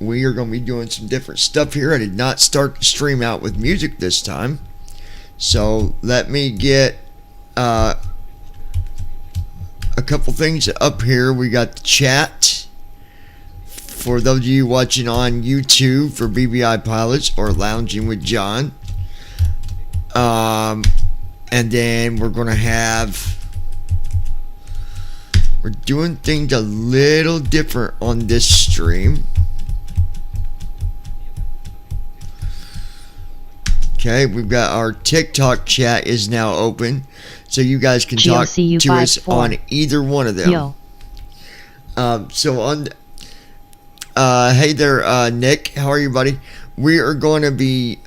we are going to be doing some different stuff here. I did not start the stream out with music this time. So let me get a couple things up here. We got the chat for those of you watching on YouTube for BBI Pilots or Lounging with John. And then we're going to have... We're doing things a little different on this stream. Okay, we've got our TikTok chat is now open, so you guys can talk to us on either one of them. Yo. So on, hey there, Nick, how are you, buddy? We are going to be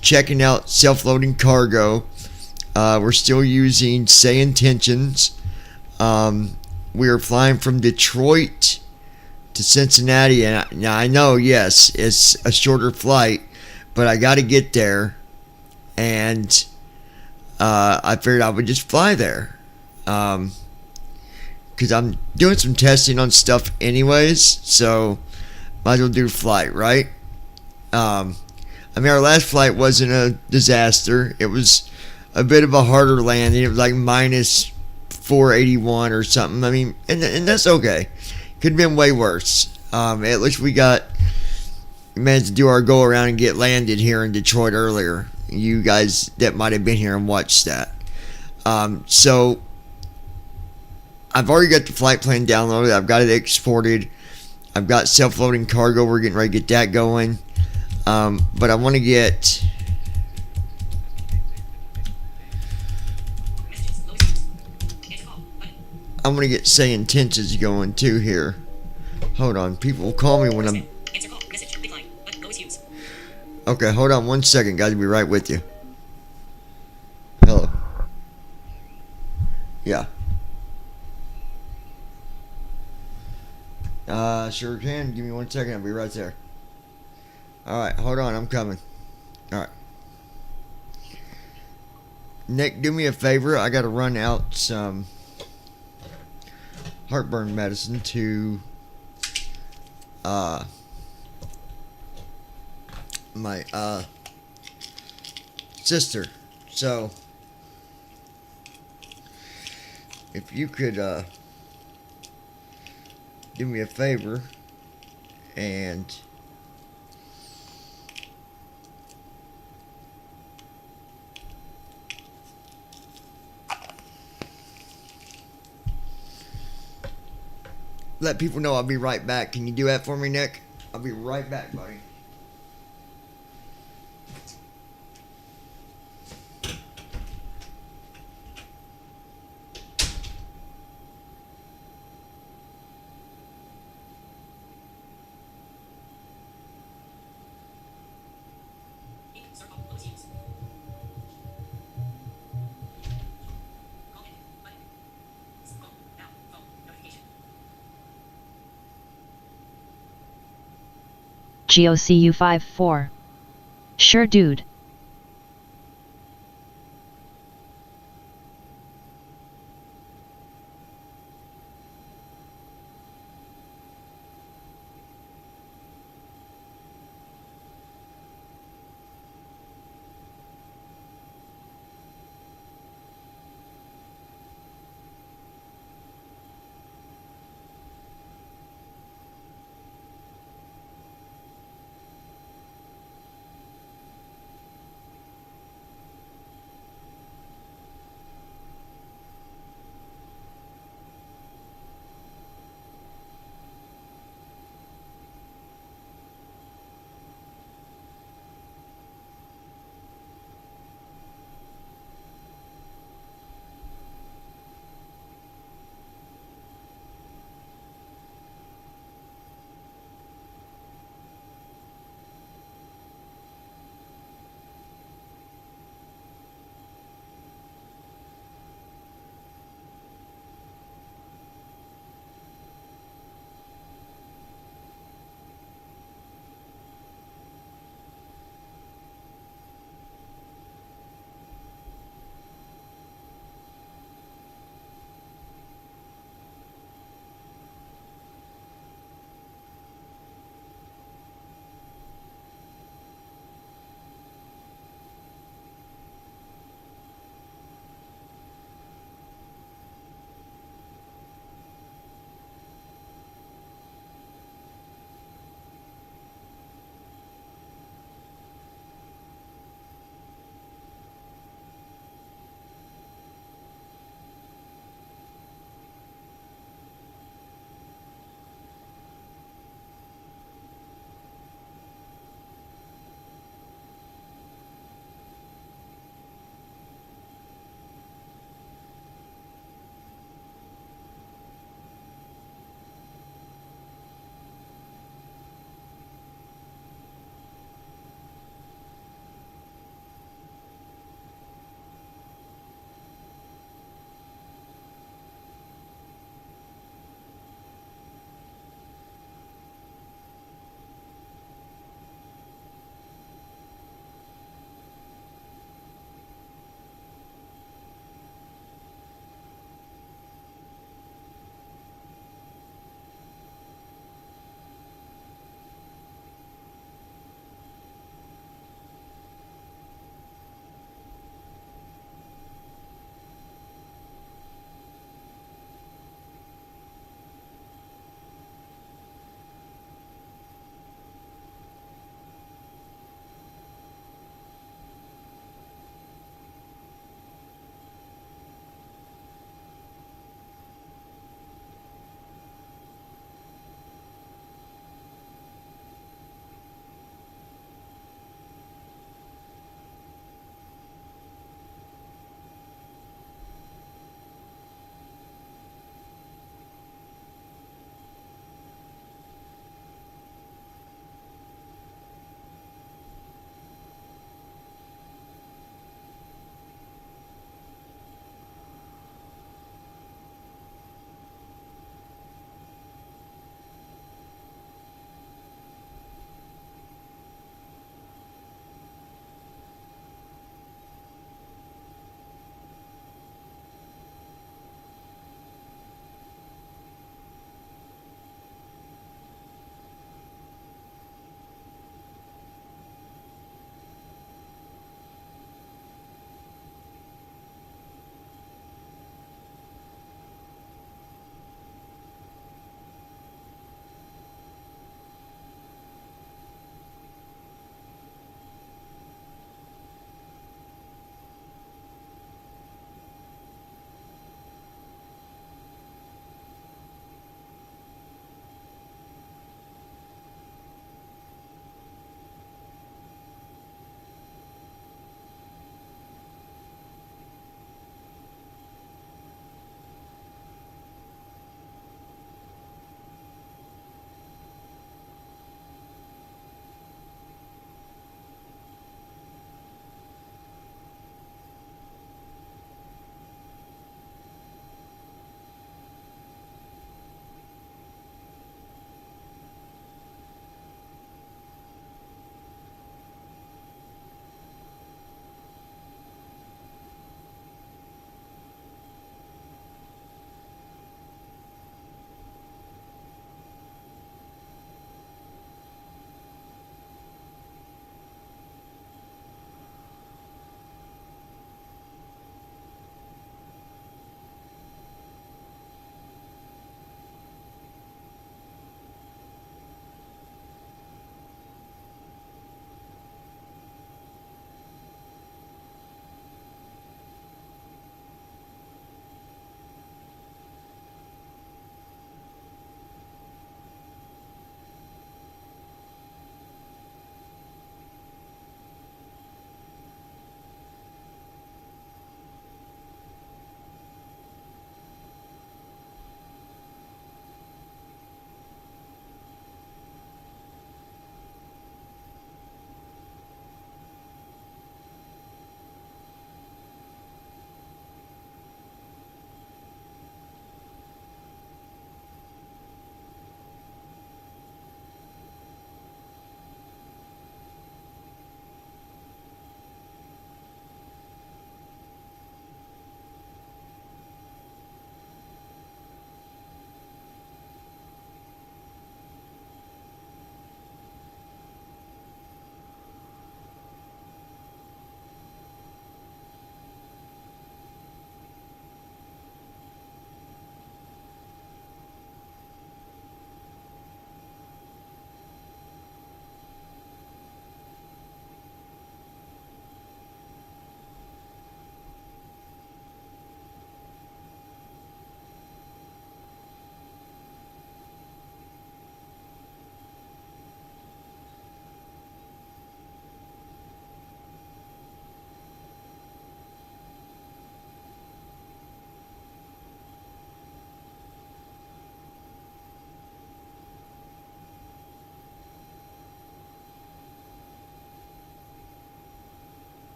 checking out self-loading cargo. We're still using Say Intentions. We are flying from Detroit to Cincinnati, and now I know, yes, it's a shorter flight, but I got to get there, and I figured I would just fly there, because I'm doing some testing on stuff anyways, so might as well do a flight, right? I mean, our last flight wasn't a disaster. It was a bit of a harder landing. It was like minus 481 or something. I mean, and that's okay. Could have been way worse. At least we managed to do our go around and get landed here in Detroit earlier. You guys that might have been here and watched that. So I've already got the flight plan downloaded. I've got it exported. I've got self-loading cargo. We're getting ready to get that going. But I want to get... I'm going to get Say Intentions going too here. Hold on. People will call me when I'm... Okay, hold on 1 second, guys. I'll be right with you. Hello. Yeah. Sure can. Give me 1 second. I'll be right there. Alright, hold on. I'm coming. Alright. Nick, do me a favor. I got to run out some heartburn medicine to my sister. So if you could do me a favor and let people know I'll be right back. Can you do that for me, Nick? I'll be right back, buddy. GOCU54. Sure, dude.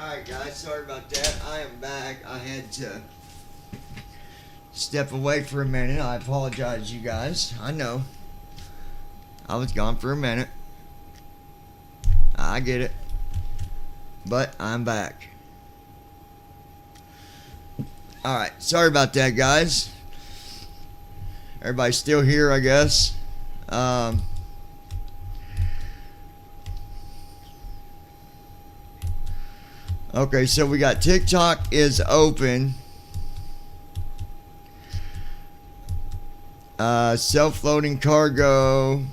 Alright guys, sorry about that. I am back. I had to step away for a minute. I apologize, you guys. I know. I was gone for a minute. I get it. But I'm back. Alright, sorry about that, guys. Everybody's still here, I guess. Okay, so we got TikTok is open. Self-loading cargo.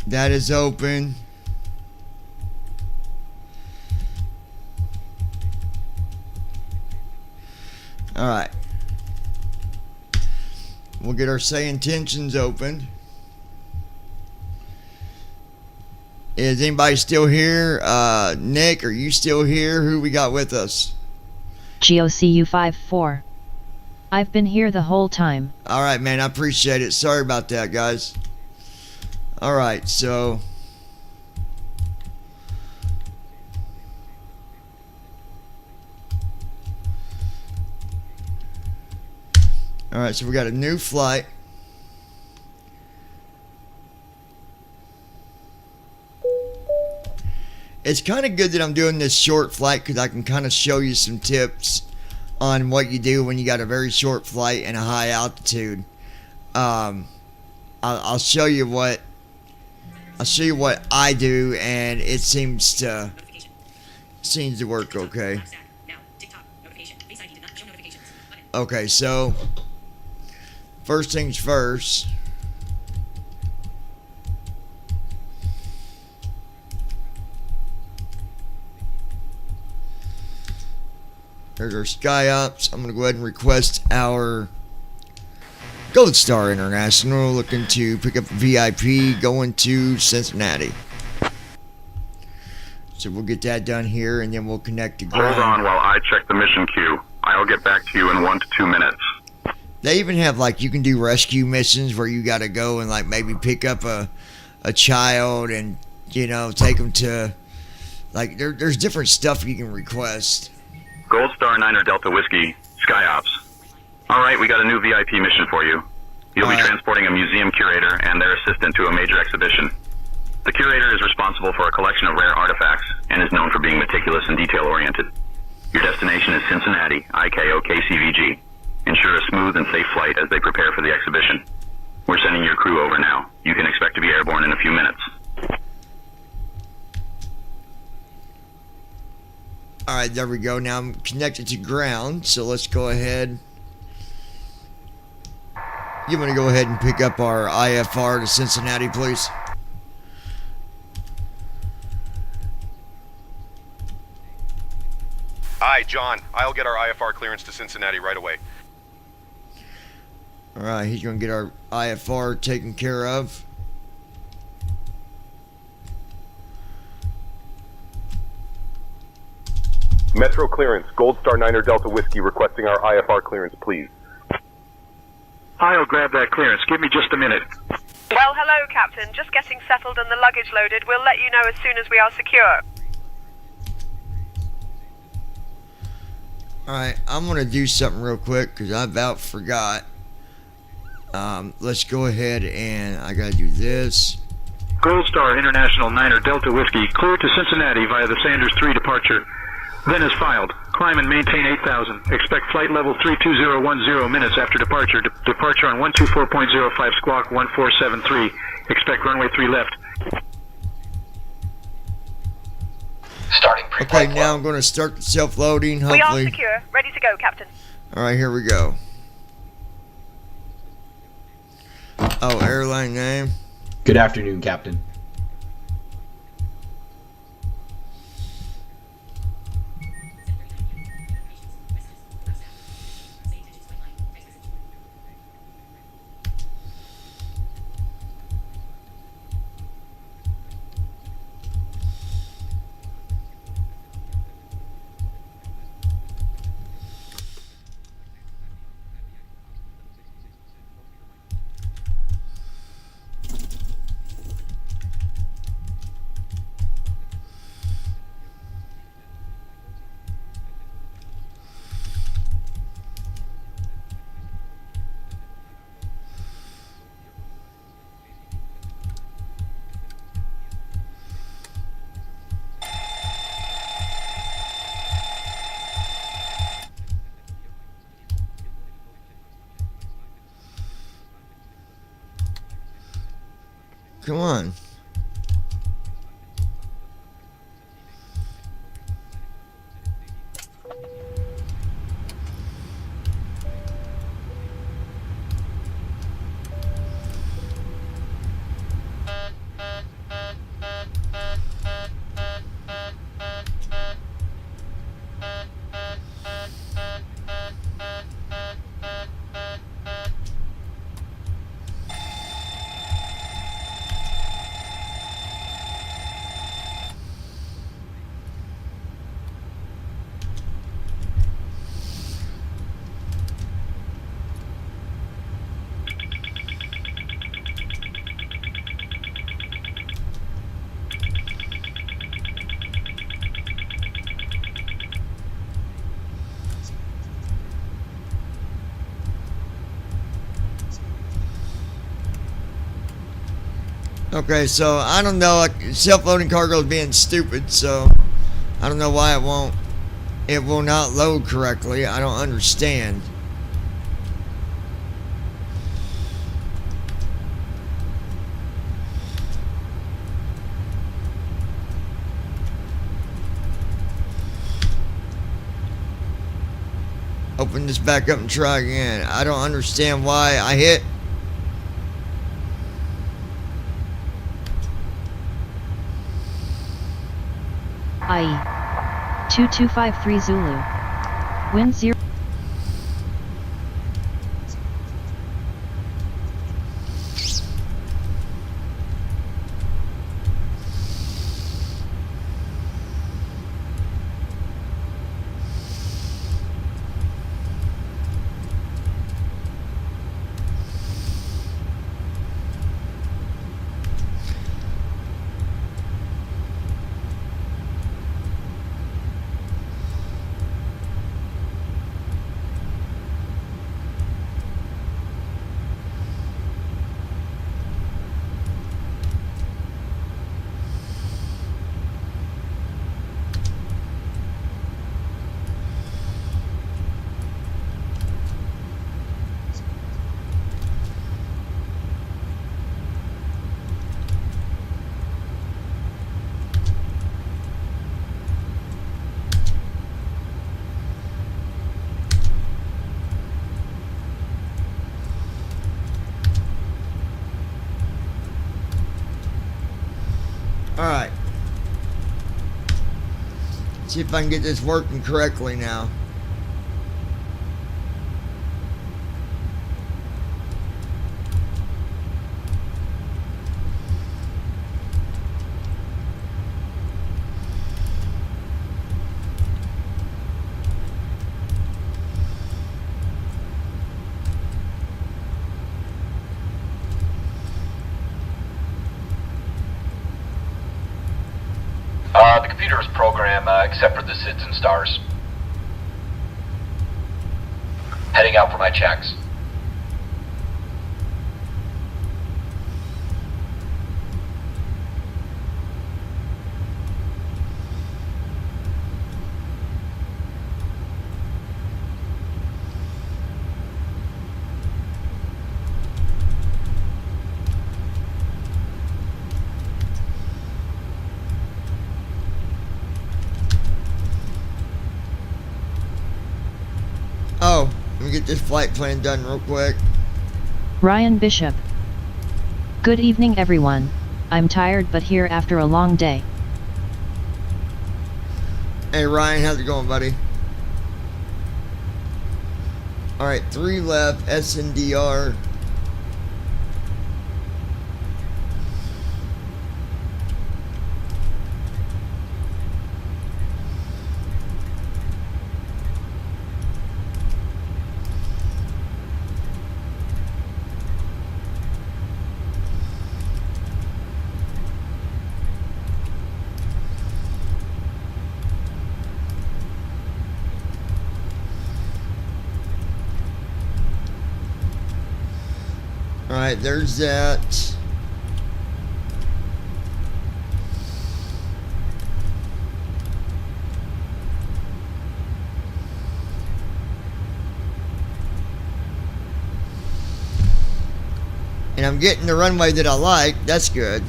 That is open. Alright. We'll get our say intentions open. Is anybody still here? Nick, are you still here? Who we got with us? GOCU54. I've been here the whole time. Alright, man, I appreciate it. Sorry about that, guys. Alright, so... Alright, so we got a new flight. It's kind of good that I'm doing this short flight because I can kind of show you some tips on what you do when you got a very short flight and a high altitude. I'll show you what I do, and it seems to work okay. Okay, so first things first. There's our sky ops. I'm going to go ahead and request our Gold Star International, looking to pick up a VIP going to Cincinnati. So we'll get that done here, and then we'll connect to ground. Hold on while I check the mission queue. I'll get back to you in 1 to 2 minutes. They even have, like, you can do rescue missions where you got to go and, like, maybe pick up a child and, you know, take them to, like, there's different stuff you can request. Gold Star 9 Delta Whiskey, Sky Ops. Alright, we got a new VIP mission for you. You'll be transporting a museum curator and their assistant to a major exhibition. The curator is responsible for a collection of rare artifacts and is known for being meticulous and detail-oriented. Your destination is Cincinnati, IKO KCVG. Ensure a smooth and safe flight as they prepare for the exhibition. We're sending your crew over now. You can expect to be airborne in a few minutes. Alright, there we go. Now I'm connected to ground, so let's go ahead. You want to go ahead and pick up our IFR to Cincinnati, please? Aye, John. I'll get our IFR clearance to Cincinnati right away. Alright, he's going to get our IFR taken care of. Metro clearance, Gold Star 9 Delta Whiskey requesting our IFR clearance, please. I'll grab that clearance. Give me just a minute. Well, hello, Captain. Just getting settled and the luggage loaded. We'll let you know as soon as we are secure. Alright, I'm going to do something real quick because I about forgot. Let's go ahead and I got to do this. Gold Star International 9 Delta Whiskey, clear to Cincinnati via the Sanders 3 departure. Then is filed. Climb and maintain 8,000. Expect flight level 32010 minutes after departure. Departure on 124.05 squawk 1473. Expect runway 3 left. Starting pre-flight. Okay, now I'm going to start the self-loading, We are hopefully. secure. Ready to go, Captain. Alright, here we go. Oh, airline name. Good afternoon, Captain. Come on. Okay, so I don't know, like, self-loading cargo is being stupid, so I don't know why it will not load correctly. I don't understand. Open this back up and try again. I don't understand why I hit. IE 2253 Zulu. Wind 0. Alright. See if I can get this working correctly now. The computer is programmed, except for the SIDS and stars. Heading out for my checks. Oh, let me get this flight plan done real quick. Ryan Bishop. Good evening, everyone. I'm tired but here after a long day. Hey Ryan, how's it going, buddy? Alright, 3 left, SNDR. Alright, there's that. And I'm getting the runway that I like. That's good.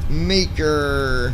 Meeker.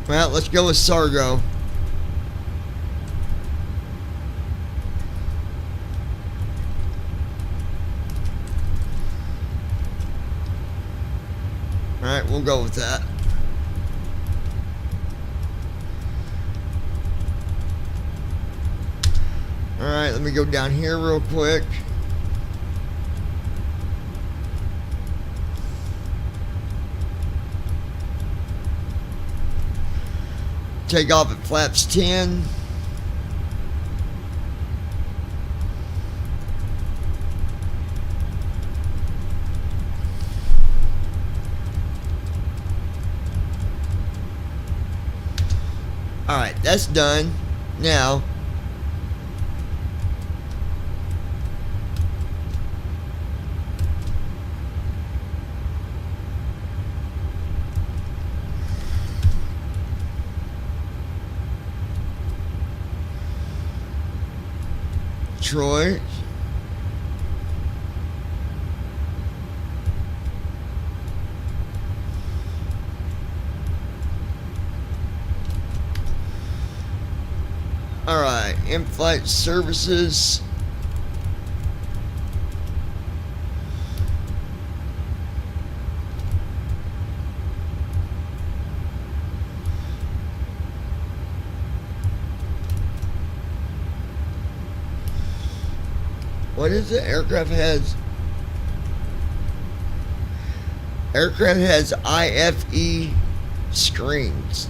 Well, let's go with Sargo. Alright, we'll go with that. Alright, let me go down here real quick. Take off at flaps 10. Alright, that's done. Now, Troy. Alright, in-flight services. What is it? Aircraft has IFE screens.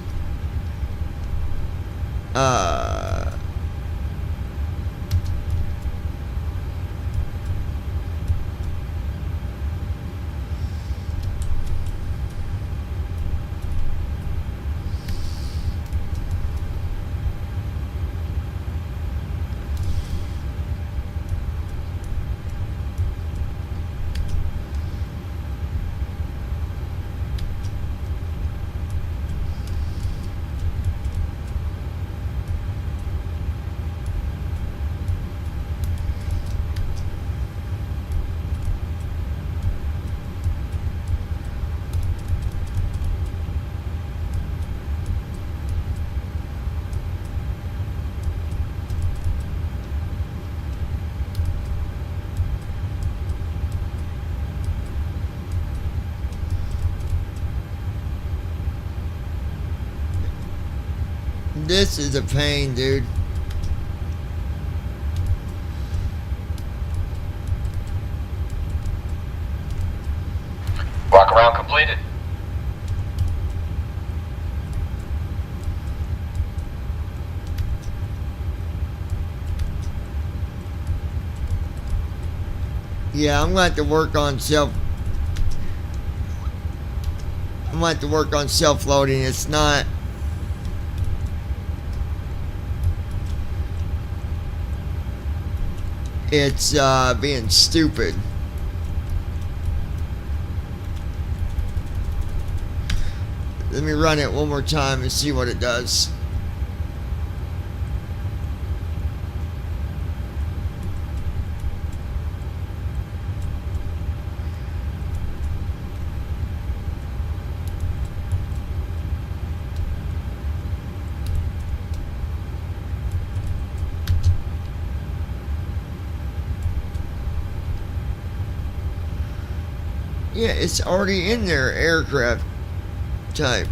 This is a pain, dude. Walk around completed. Yeah, I'm going to have to work on self-loading. It's not. It's being stupid. Let me run it one more time and see what it does. Yeah, it's already in there, aircraft type.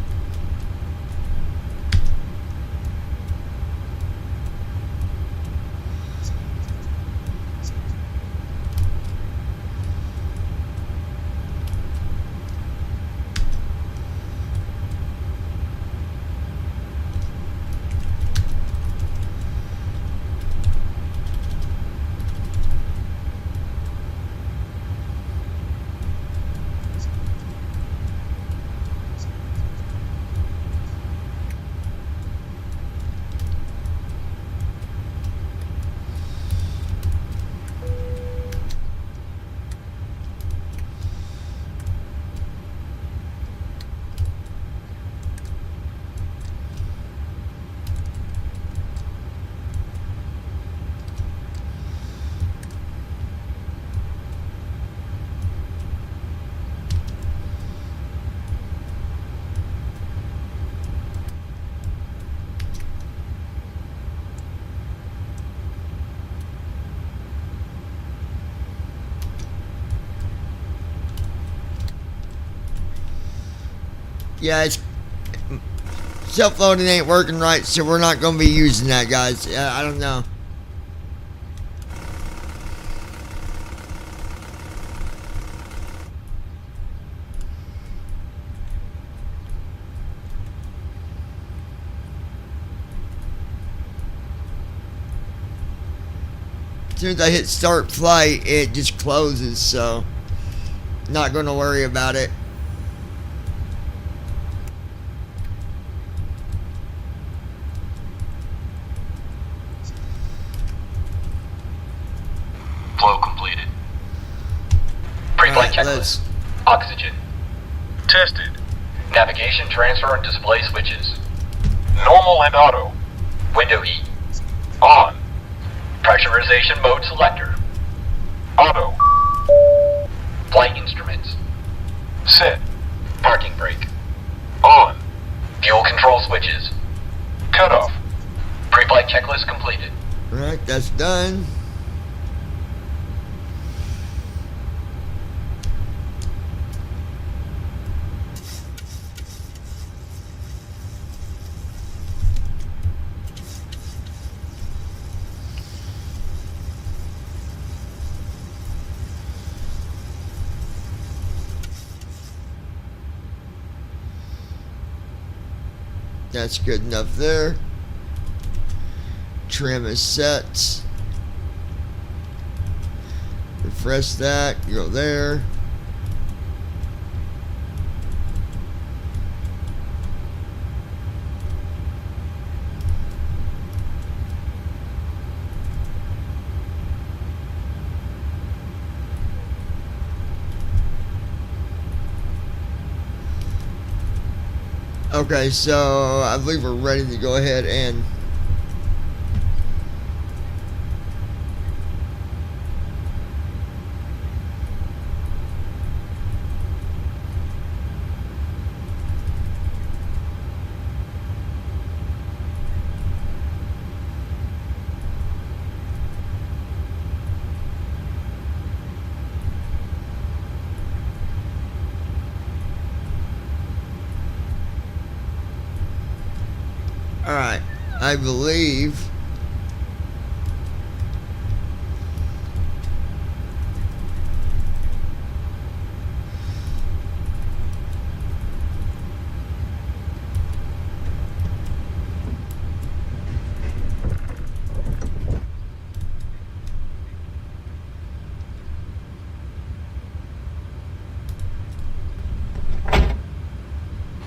Yeah, it's self-loading ain't working right, so we're not going to be using that, guys. I don't know. As soon as I hit start flight, it just closes, so not going to worry about it. Flow completed. Pre-flight Alright, checklist. Oxygen. Tested. Navigation, transfer, and display switches. Normal and auto. Window heat. On. Pressurization mode selector. Auto. Flight instruments. Set. Parking brake. On. Fuel control switches. Cutoff. Pre-flight checklist completed. Alright, that's done. That's good enough there. Trim is set. Refresh that. Go there. Okay, so I believe we're ready to go ahead and alright, I believe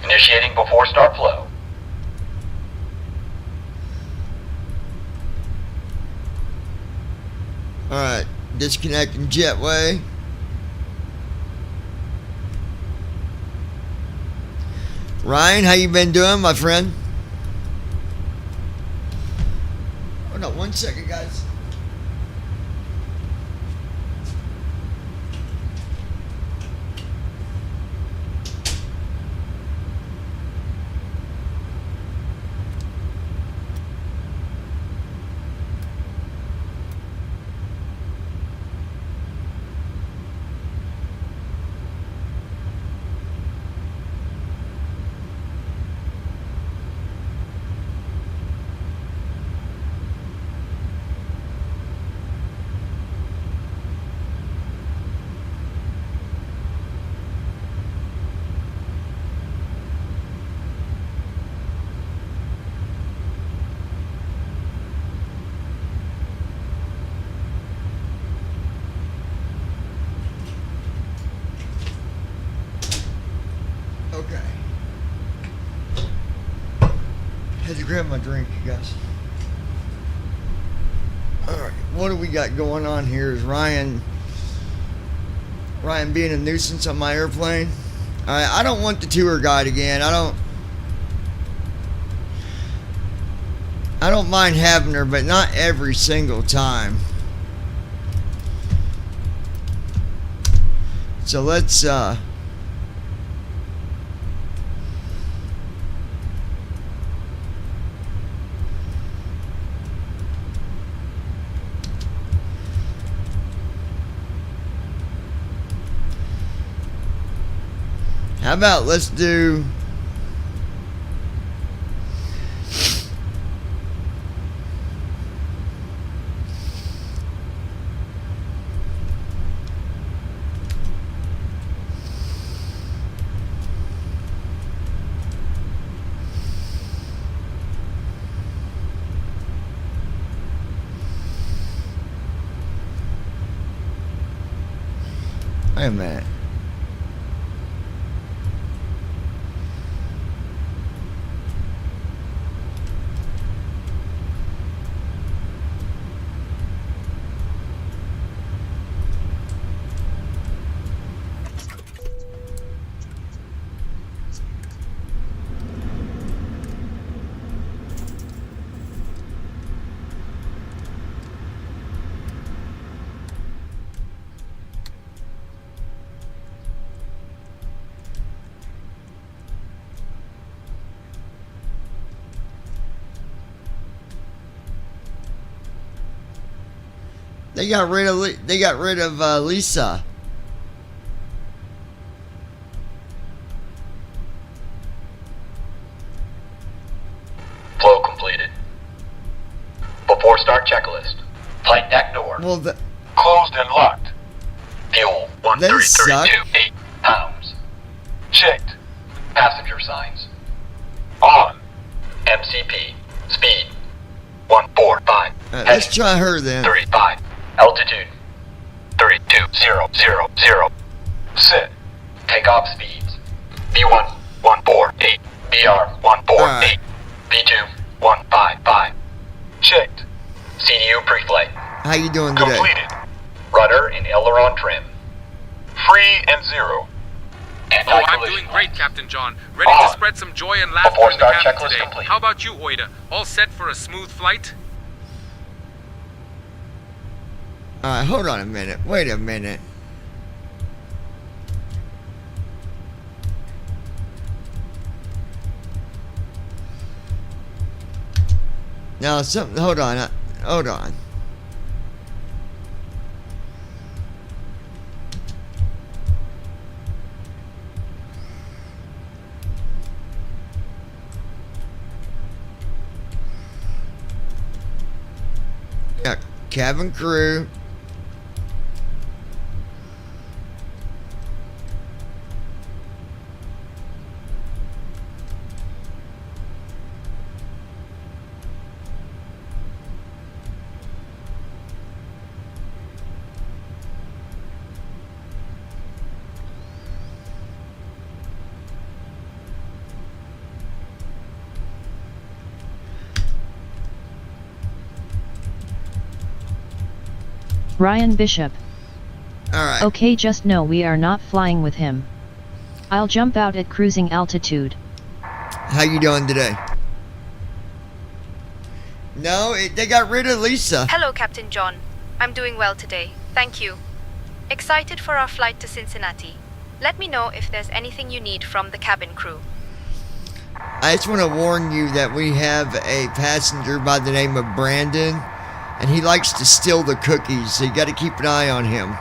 Initiating before start flow. alright, disconnecting jetway. Ryan, how you been doing, my friend? Hold on 1 second, guys. Okay. Had to grab my drink, you guys. Alright, what do we got going on here? Is Ryan being a nuisance on my airplane? Alright, I don't want the tour guide again. I don't mind having her, but not every single time. So let's how about let's do Wait a minute. They got rid of Lisa. Flow completed. Before start checklist. Flight deck door. Well, Closed and locked. Fuel They suck. 1332.8 pounds. Checked. Passenger signs. On. MCP. Speed 145. let's try her then. 35. Altitude 32,000. Sit. Takeoff speeds. B1 148. BR 148. B2 155. Checked. CDU pre-flight. How you doing today? Completed. Rudder and aileron trim. Free and zero. Oh, I'm doing great, Captain John. Ready to spread some joy and laughter Before in the start cabin checklist today. complete. How about you, Oida? All set for a smooth flight? Alright, hold on a minute. Wait a minute. Now, something. Hold on. Hold on. Yeah, cabin crew. Ryan Bishop. Alright. Okay, just know we are not flying with him. I'll jump out at cruising altitude. How you doing today? No, they got rid of Lisa. Hello, Captain John. I'm doing well today. Thank you. Excited for our flight to Cincinnati. Let me know if there's anything you need from the cabin crew. I just want to warn you that we have a passenger by the name of Brandon, and he likes to steal the cookies, so you got to keep an eye on him.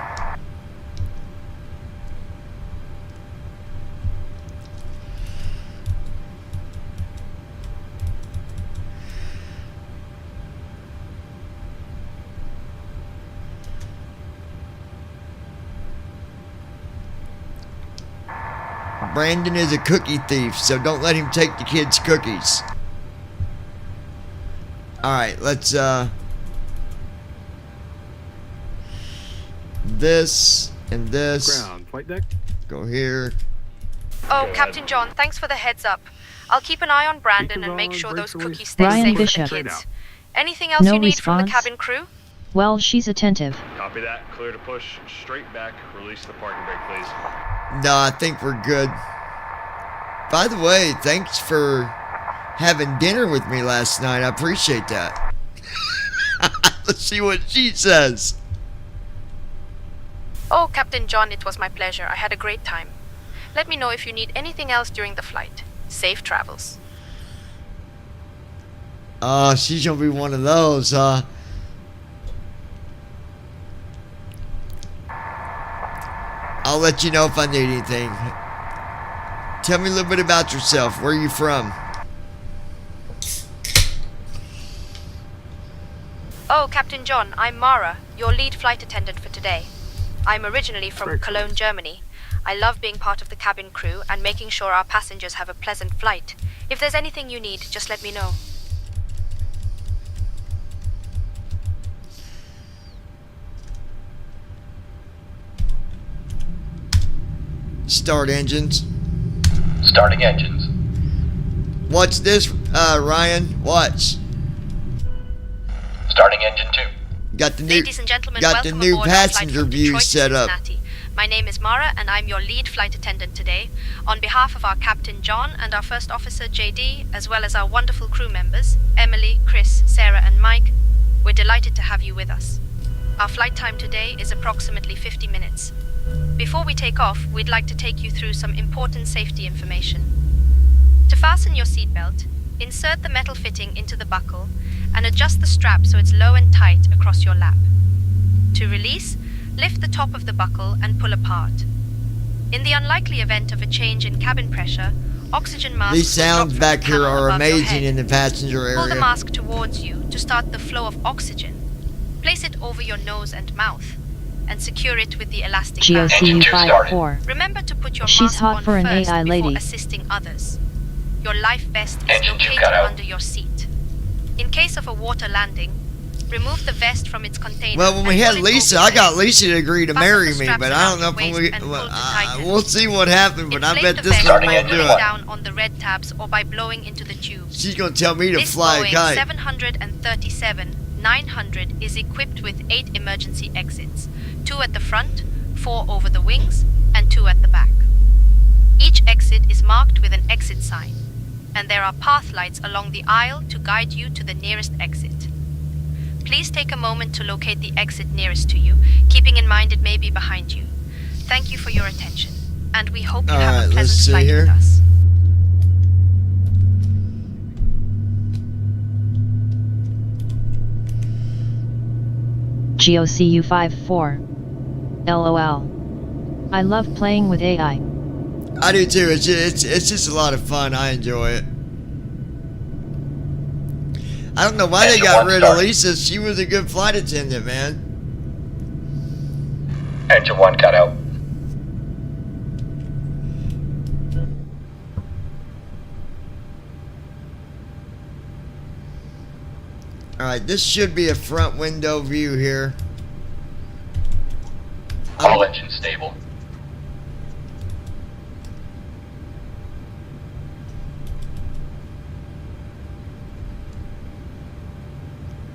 Brandon is a cookie thief, so don't let him take the kids' cookies. Alright, let's, this and this. Ground, flight deck. Go here. Oh, Captain John, thanks for the heads up. I'll keep an eye on Brandon and make sure those cookies stay Ryan safe Bishop. for the kids. Anything else No you need from the response. cabin crew? Well, she's attentive. Copy that. Clear to push straight back. Release the parking brake, please. No, I think we're good. By the way, thanks for having dinner with me last night. I appreciate that. Let's see what she says. Oh, Captain John, it was my pleasure. I had a great time. Let me know if you need anything else during the flight. Safe travels. Oh, she's gonna be one of those, huh? I'll let you know if I need anything. Tell me a little bit about yourself. Where are you from? Oh, Captain John, I'm Mara, your lead flight attendant for today. I'm originally from Cologne, Germany. I love being part of the cabin crew and making sure our passengers have a pleasant flight. If there's anything you need, just let me know. Start engines. Starting engines. Watch this, Ryan. Watch. Starting engine 2. Got the new, Ladies and gentlemen, got the welcome new aboard our flight passenger from view Detroit to set up. Cincinnati. My name is Mara, and I'm your lead flight attendant today. On behalf of our Captain John and our First Officer JD, as well as our wonderful crew members, Emily, Chris, Sarah, and Mike, we're delighted to have you with us. Our flight time today is approximately 50 minutes. Before we take off, we'd like to take you through some important safety information. To fasten your seatbelt, insert the metal fitting into the buckle and adjust the strap so it's low and tight across your lap. To release, lift the top of the buckle and pull apart. In the unlikely event of a change in cabin pressure, oxygen masks These sounds will drop back from the here panel are above your amazing head. in the passenger Pull the area. mask towards you to start the flow of oxygen. Place it over your nose and mouth and secure it with the elastic band. GOCU54. Remember to put your She's mask hot on for an first AI before lady. assisting others. Your life vest is Engine 2 located cut out. under your seat. In case of a water landing, remove the vest from its container. Well, when we and had pull it Lisa, over I your got head. Lisa to agree to Fasten marry the me, straps but I don't around know your if we. waist and pull to tighten. We'll see what happens, but I Inflate bet the this vest one by won't do pulling it. down on the red tabs or by blowing into the tubes. She's gonna tell me to This fly a Boeing kite. 737-900 is equipped with 8 emergency exits, 2 at the front, 4 over the wings, and 2 at the back. Each exit is marked with an exit sign, and there are path lights along the aisle to guide you to the nearest exit. Please take a moment to locate the exit nearest to you, keeping in mind it may be behind you. Thank you for your attention, and we hope you have Alright, a let's pleasant see flight here. with us. GOCU54. LOL. I love playing with AI. I do too. It's just a lot of fun. I enjoy it. I don't know why they Engine got 1 rid of started. Lisa. She was a good flight attendant, man. Engine 1 cut out. Alright, this should be a front window view here. All engines stable.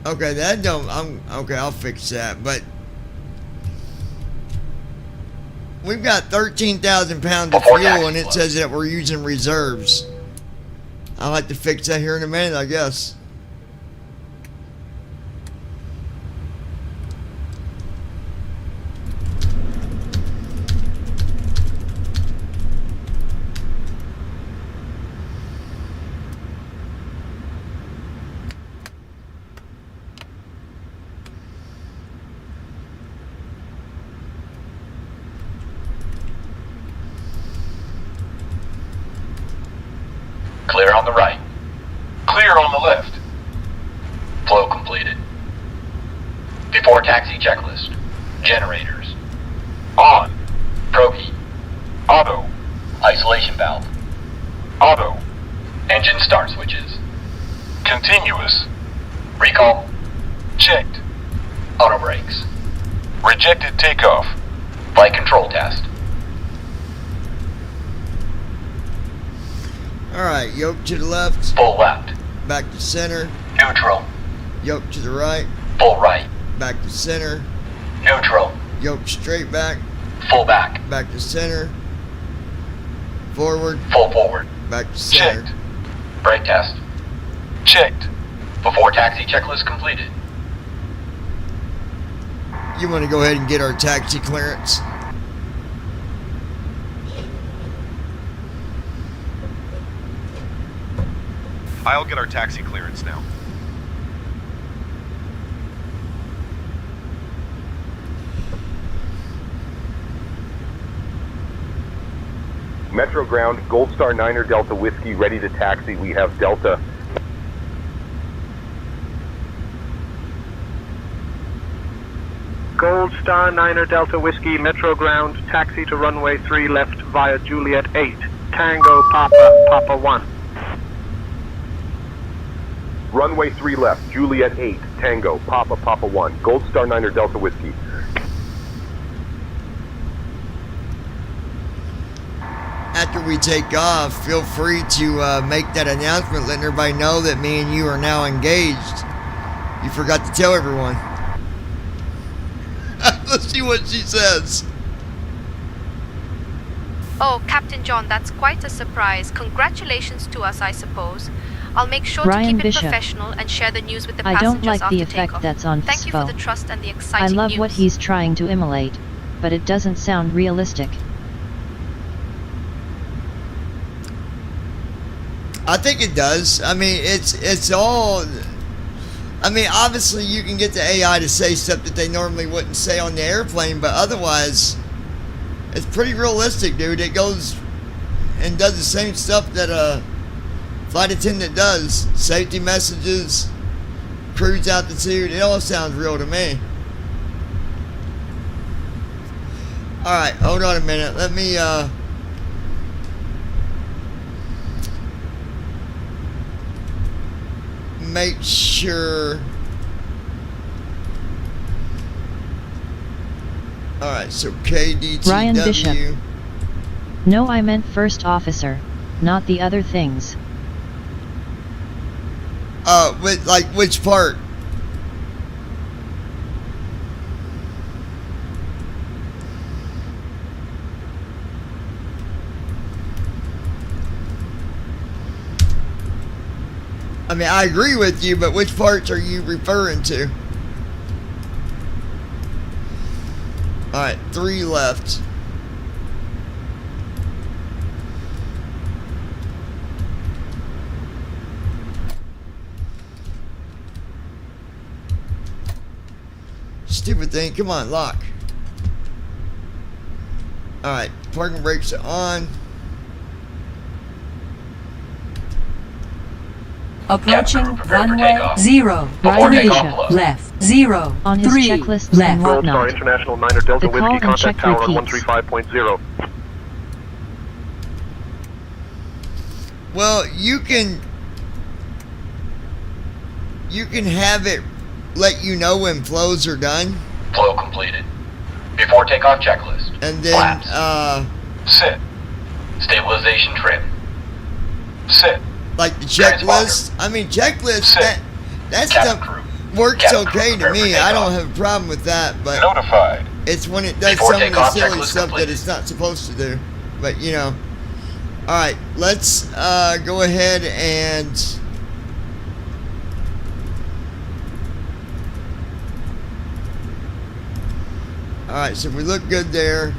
Okay, that don't. Okay. I'll fix that. But we've got 13,000 pounds of Before fuel, taxi and it close. says that we're using reserves. I'll have to fix that here in a minute, I guess. Clear on the right. Clear on the left. Flow completed. Before taxi checklist. Generators. On. Probe heat. Auto. Isolation valve. Auto. Engine start switches. Continuous. Recall. Checked. Auto brakes. Rejected takeoff. Flight control test. Alright, yoke to the left, Full left. back to center, Neutral. yoke to the right, Full right. back to center, Neutral. yoke straight back Full to center, forward, Full forward. back to center. Checked. Brake test. Checked. Before taxi checklist completed. You want to go ahead and get our taxi clearance? I'll get our taxi clearance now. Metro Ground, Gold Star 9er Delta Whiskey, ready to taxi. We have Delta. Gold Star 9er Delta Whiskey, Metro Ground, taxi to runway 3 left via Juliet 8. Tango Papa, Papa 1. Runway 3 left, Juliet 8, Tango, Papa, Papa 1. Gold Star 9er Delta Whiskey. after we take off, feel free to make that announcement, letting everybody know that me and you are now engaged. You forgot to tell everyone. Let's see what she says. Oh, Captain John, that's quite a surprise. Congratulations to us, I suppose. I'll make sure Ryan to keep Bishop. it professional and share the news with the I passengers don't like after the effect takeoff. that's on Thank you for FSFO. the trust and the I exciting love news. what he's trying to emulate, but it doesn't sound realistic. I think it does. I mean, it's all... I mean, obviously you can get the AI to say stuff that they normally wouldn't say on the airplane, but otherwise, it's pretty realistic, dude. It goes and does the same stuff that a flight attendant does. Safety messages, cruise altitude, it all sounds real to me. Alright, hold on a minute. Let me, make sure. Alright, so KDTW. Ryan Bishop. No, I meant first officer, not the other things. With, like, which part? I mean, I agree with you, but which parts are you referring to? Alright, 3 left. Stupid thing, come on, lock. Alright, parking brakes are on. Approaching runway 0. Ryan Three Bishop. left. 0. On his 3 checklists left. and Gold Star whatnot. International 9er Delta The call Whiskey, and contact check tower on repeats. 135.0. Well, you can have it let you know when flows are done, Flow completed. Before takeoff checklist. and then Flaps. Sit. Stabilization trim. Sit. like the checklist. I mean, checklist that Cabin stuff crew. works Cabin okay crew to prepare for me. I don't takeoff. have a problem with that, but Notified. it's when it does Before some of the takeoff, silly checklist stuff that completed. it's not supposed to do. But you know, all right, let's go ahead and. Alright, so we look good there.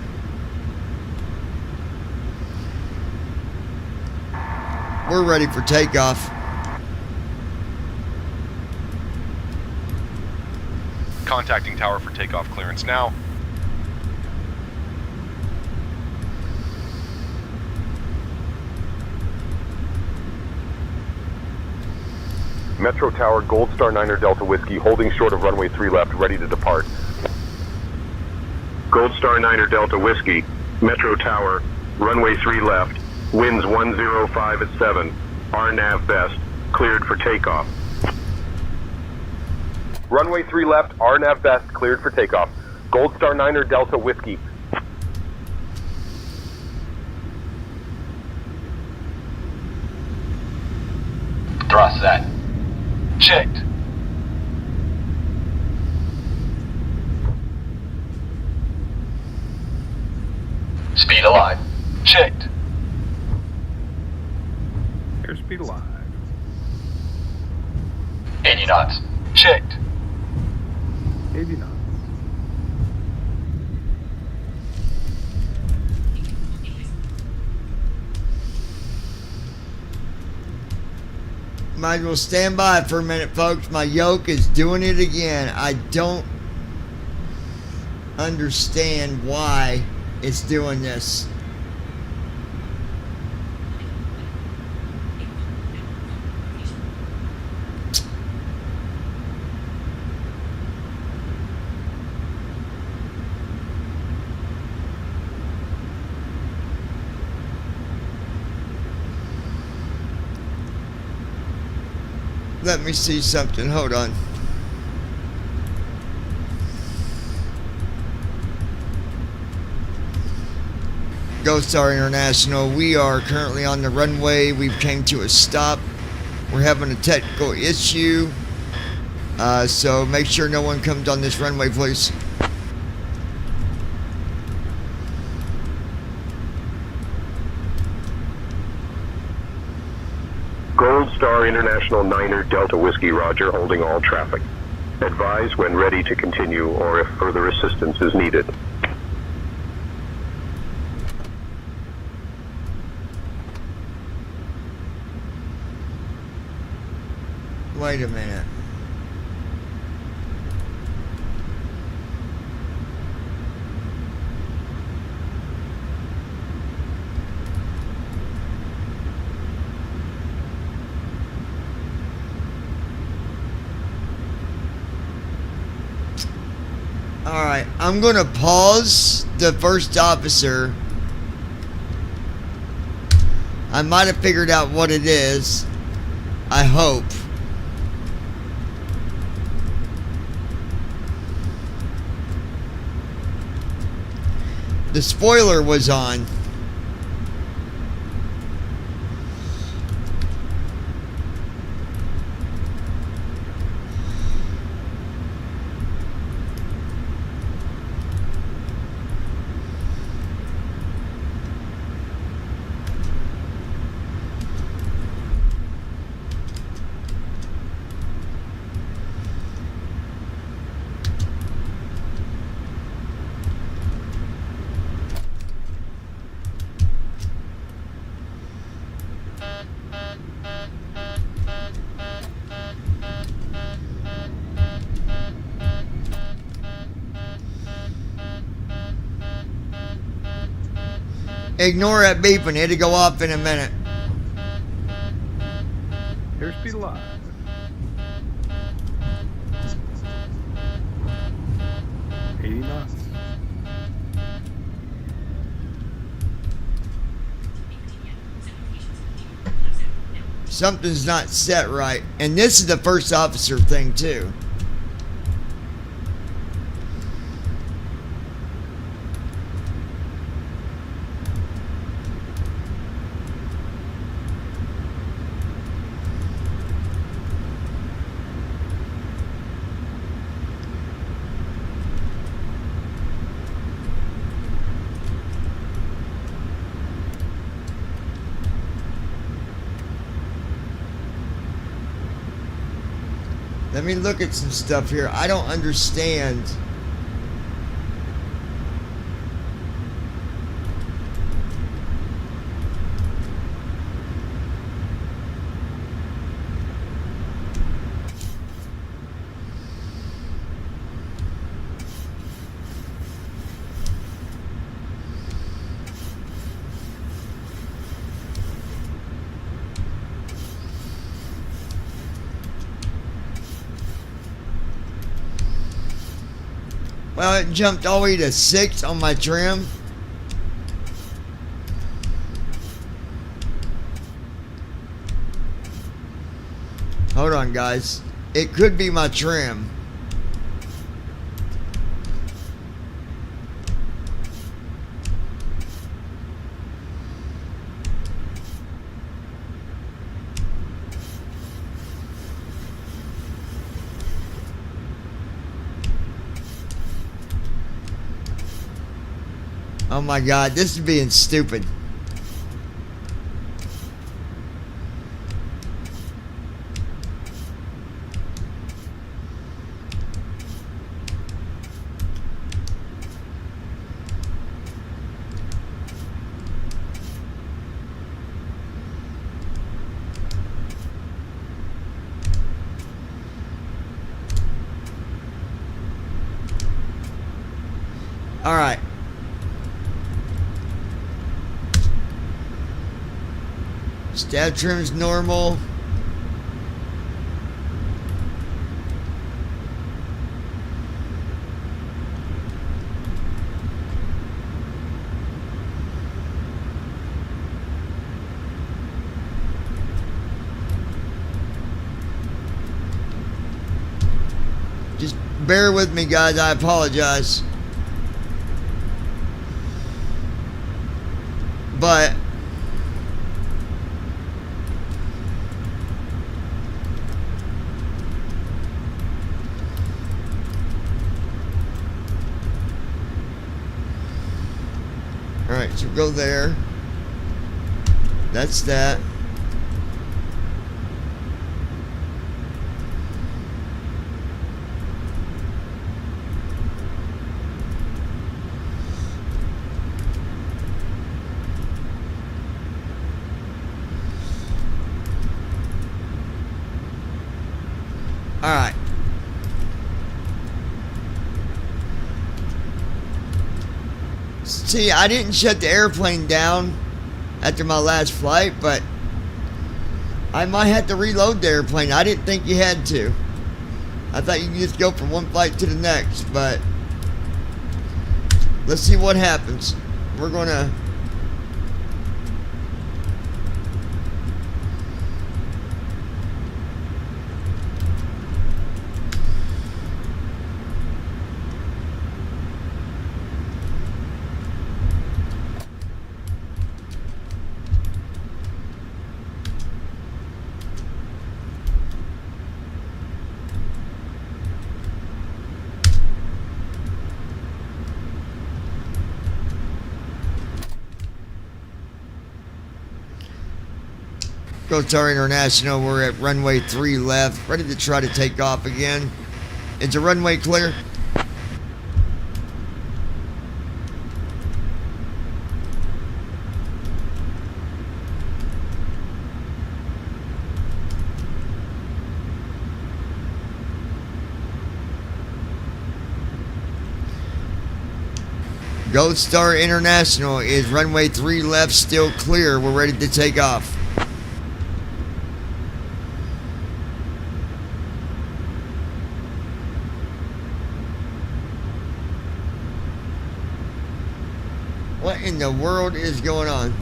We're ready for takeoff. Contacting tower for takeoff clearance now. Metro Tower, Gold Star 9er Delta Whiskey, holding short of runway 3 left, ready to depart. Gold Star 9er Delta Whiskey, Metro Tower, runway 3 left, winds 105 at 7, RNAV best, cleared for takeoff. Runway 3 left, RNAV best, cleared for takeoff. Gold Star 9er Delta Whiskey. Thrust set. Checked. Speed alive. Checked. Airspeed alive. 80 knots. Checked. 80 knots. Might as well stand by for a minute, folks. My yoke is doing it again. I don't understand why it's doing this. Let me see something. Hold on. Ghost Star International. We are currently on the runway. We've came to a stop. We're having a technical issue. So make sure no one comes on this runway, please. Gold Star International Niner Delta Whiskey Roger, holding all traffic. Advise when ready to continue or if further assistance is needed. Wait a minute. Alright, I'm gonna pause the first officer. I might have figured out what it is. I hope. The spoiler was on. Ignore that beeping. It'll go off in a minute. Airspeed alive. knots. Something's not set right. And this is the first officer thing too. Let me look at some stuff here. I don't understand. Well, it jumped all the way to 6 on my trim. Hold on, guys. It could be my trim. Oh my God, this is being stupid. All right. Stab trim's normal. Just bear with me, guys. I apologize. But alright, so go there. That's that. Alright. See, I didn't shut the airplane down after my last flight, but I might have to reload the airplane. I didn't think you had to. I thought you could just go from one flight to the next, but let's see what happens. We're gonna Gold Star International. We're at runway 3 left, ready to try to take off again. Is the runway clear? Gold Star International, is runway 3 left still clear? We're ready to take off. What in the world is going on?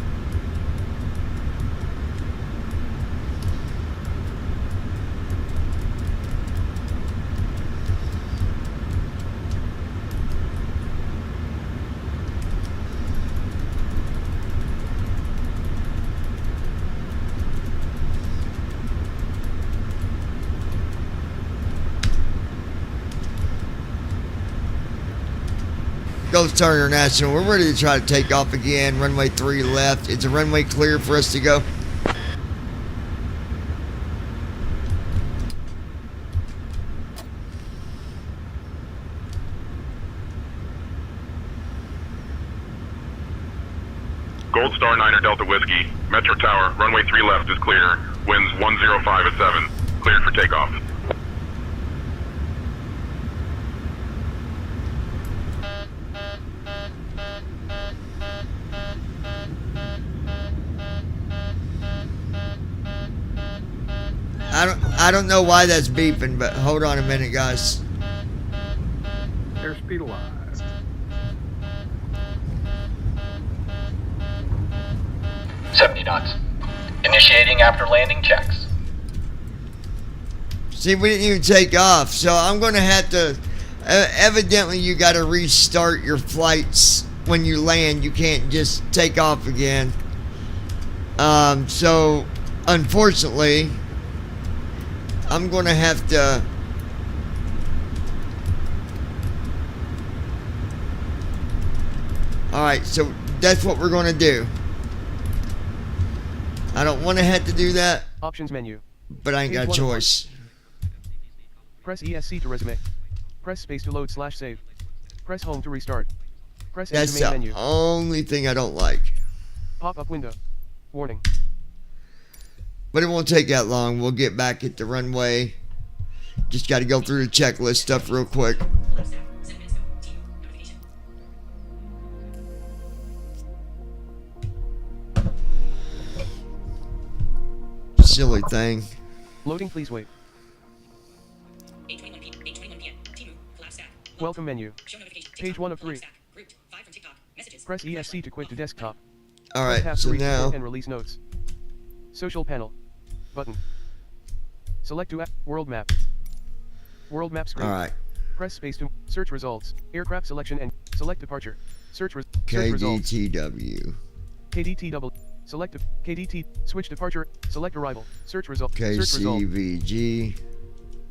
Gold Star International, we're ready to try to take off again. Runway 3 left. Is the runway clear for us to go? Gold Star 9er Delta Whiskey, Metro Tower, runway 3 left is clear. Winds 105 at 7. Cleared for takeoff. I don't know why that's beeping, but hold on a minute, guys. Airspeed alive. 70 knots. Initiating after landing checks. See, we didn't even take off, so I'm going to have to... evidently, you got to restart your flights when you land. You can't just take off again. So, unfortunately, I'm going to have to... Alright, so that's what we're going to do. I don't want to have to do that. Options menu. But I ain't got a choice. Press ESC to resume. Press space to load / save. Press home to restart. Press That's enter main the menu. only thing I don't like. Pop-up window. Warning. But it won't take that long. We'll get back at the runway. Just got to go through the checklist stuff real quick. Silly thing. Loading, please wait. Welcome menu. Page 1 of 3. Press ESC to quit to desktop. Alright, so now... and release notes. Social panel. Button. Select to world map. World map screen. Alright. Press space to search results. Aircraft selection and select departure. Search results. KDTW. KDTW. Select KDT. Switch departure. Select arrival. Search result. Search result. KCVG.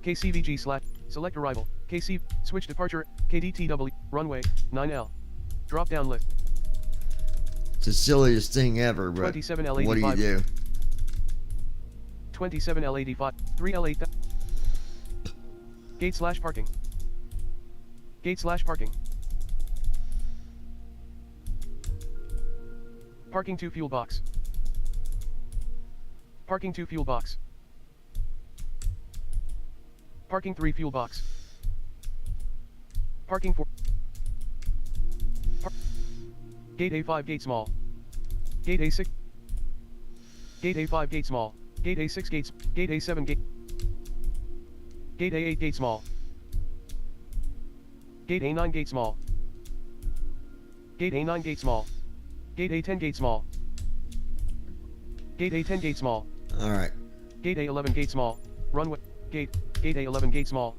KCVG slash. Select arrival. KC. Switch departure. KDTW. Runway 9L. Drop down list. It's the silliest thing ever, but 27L85. what do you do? 27L85. 3L8. Gate slash parking. Gate slash parking. Parking 2 fuel box. Parking 2 fuel box. Parking 3 fuel box. Parking 4. Gate A5 gate small. Gate A6. Gate A5 gate small. Gate A6 gates. Gate A7 gate. Gate A8 gate small. Gate A9 gate small. Gate A9 gate small. Gate A10 gate small. Gate A10 gate small. Alright. Gate A11 gate small. Runway. Gate A11 gate small.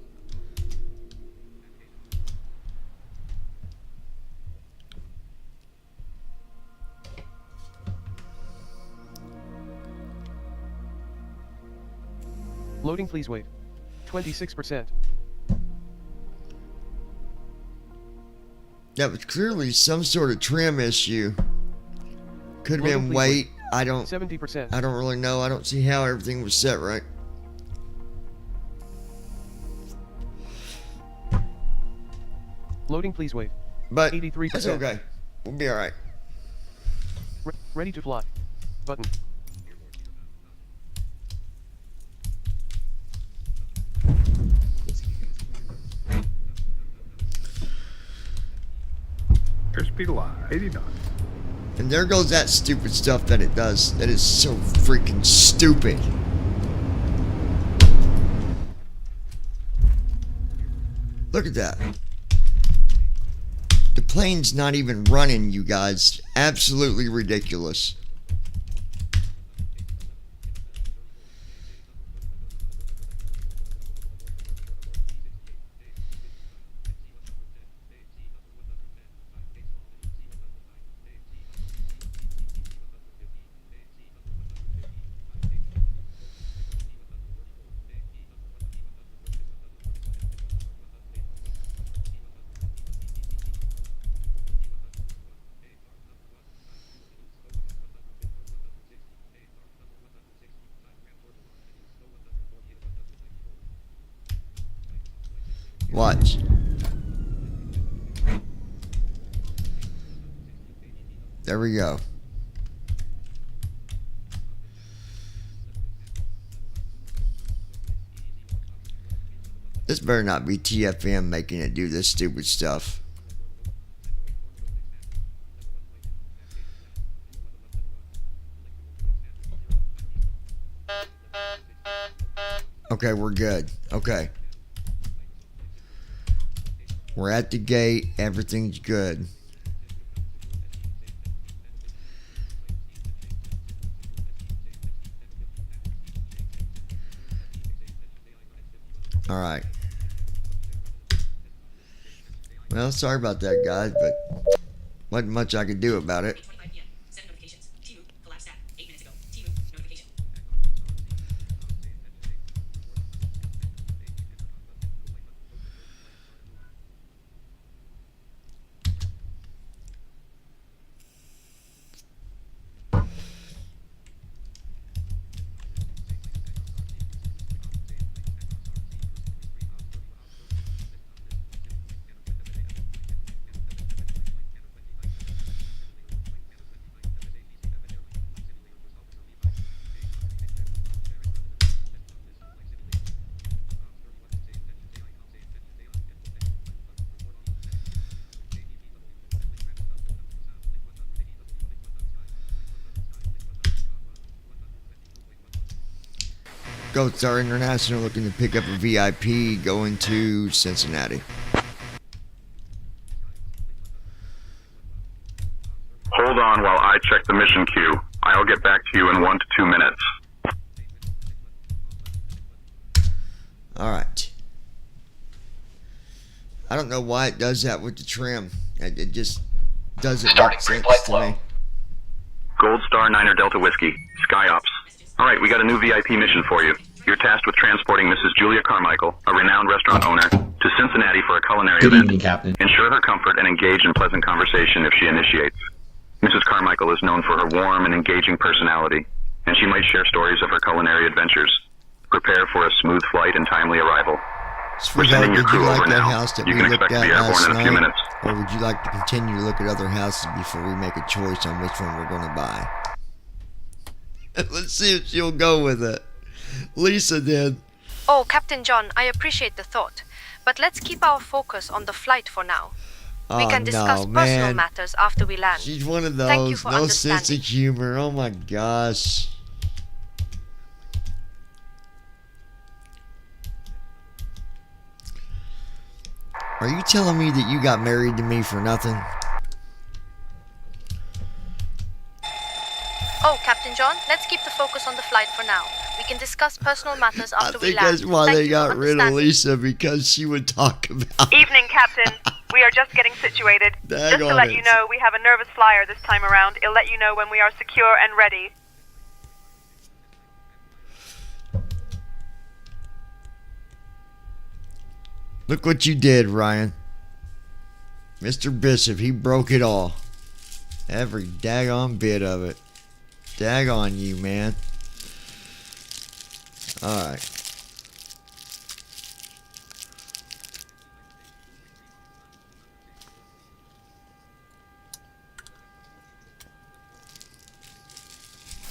Loading, please wait. 26%. That was clearly some sort of trim issue. Could have Loading, been please weight. wait. I don't 70%. I don't really know. I don't see how everything was set right. Loading, please wait. But 83%. that's okay. We'll be alright. Ready to fly. Button. Airspeed alive, 80 knots. And there goes that stupid stuff that it does. That is so freaking stupid. Look at that. The plane's not even running, you guys. Absolutely ridiculous. Watch. There we go. This better not be TFM making it do this stupid stuff. Okay, we're good. Okay. We're at the gate. Everything's good. All right. Well, sorry about that, guys, but wasn't much I could do about it. Goat Star International looking to pick up a VIP going to Cincinnati. Hold on while I check the mission queue. I'll get back to you in 1 to 2 minutes. Alright. I don't know why it does that with the trim. It just doesn't make sense to me. Gold Star 9er Delta Whiskey, Sky Ops. Alright, we got a new VIP mission for you. You're tasked with transporting Mrs. Julia Carmichael, a renowned restaurant owner, to Cincinnati for a culinary Good event. evening, Captain. Ensure her comfort and engage in pleasant conversation if she initiates. Mrs. Carmichael is known for her warm and engaging personality, and she might share stories of her culinary adventures. Prepare for a smooth flight and timely arrival. We're Sweetheart, sending your would you crew like over that now. house that You we can looked expect to at be airborne last in a few night? minutes. Or would you like to continue to look at other houses before we make a choice on which one we're going to buy? Let's see if she'll go with it. Lisa did. Oh, Captain John, I appreciate the thought. But let's keep our focus on the flight for now. We can discuss personal matters after we land. She's one of those. Thank you for No sense of humor. Oh my gosh. Are you telling me that you got married to me for nothing? Oh, Captain John, let's keep the focus on the flight for now. We can discuss personal matters after we I think land. that's why Thank they you got for rid of understanding. Lisa, because she would talk about. Evening, Captain. We are just getting situated. Just to let you know, we have a nervous flyer this time around. It'll let you know when we are secure and ready. Look what you did, Ryan. Mr. Bishop, he broke it all. Every daggone bit of it. Daggone you, man. Alright.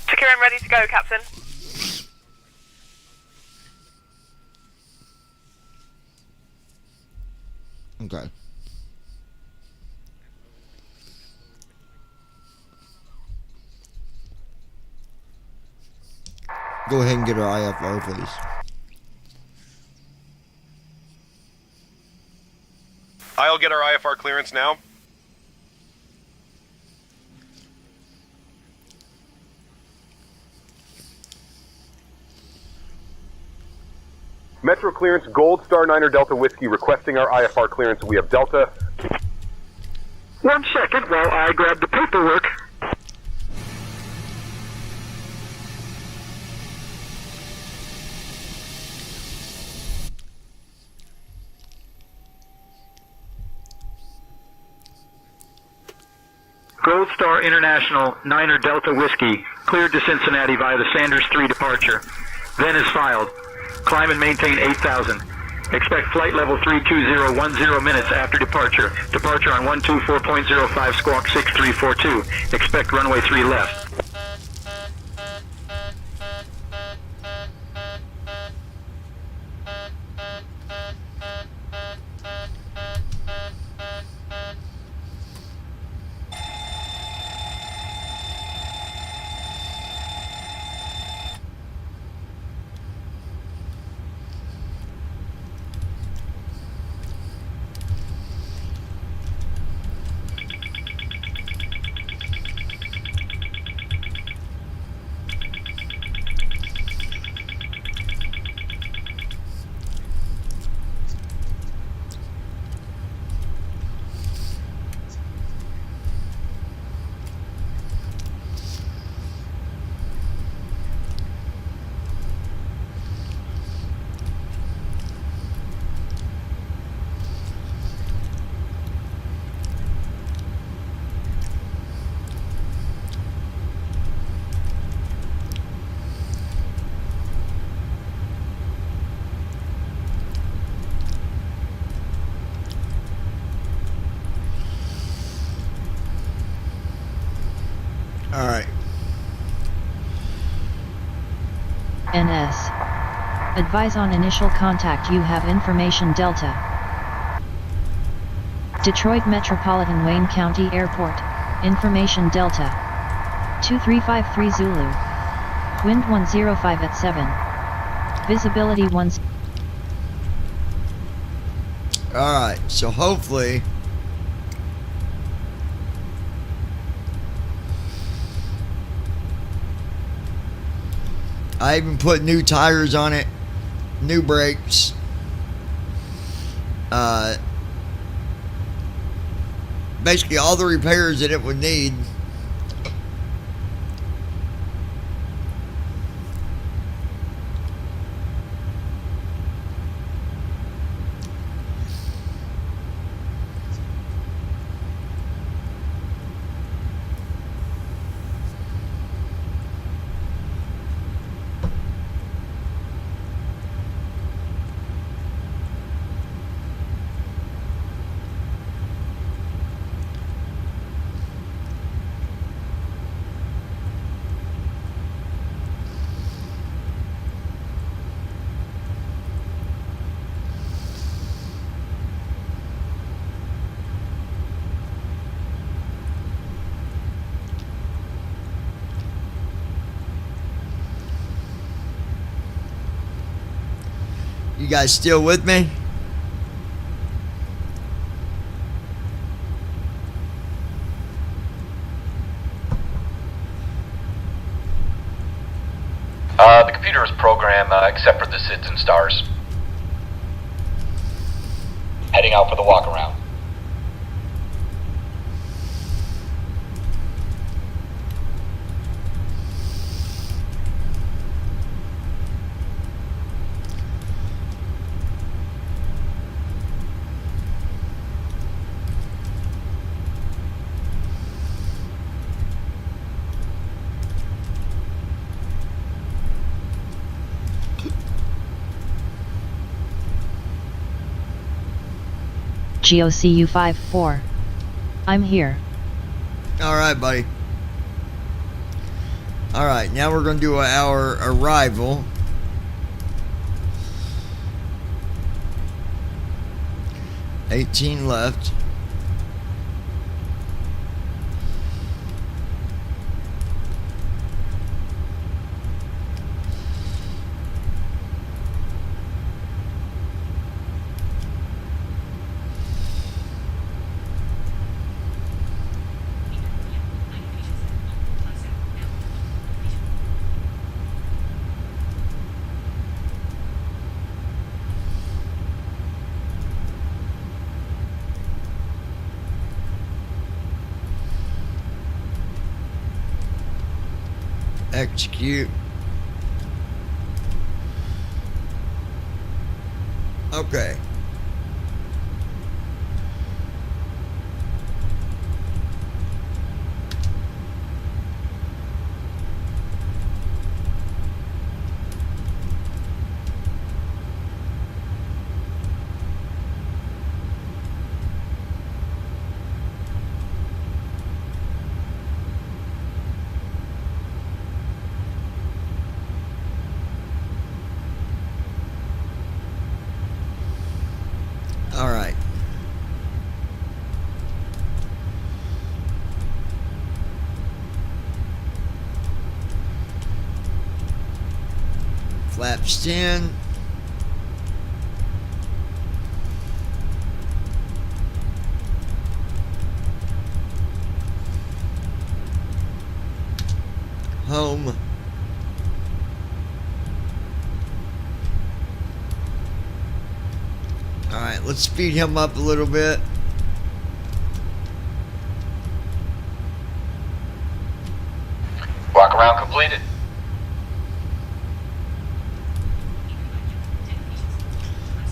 Secure and ready to go, Captain. Okay. Go ahead and get our IFR, please. I'll get our IFR clearance now. Metro clearance, Gold Star 9er Delta Whiskey requesting our IFR clearance. We have Delta. 1 second while I grab the paperwork. Gold Star International 9er Delta Whiskey cleared to Cincinnati via the Sanders 3 departure. Then is filed. Climb and maintain 8,000. Expect flight level 32010 minutes after departure. Departure on 124.05 squawk 6342. Expect runway 3 left. Alright. NS. Advise on initial contact. You have information Delta. Detroit Metropolitan Wayne County Airport. Information Delta. 2353 Zulu. Wind 105 at 7. Visibility 1. Alright, so hopefully I even put new tires on it, new brakes, basically all the repairs that it would need. You guys still with me? The computer is programmed except for the SIDS and stars. Heading out for the walk around. GOCU54. I'm here. Alright, buddy. Alright, now we're going to do our arrival. $18 left. Execute. Okay. All right. Flaps 10. Home. Alright, let's speed him up a little bit. Walk around completed.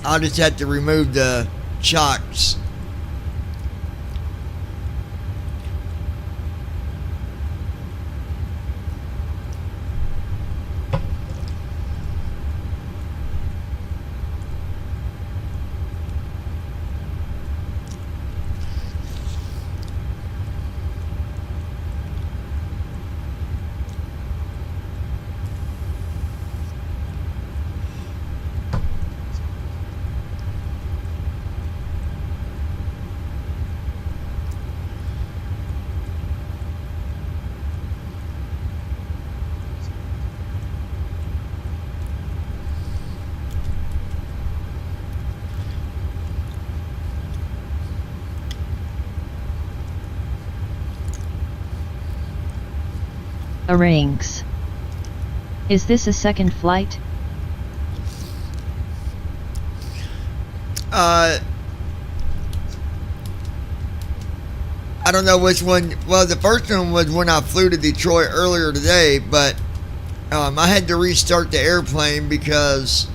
I'll just have to remove the chocks. Arranges. Is this a second flight? I don't know which one. Well, the first one was when I flew to Detroit earlier today, but I had to restart the airplane because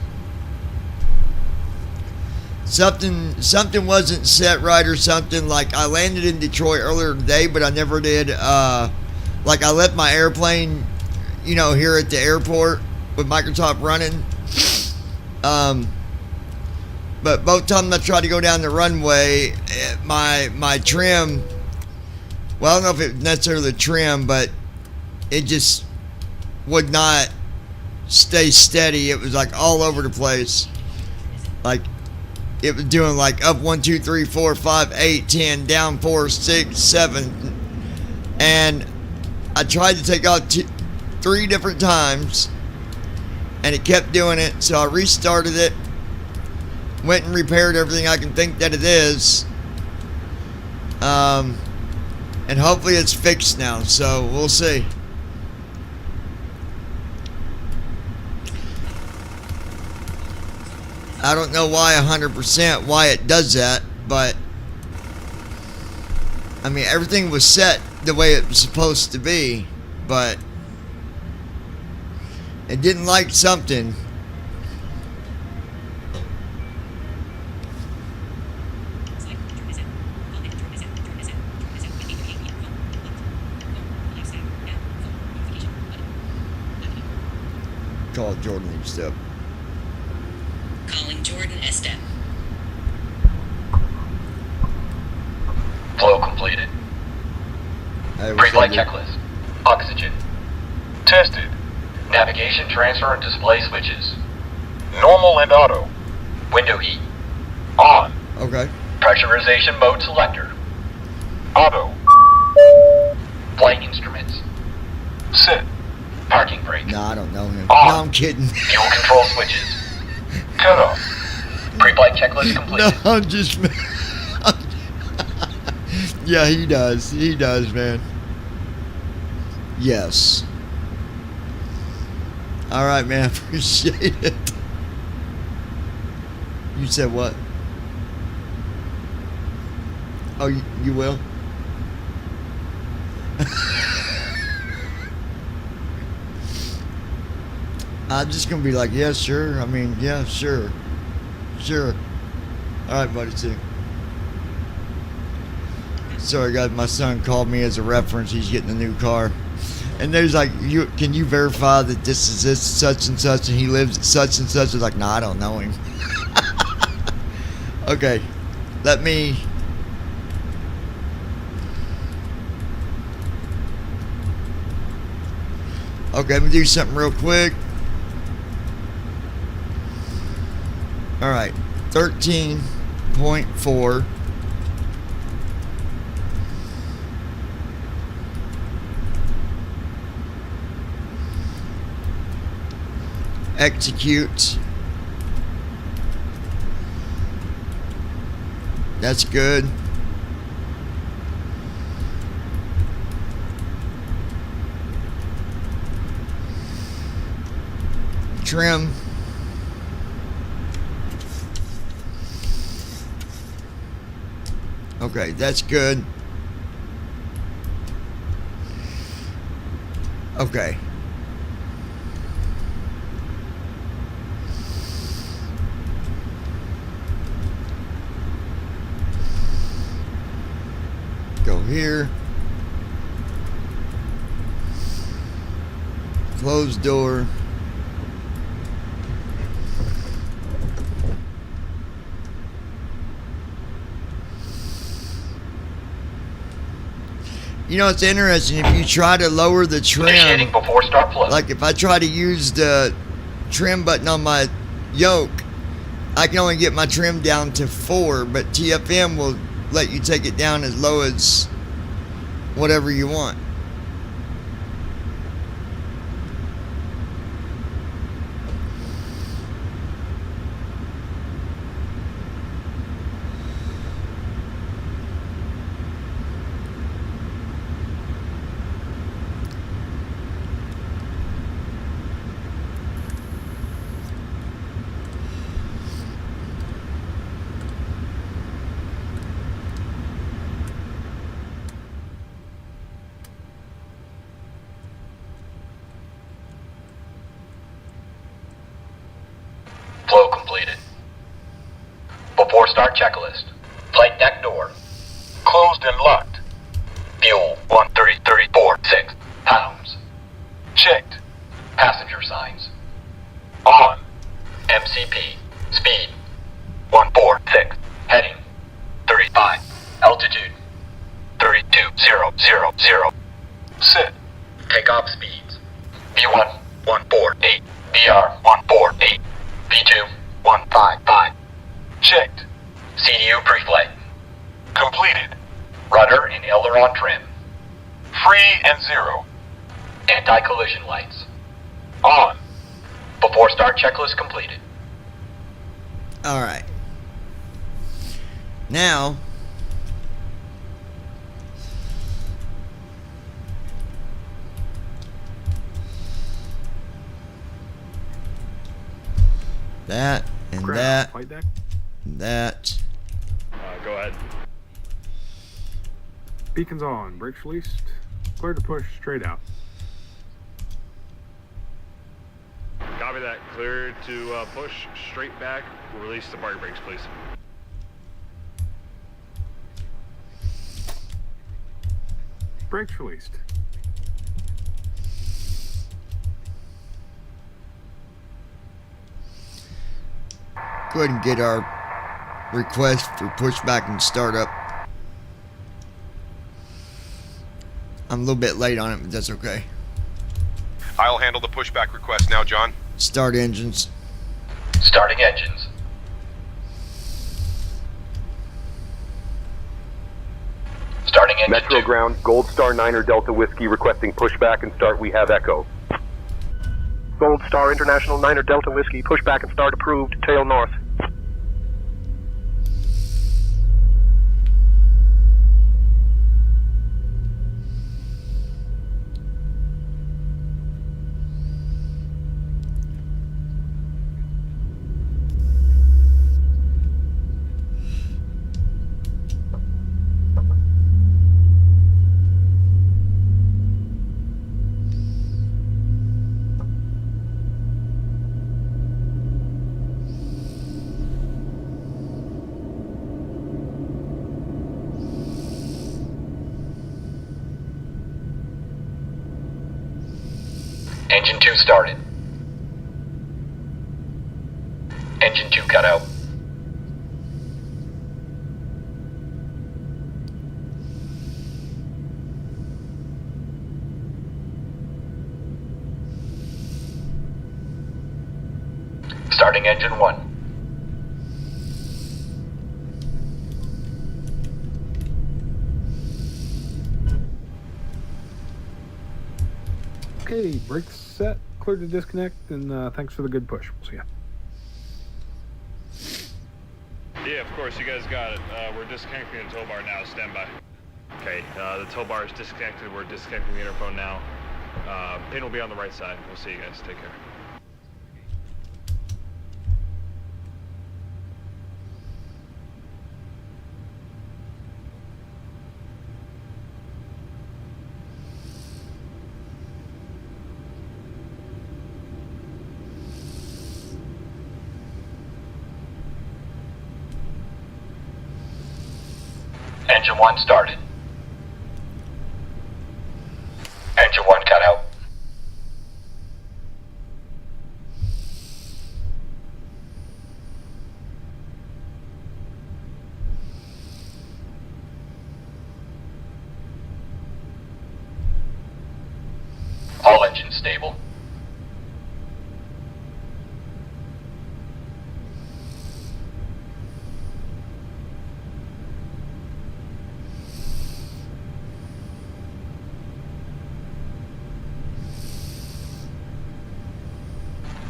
something wasn't set right or something. Like I landed in Detroit earlier today, but I never did. Like I left my airplane, you know, here at the airport with Microsoft running. But both times I tried to go down the runway, my trim, well, I don't know if it was necessarily the trim, but it just would not stay steady. It was like all over the place. Like it was doing like up 1, 2, 3, 4, 5, 8, 10, down 4, 6, 7. And I tried to take off 3 different times and it kept doing it. So I restarted it. Went and repaired everything I can think that it is. And hopefully it's fixed now, so we'll see. I don't know why 100% why it does that, but I mean, everything was set the way it was supposed to be, but it didn't like something. Call Jordan each step. Calling Jordan Estep. Flow completed. Pre-flight checklist. Oxygen. Tested. Navigation, transfer, and display switches. Normal and auto. Window heat. On. Okay. Pressurization mode selector. Auto. Flight instruments. Sit. Parking brake. No, I don't know him. On. No, I'm kidding. Fuel control switches. Cut off. Pre-flight checklist completed. No, I'm just... Yeah, he does. He does, man. Yes. All right, man. Appreciate it. You said what? Oh, you will? I'm just going to be like, yeah, sure. I mean, yeah, sure. Sure. All right, buddy, too. Sorry, guys, my son called me as a reference. He's getting a new car. And there's like, can you verify that this is this such and such and he lives at such and such? I was like, no, I don't know him. Okay, let me... Okay, let me do something real quick. Alright, 13.4. Execute. That's good. Trim. Okay, that's good. Okay. Go here. Close door. You know, it's interesting, if you try to lower the trim, before start flow. like if I try to use the trim button on my yoke, I can only get my trim down to 4, but TFM will let you take it down as low as whatever you want. Flow completed. Before start checklist. Flight deck door. Closed and locked. Fuel 130.34.6 pounds. Checked. Passenger signs. On. MCP. Speed 146. Heading 35. Altitude 32,000. Set. Takeoff speeds. V1 148. VR 148. V2 155. Checked. CDU pre-flight. Completed. Rudder and aileron trim. Free and 0. Anti-collision lights. On. Before start checklist completed. All right. Now, that and that and that. Go ahead. Beacons on. Brakes released. Clear to push straight out. Copy that. Clear to push straight back. Release the parking brakes, please. Brakes released. Go ahead and get our request for pushback and startup. I'm a little bit late on it, but that's okay. I'll handle the pushback request now, John. Start engines. Starting engines. Starting engine Metro 2. Ground, Gold Star 9er Delta Whiskey requesting pushback and start. We have Echo. Gold Star International 9er Delta Whiskey, pushback and start approved, tail north. Engine 2 started. Engine 2 cut out. Starting engine 1. Okay, brakes set, clear to disconnect, and thanks for the good push. We'll see ya. Yeah, of course, you guys got it. We're disconnecting the tow bar now. Stand by. Okay, the tow bar is disconnected. We're disconnecting the interphone now. Pin will be on the right side. We'll see you guys. Take care. Engine 1 started. Engine 1 cut out. All engines stable.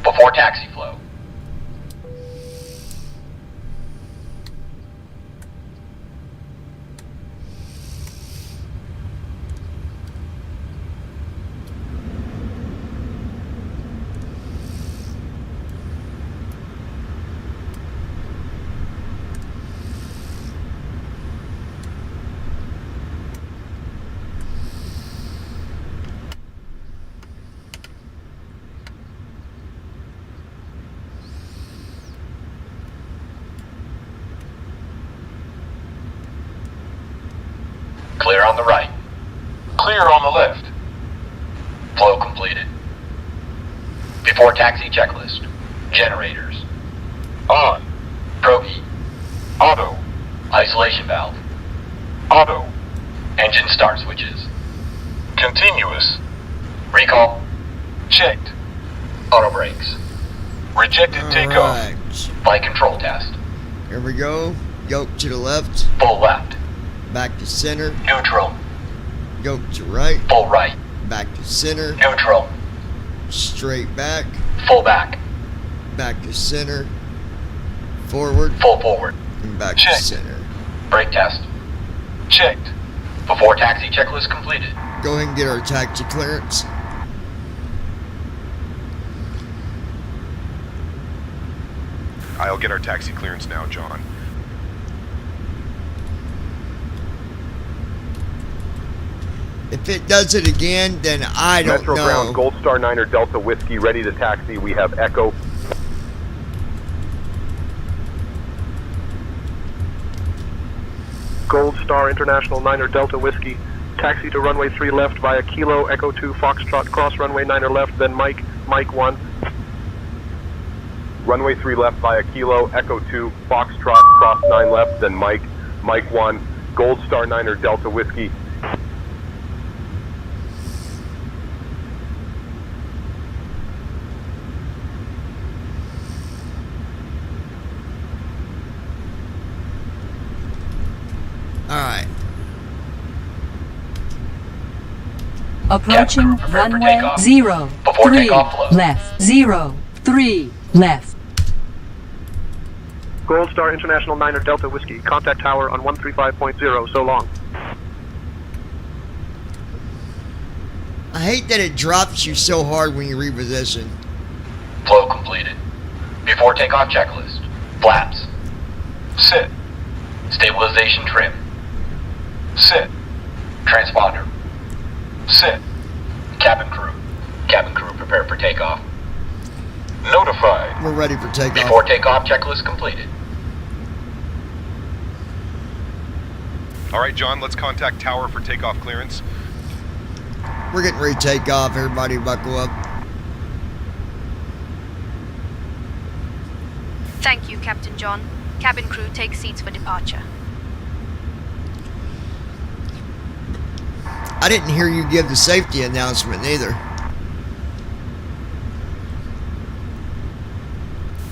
Before taxi flow. Clear on the right. Clear on the left. Flow completed. Before taxi checklist. Generators. On. Probe. Auto. Isolation valve. Auto. Engine start switches. Continuous. Recall. Checked. Auto brakes. Rejected takeoff. Flight control test. Here we go. Yoke to the left. Full left. Back to center. Neutral. Yoke to right. Full right. Back to center. Neutral. Straight back. Full back. Back to center. Forward. Full forward. And back Check. to center. Brake test. Checked. Before taxi checklist completed. Go ahead and get our taxi clearance. I'll get our taxi clearance now, John. If it does it again, then I don't Metro know. Ground, Gold Star 9er Delta Whiskey, ready to taxi. We have Echo. Gold Star International 9er Delta Whiskey. Taxi to runway 3 left via Kilo Echo 2 Foxtrot, cross runway 9er left, then Mike 1. Runway 3 left via Kilo Echo 2 Foxtrot, cross 9 left, then Mike 1. Gold Star 9er Delta Whiskey. Alright. Approaching runway 0, 3 left, 0, 3 left. Gold Star International 9er Delta Whiskey. Contact tower on 135.0. So long. I hate that it drops you so hard when you reposition. Flow completed. Before takeoff checklist. Flaps. Sit. Stabilization trim. Sit. Transponder. Sit. Cabin crew. Cabin crew prepare for takeoff. Notified. We're ready for takeoff. Before takeoff checklist completed. All right, John, let's contact tower for takeoff clearance. We're getting ready to take off. Everybody buckle up. Thank you, Captain John. Cabin crew, take seats for departure. I didn't hear you give the safety announcement either.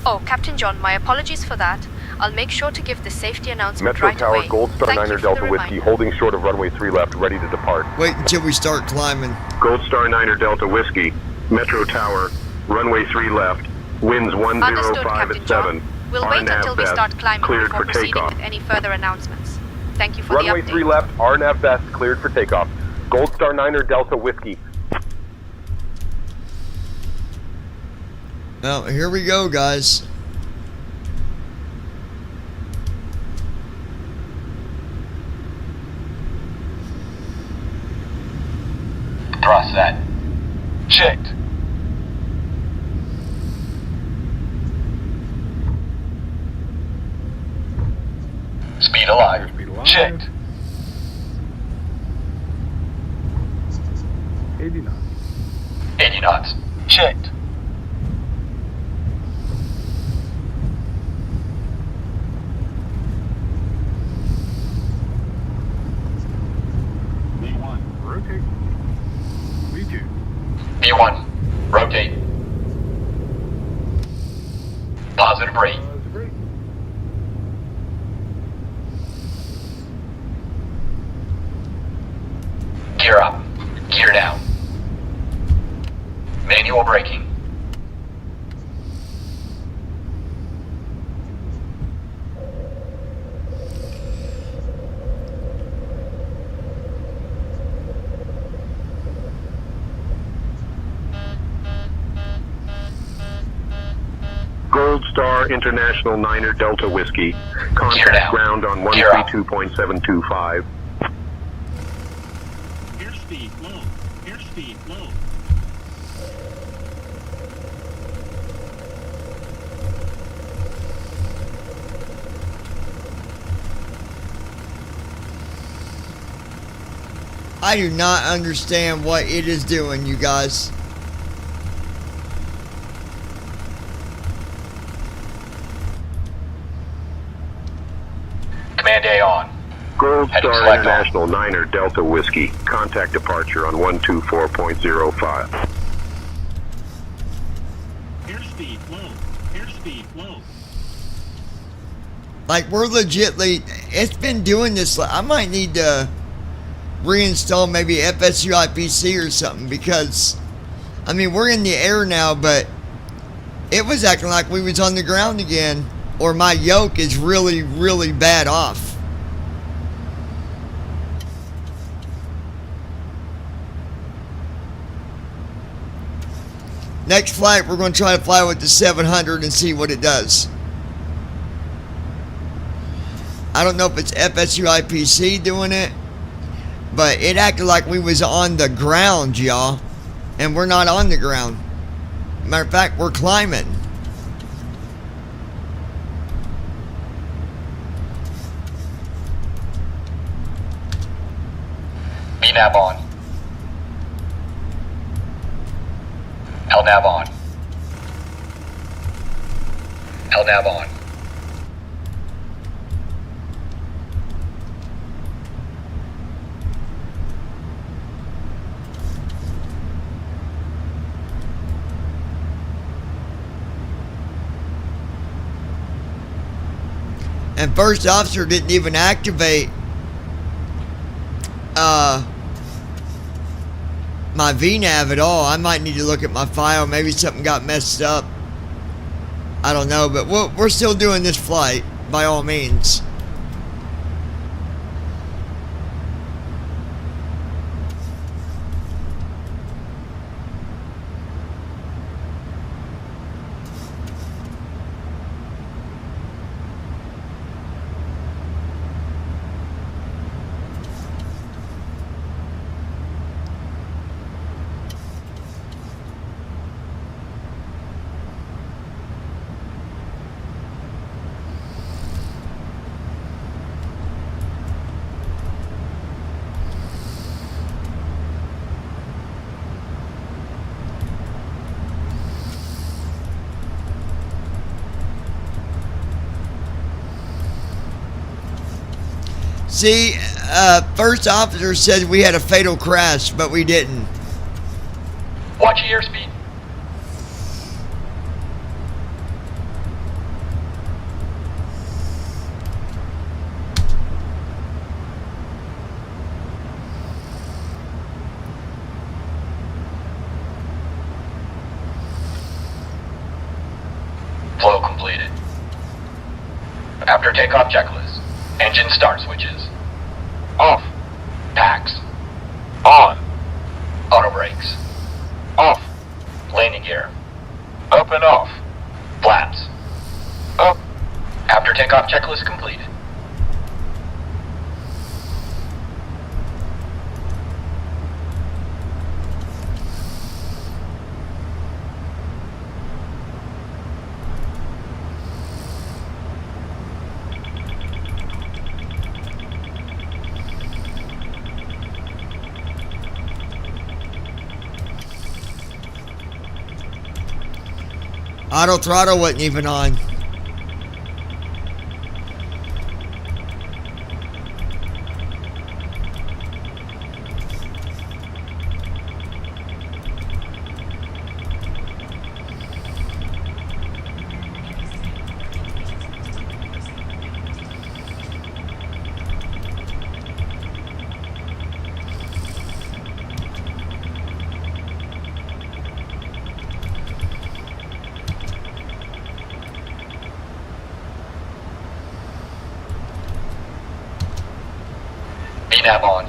Oh, Captain John, my apologies for that. I'll make sure to give the safety announcement Metro right Tower, away. Gold Star Thank 9er you for Delta the Whiskey, reminder. holding short of runway 3 left, ready to depart. Wait until we start climbing. Gold Star 9er Delta Whiskey. Metro Tower, runway 3 left. Winds 105 Understood, at Captain 7. John. We'll wait RNAV until we best, start climbing cleared before for proceeding takeoff. with any further announcements. Thank you for Runway the update. 3 left, RNAV best, cleared for takeoff. Gold Star 9er Delta Whiskey. Well, here we go, guys. Cross that. Checked. Speed alive. Checked. 80 knots. 80 knots. Checked. V1, rotate. V2. V1. Rotate. Positive rate. Gear up. Gear down. Manual braking. Gold Star International 9er Delta Whiskey. Contact ground on 132.725. Airspeed low. Airspeed low. I do not understand what it is doing, you guys. Command A on. Gold Heading Star select International 9er Delta Whiskey. Contact departure on 124.05. Airspeed low. Airspeed low. Like, we're legitly... It's been doing this... I might need to reinstall maybe FSU IPC or something, because... I mean, we're in the air now, but... It was acting like we was on the ground again. Or my yoke is really, really bad off. Next flight, we're going to try to fly with the 700 and see what it does. I don't know if it's FSU IPC doing it, but it acted like we was on the ground, y'all. And we're not on the ground. Matter of fact, we're climbing. VNAV on. LNAV on. LNAV on. And first officer didn't even activate my VNAV at all. I might need to look at my file. Maybe something got messed up. I don't know, but we're still doing this flight by all means. See, first officer said we had a fatal crash, but we didn't. Watch your airspeed. Flow completed. After takeoff checklist. Engine start switches. Off. Packs. On. Auto brakes. Off. Landing gear. Up and off. Flaps. Up. After takeoff checklist completed. Auto throttle wasn't even on. VNAV on.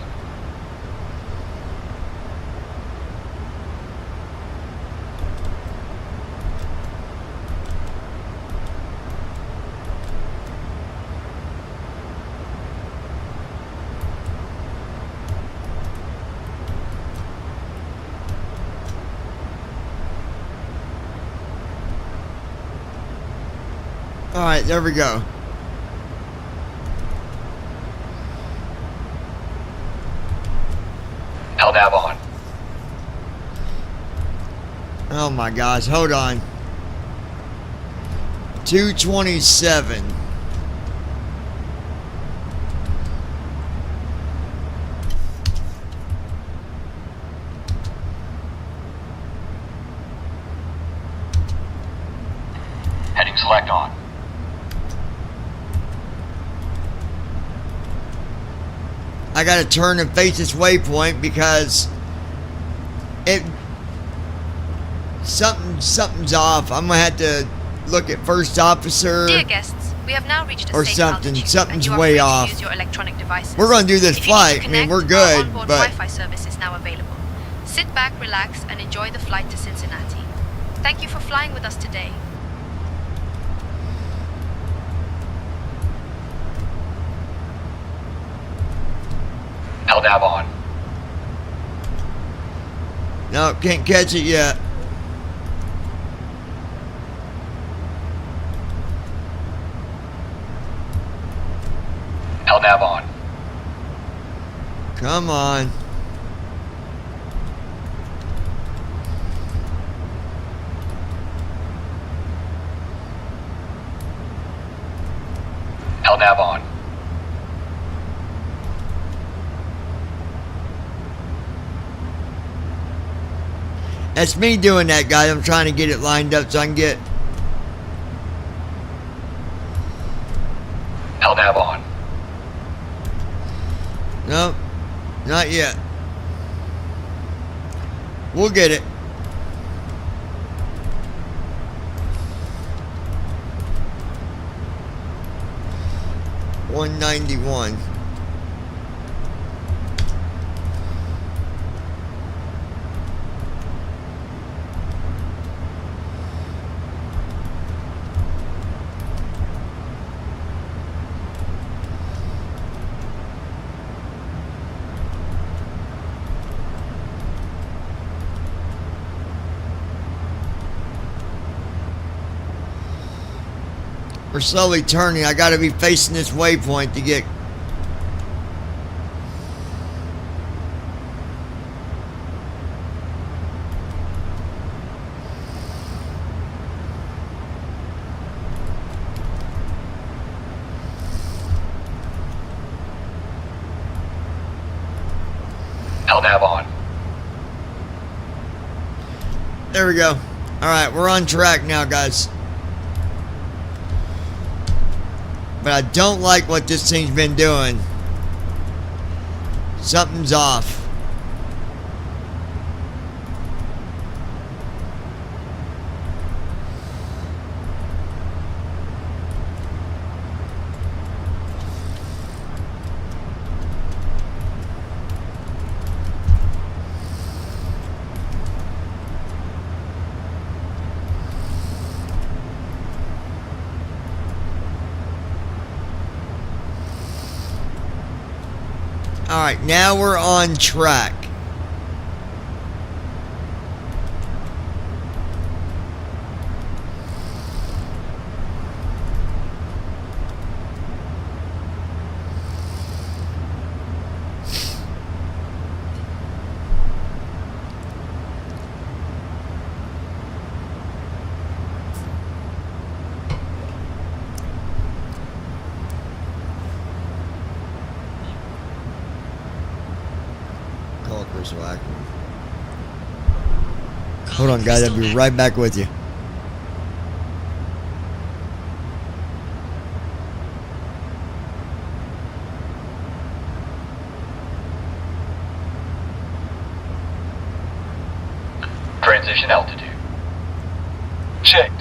All right, there we go. LNAV on. Oh my gosh, hold on. 227. Heading select on. I gotta turn and face this waypoint because something's off. I'm gonna have to look at first officer. Dear guests, we have now reached a or safe something. altitude, Something's and you are way free to off. use your electronic devices. We're gonna do this If you need to flight. I mean, connect, we're our good, onboard but Wi-Fi service is now available. Sit back, relax, and enjoy the flight to Cincinnati. Thank you for flying with us today. LNAV on. No, can't catch it yet. LNAV on. Come on. LNAV on. That's me doing that, guys. I'm trying to get it lined up so I can get... LNAV on. Nope, not yet. We'll get it. $191. We're slowly turning. I gotta be facing this waypoint to get... LNAV on. There we go. Alright, we're on track now, guys. But I don't like what this thing's been doing. Something's off. Alright, now we're on track. Hold on, guys. I'll be right back with you. Transition altitude. Checked.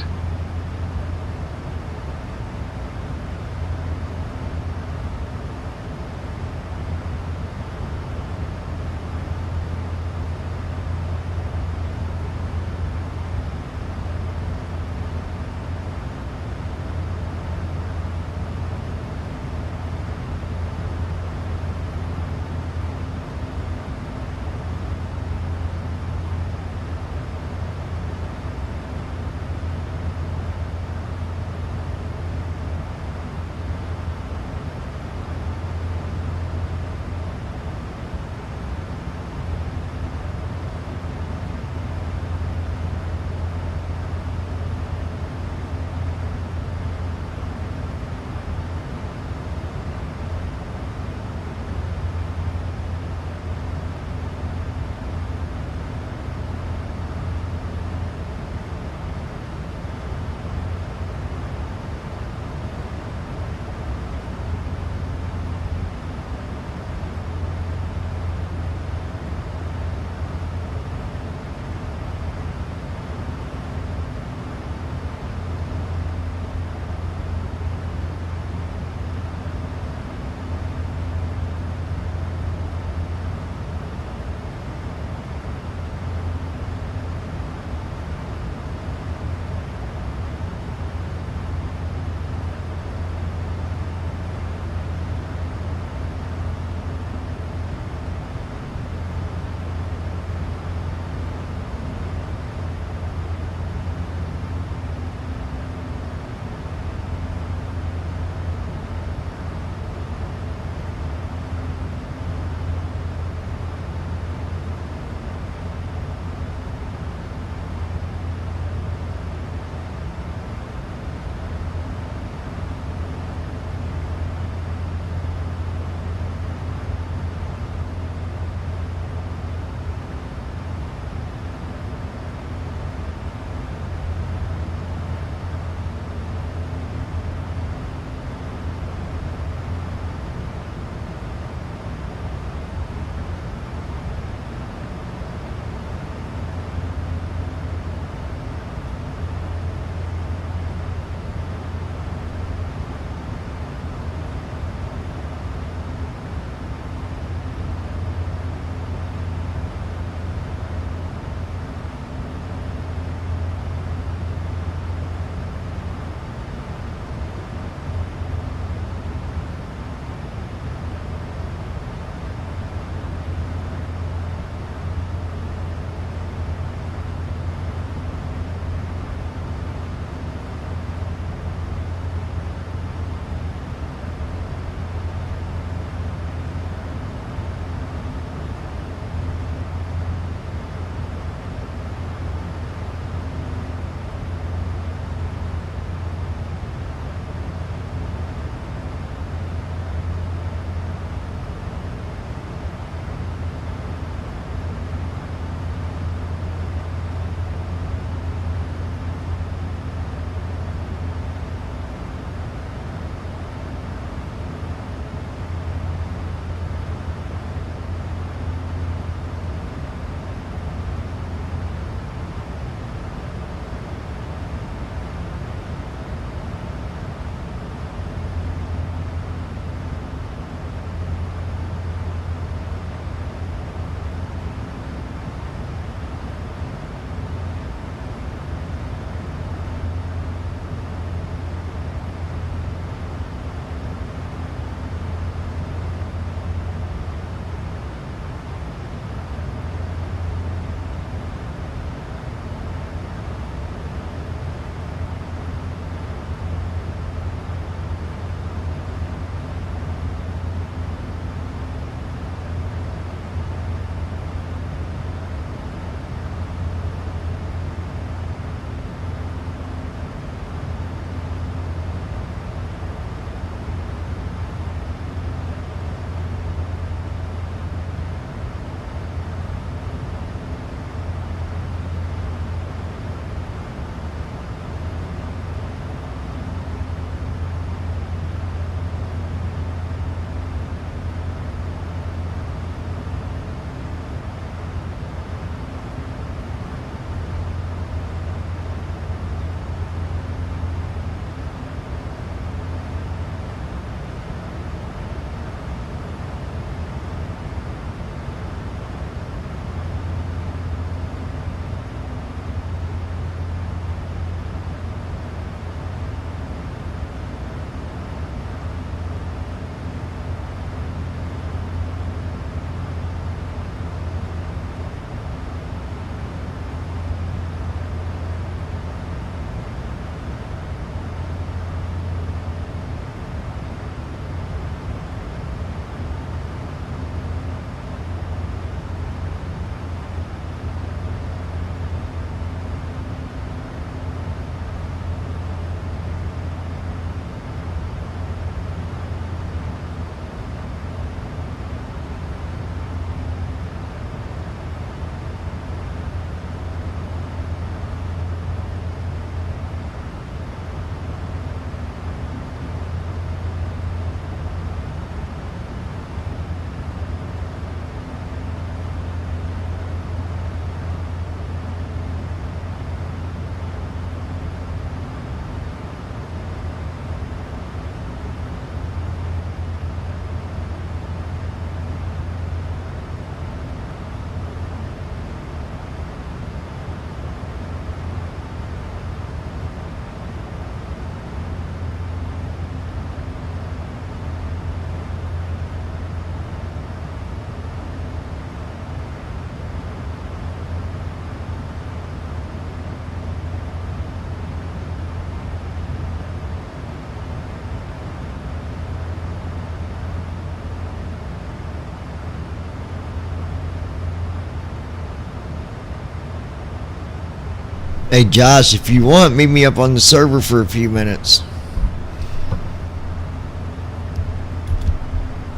Hey Josh, if you want, meet me up on the server for a few minutes.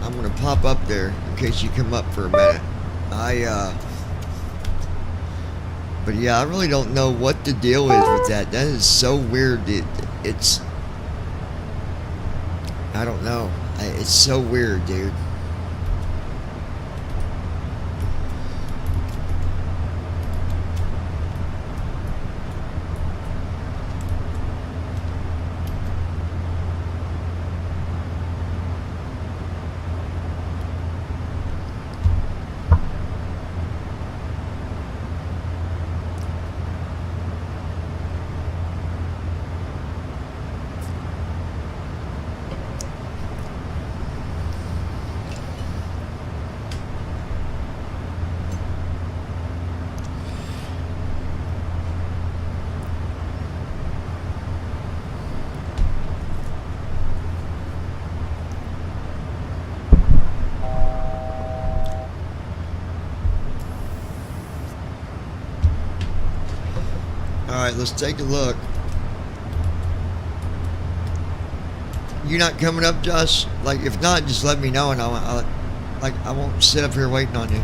I'm gonna pop up there in case you come up for a minute. But yeah, I really don't know what the deal is with that. That is so weird. It's I don't know. It's so weird, dude. Alright, let's take a look. You not coming up, Josh? Like, if not, just let me know and I won't sit up here waiting on you.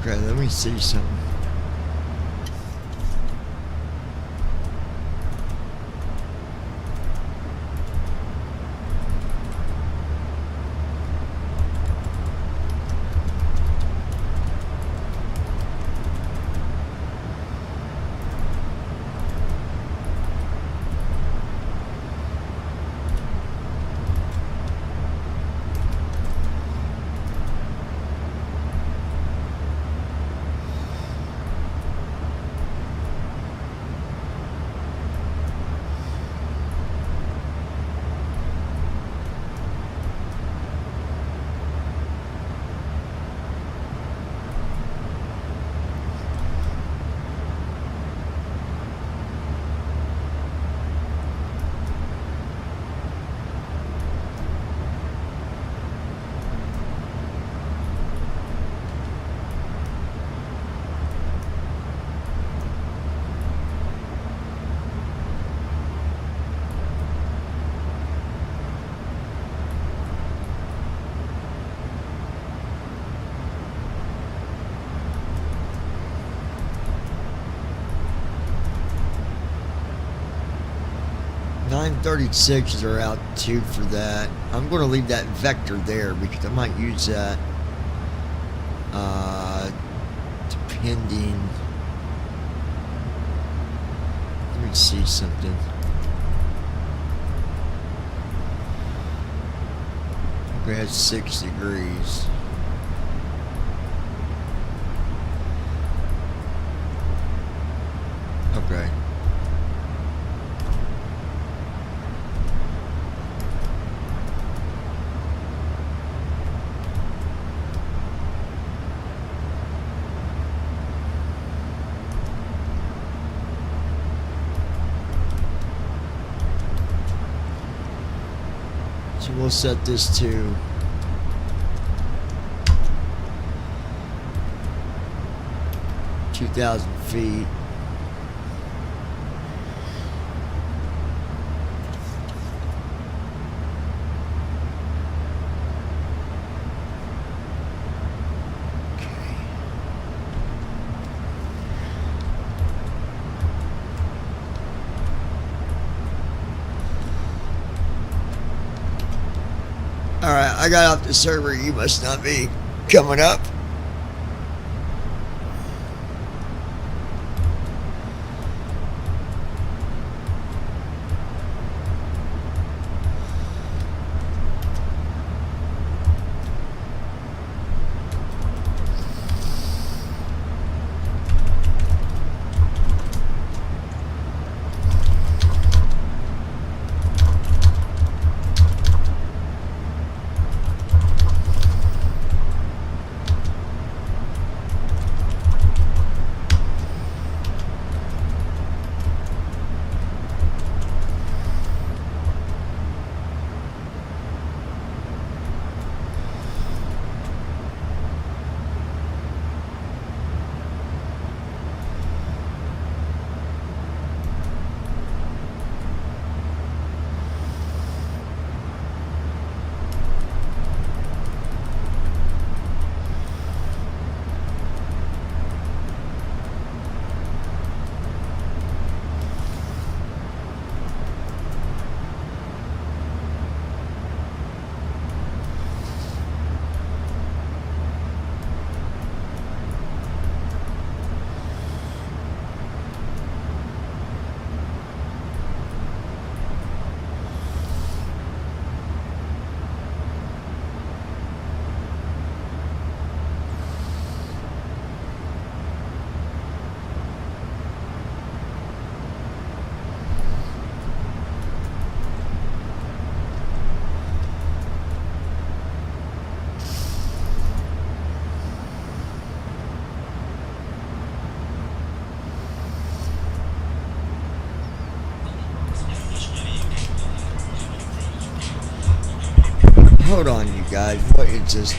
Okay, let me see something. .36s are out too for that. I'm going to leave that vector there because I might use that depending. Let me see something. Okay, that's 6 degrees. Okay. So we'll set this to 2,000 feet. Alright, I got off the server. You must not be coming up. hold on, you guys. What is this?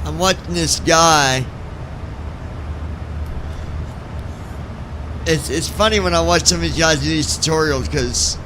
I'm watching this guy. It's funny when I watch some of these guys do these tutorials because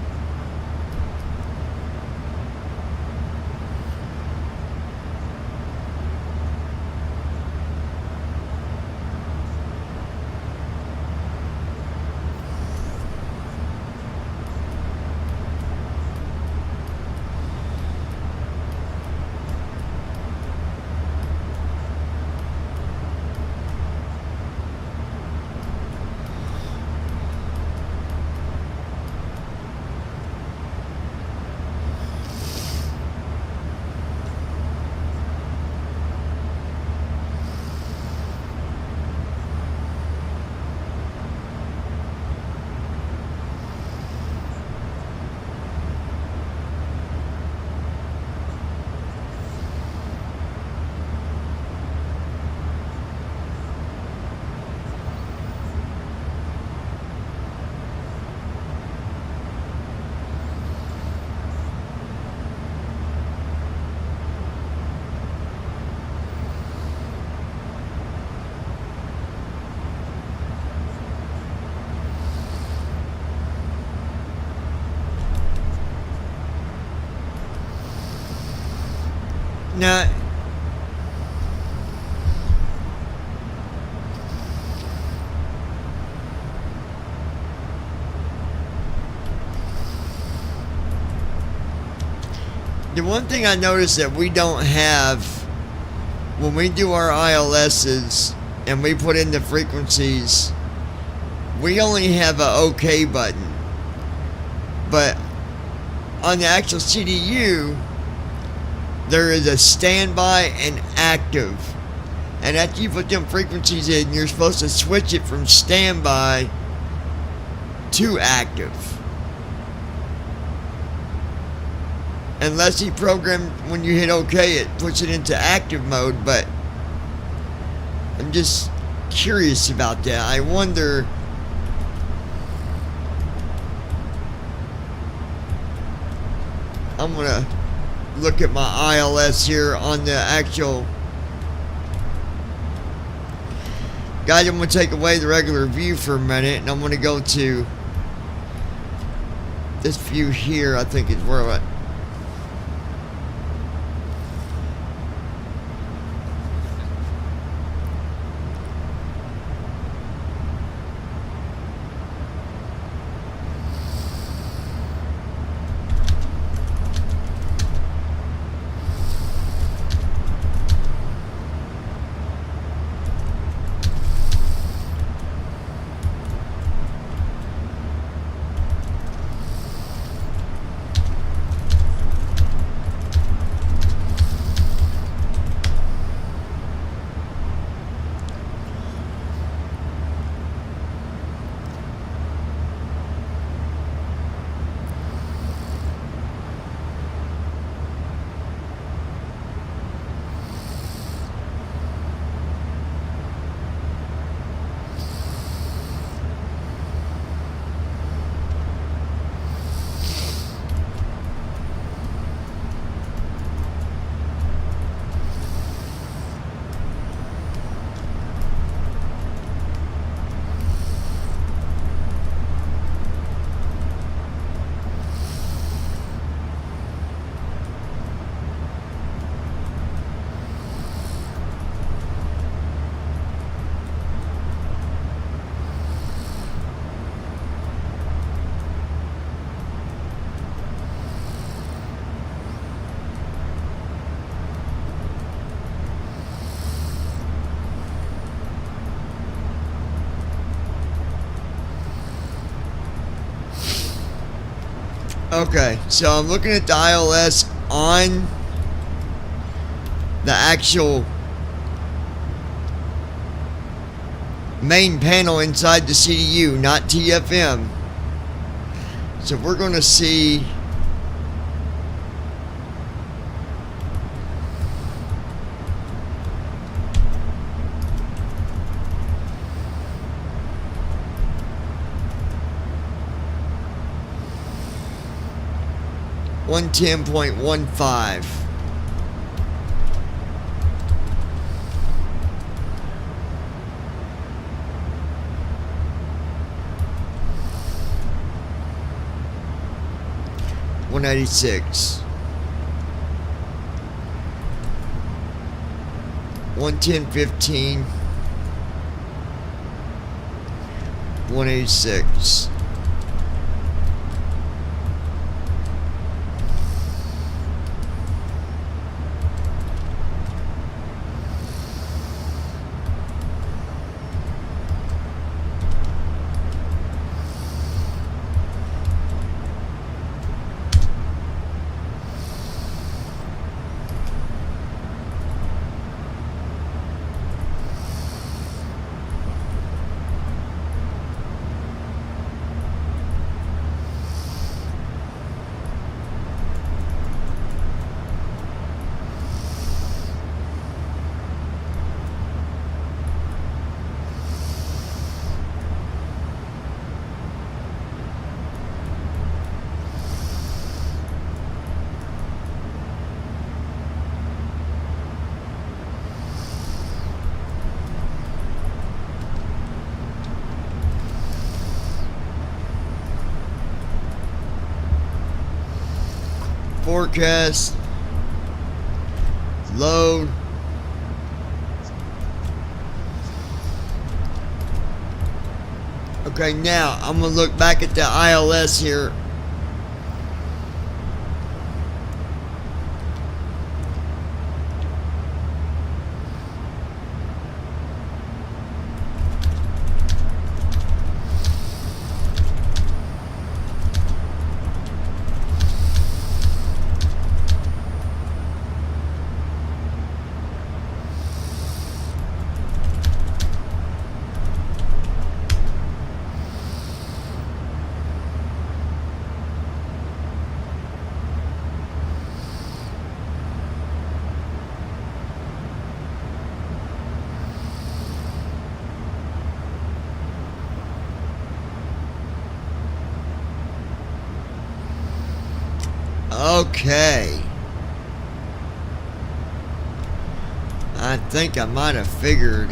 now the one thing I noticed that we don't have when we do our ILSs and we put in the frequencies, we only have a OK button. But on the actual CDU, there is a standby and active. And after you put them frequencies in, you're supposed to switch it from standby to active. Unless he programmed, when you hit OK, it puts it into active mode, but I'm just curious about that. I wonder... I'm gonna look at my ILS here on the actual... Guys, I'm gonna take away the regular view for a minute, and I'm gonna go to this view here. I think is where I'm at. Okay, so I'm looking at the ILS on the actual main panel inside the CDU, not TFM. So we're going to see .15. 186. 110.15. 186. Forecast, load, okay, now I'm gonna look back at the ILS here. Okay. I think I might have figured.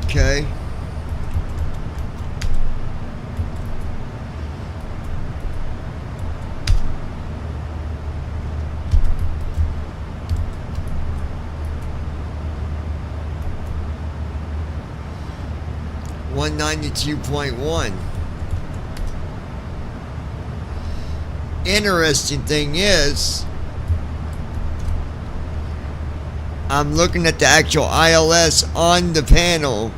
Okay. .192.1. Interesting thing is, I'm looking at the actual ILS on the panel.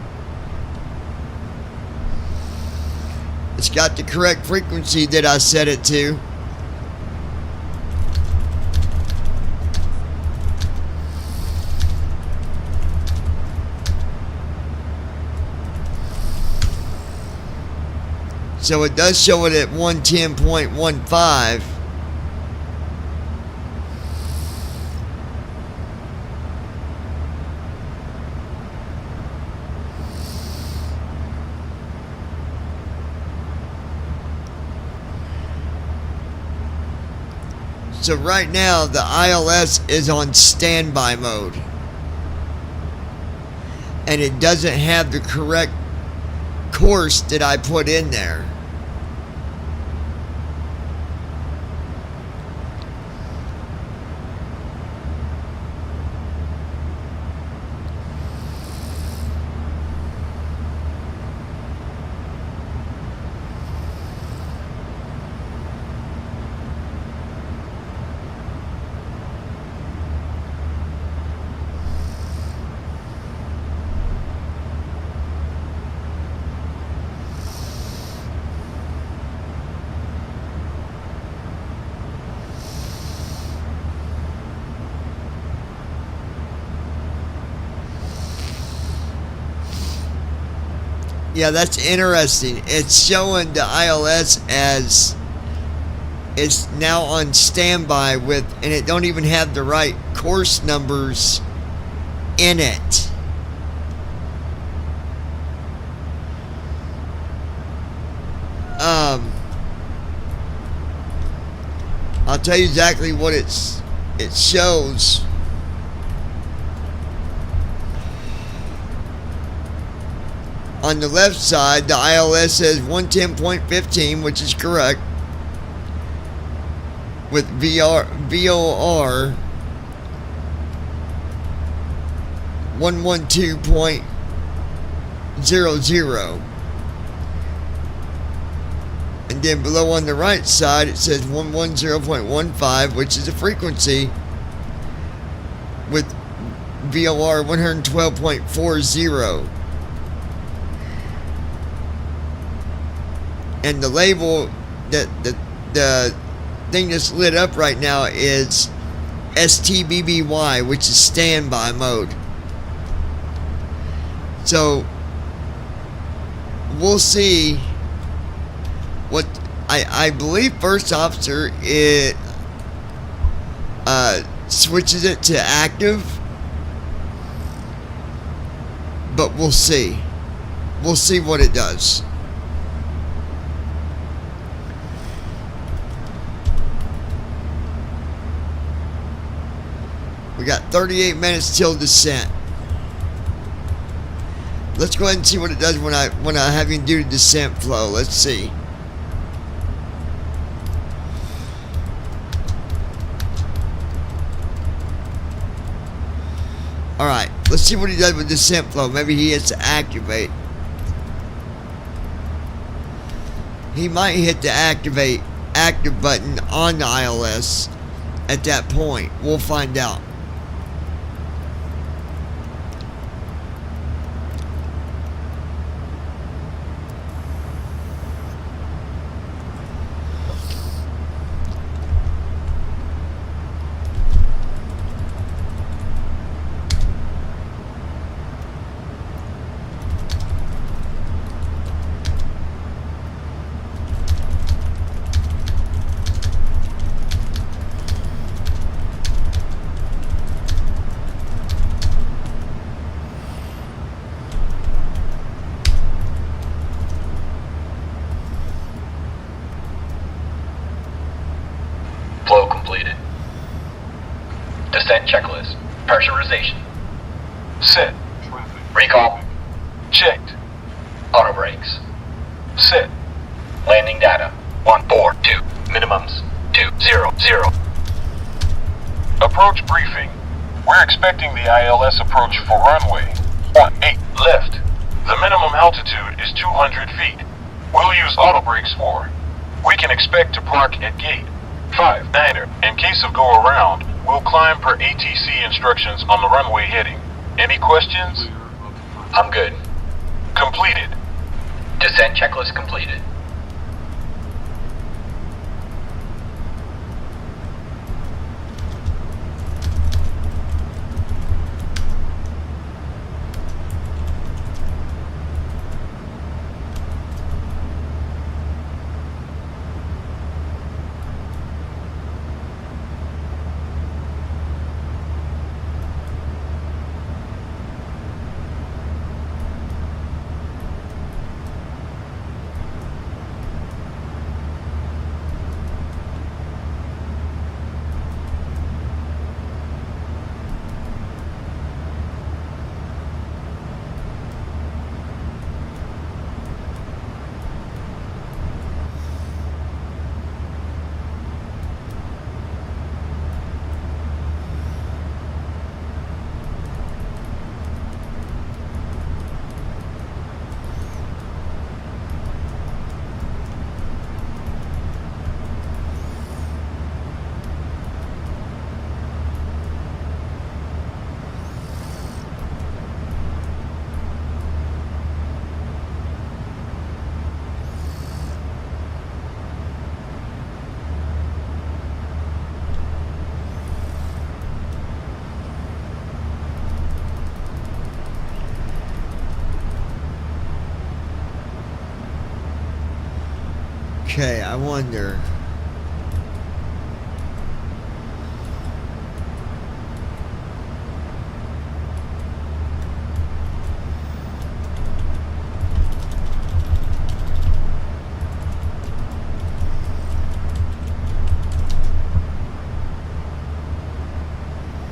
It's got the correct frequency that I set it to. So it does show it at 110.15. So right now the ILS is on standby mode. And it doesn't have the correct course that I put in there. Yeah, that's interesting. It's showing the ILS as it's now on standby with, and it don't even have the right course numbers in it. I'll tell you exactly what it shows. On the left side, the ILS says 110.15, which is correct, with VOR 112.00. And then below on the right side, it says 110.15, which is a frequency with VOR 112.40. And the label, that the thing that's lit up right now is STBBY, which is standby mode. So we'll see what I believe first officer it switches it to active, but we'll see what it does. We got 38 minutes till descent. Let's go ahead and see what it does when I have you do the descent flow. Let's see. Alright, let's see what he does with descent flow. Maybe he hits to activate. He might hit the active button on the ILS at that point. We'll find out. Descent checklist. Pressurization. Sit. Recall. Checked. Auto brakes. Sit. Landing data. 142. Minimums. 200. Approach briefing. We're expecting the ILS approach for runway 18 left. The minimum altitude is 200 feet. We'll use auto brakes 4. We can expect to park at gate 59er. In case of go around, we'll climb per ATC instructions on the runway heading. Any questions? I'm good. Completed. Descent checklist completed. Okay, I wonder.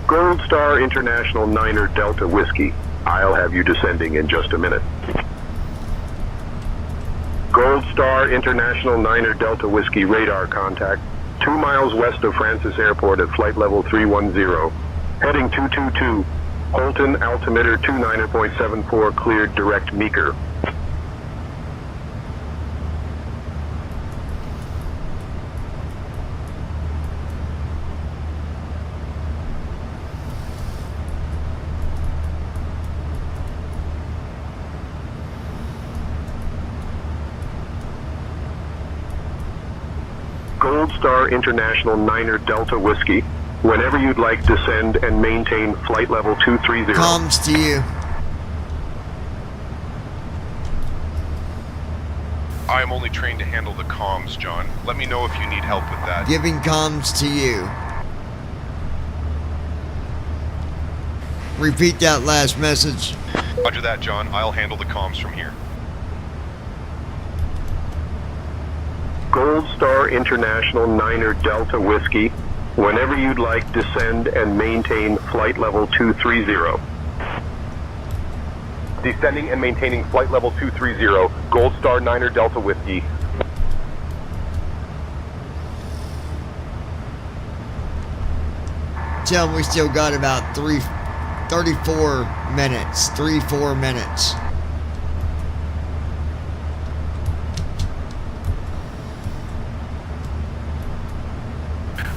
Gold Star International 9er Delta Whiskey. I'll have you descending in just a minute. Gold Star International 9er Delta Whiskey radar contact 2 miles west of Francis Airport at flight level 310. Heading 222. Holton altimeter 29.74 cleared direct Meeker. Gold Star International 9er Delta Whiskey. Whenever you'd like, descend and maintain flight level 230. Comms to you. I am only trained to handle the comms, John. Let me know if you need help with that. Giving comms to you. Repeat that last message. Roger that, John. I'll handle the comms from here. Gold Star International 9er Delta Whiskey. Whenever you'd like, descend and maintain flight level 230. Descending and maintaining flight level 230. Gold Star 9er Delta Whiskey. Tell them we still got about 34 minutes. 3-4 minutes.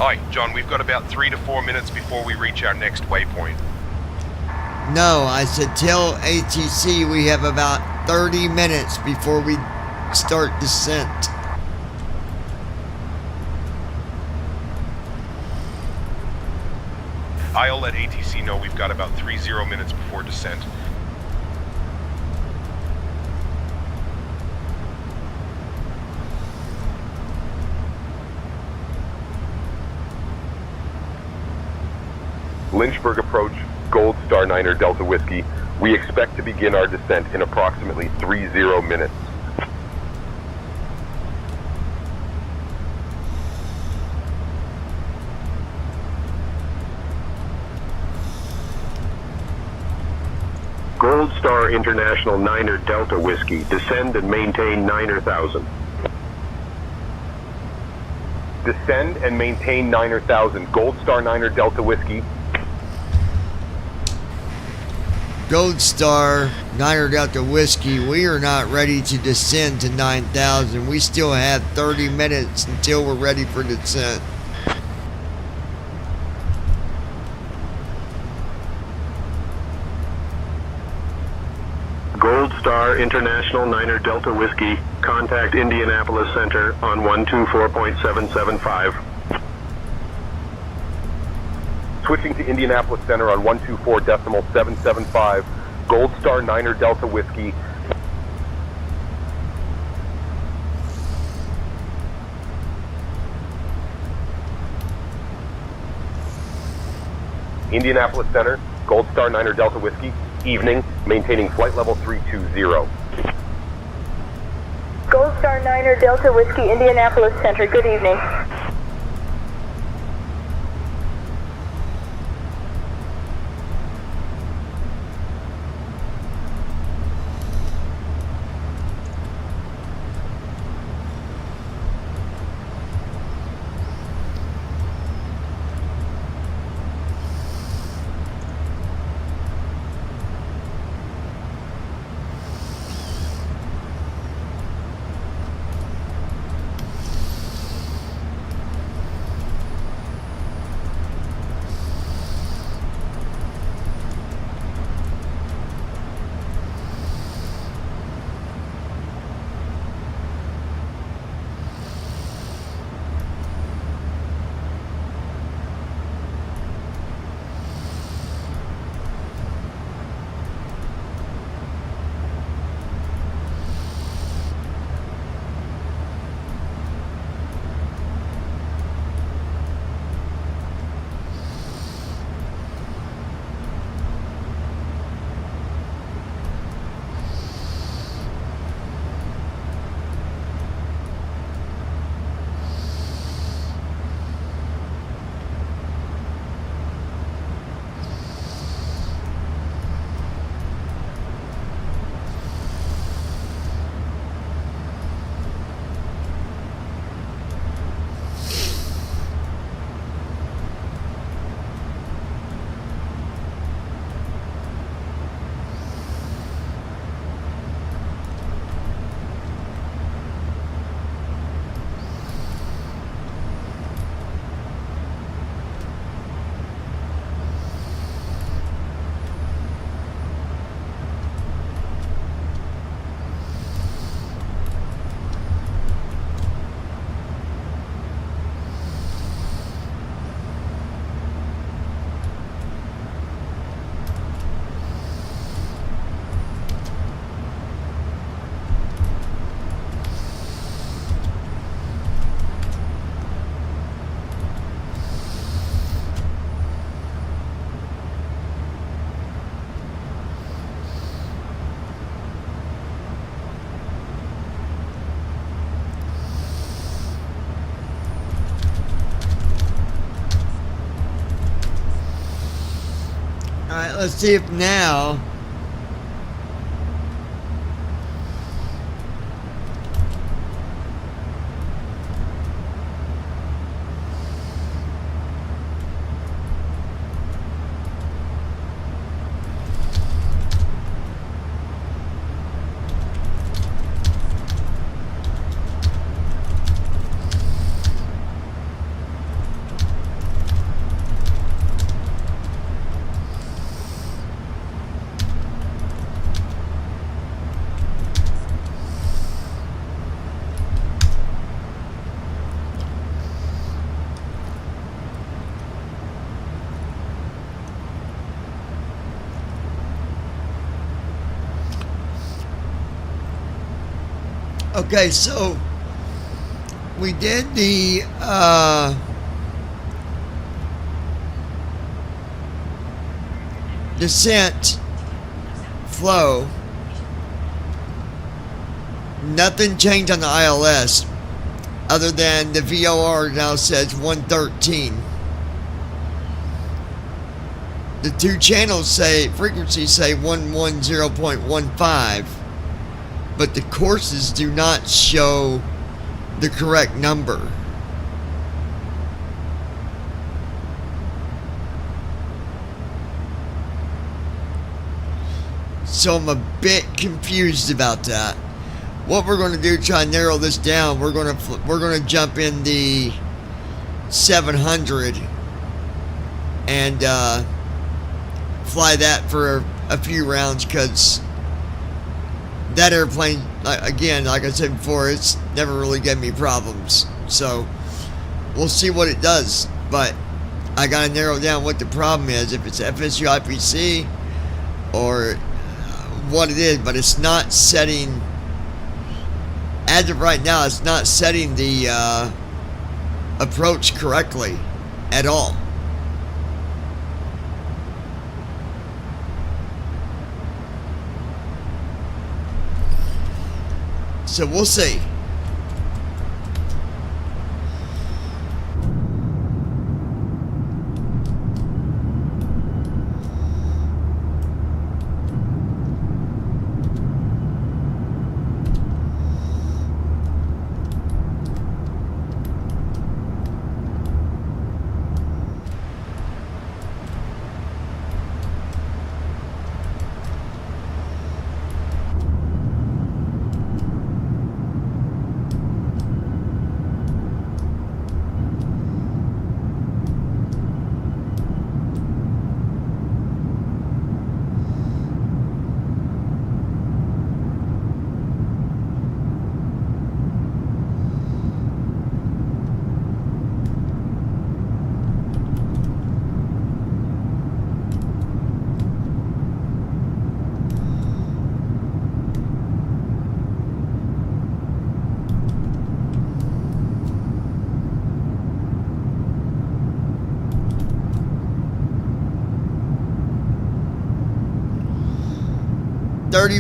Hi, John, we've got about 3 to 4 minutes before we reach our next waypoint. No, I said tell ATC we have about 30 minutes before we start descent. I'll let ATC know we've got about 30 minutes before descent. Lynchburg approach, Gold Star 9er Delta Whiskey. We expect to begin our descent in approximately 30 minutes. Gold Star International Niner Delta Whiskey, descend and maintain 9,000. Descend and maintain 9,000. Gold Star Niner Delta Whiskey. Gold Star Niner Delta Whiskey, we are not ready to descend to 9,000. We still have 30 minutes until we're ready for descent. Gold Star International Niner Delta Whiskey, contact Indianapolis Center on 124.775. Switching to Indianapolis Center on 124.775. Gold Star Niner Delta Whiskey. Indianapolis Center, Gold Star Niner Delta Whiskey, evening, maintaining flight level 320. Gold Star Niner Delta Whiskey, Indianapolis Center, good evening. Alright, let's see if now okay, so we did the descent flow. Nothing changed on the ILS other than the VOR now says 113. the two channels say, frequencies say 110.15, but the courses do not show the correct number. So I'm a bit confused about that. What we're going to do to try and narrow this down, we're going to jump in the 700 and fly that for a few rounds, because that airplane, again, like I said before, it's never really given me problems. So we'll see what it does, but I got to narrow down what the problem is, if it's FSU IPC or what it is. But it's not setting, as of right now, it's not setting the approach correctly at all. So we'll see.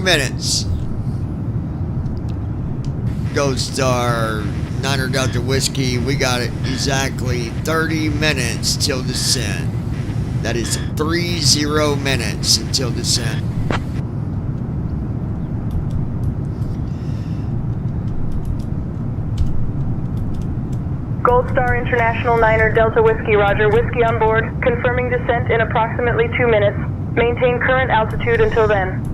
Minutes. Gold Star 9er Delta Whiskey, we got it exactly 30 minutes till descent. That is 30 minutes until descent. Gold Star International 9er Delta Whiskey, roger. Whiskey on board. Confirming descent in approximately 2 minutes. Maintain current altitude until then.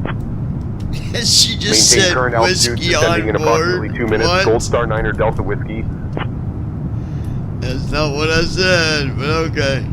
She just Maintain said current altitude, whiskey descending on in approximately board. 2 minutes. What? Gold Star 9er Delta Whiskey. That's not what I said, but okay.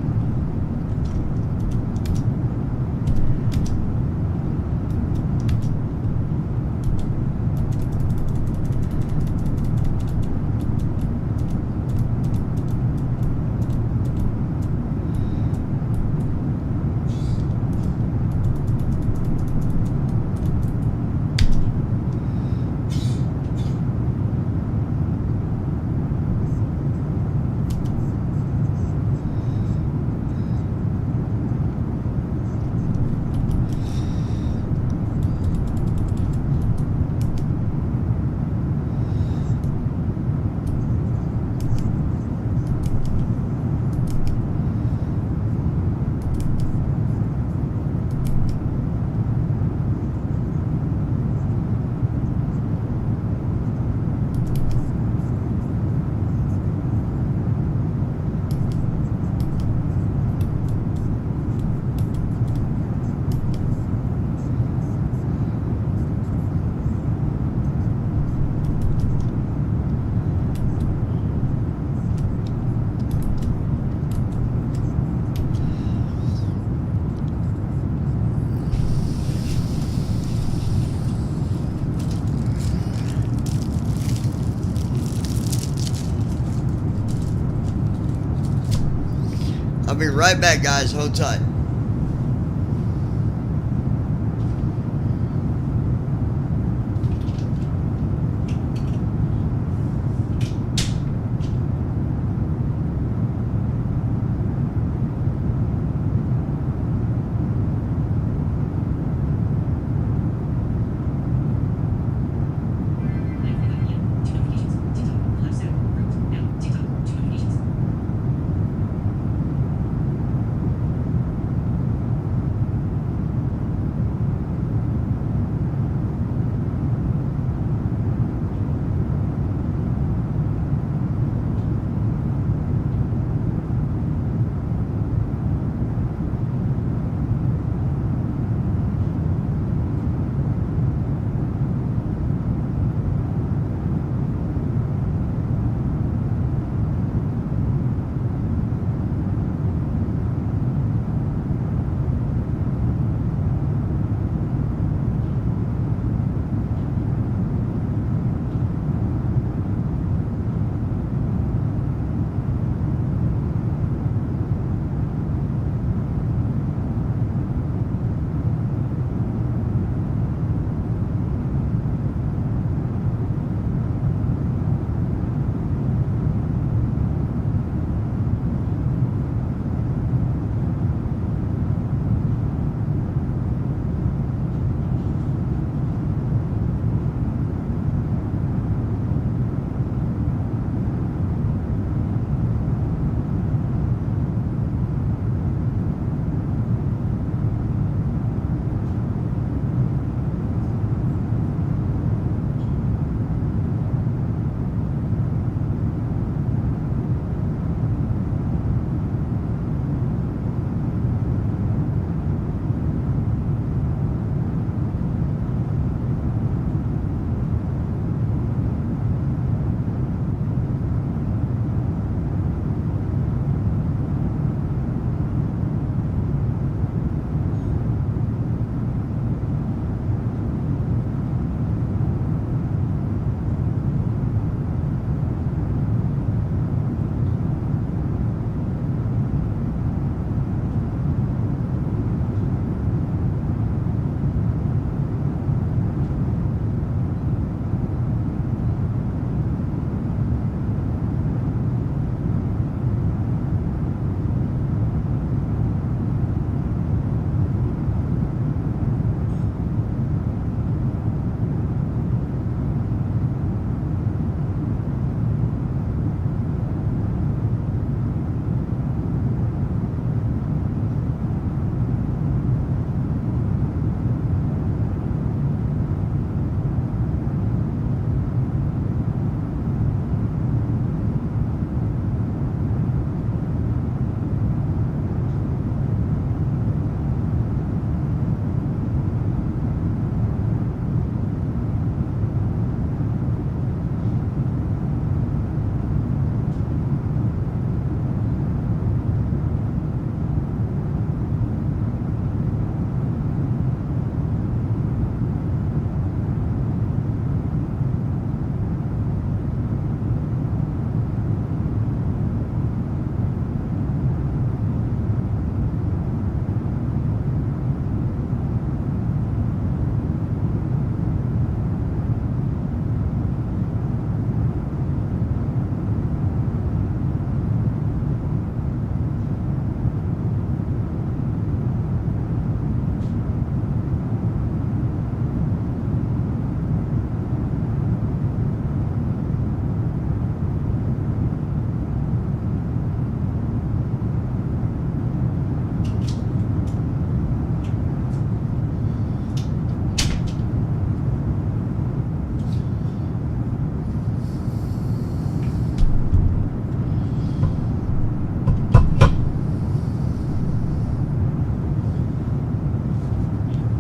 I'll be right back, guys. Hold tight.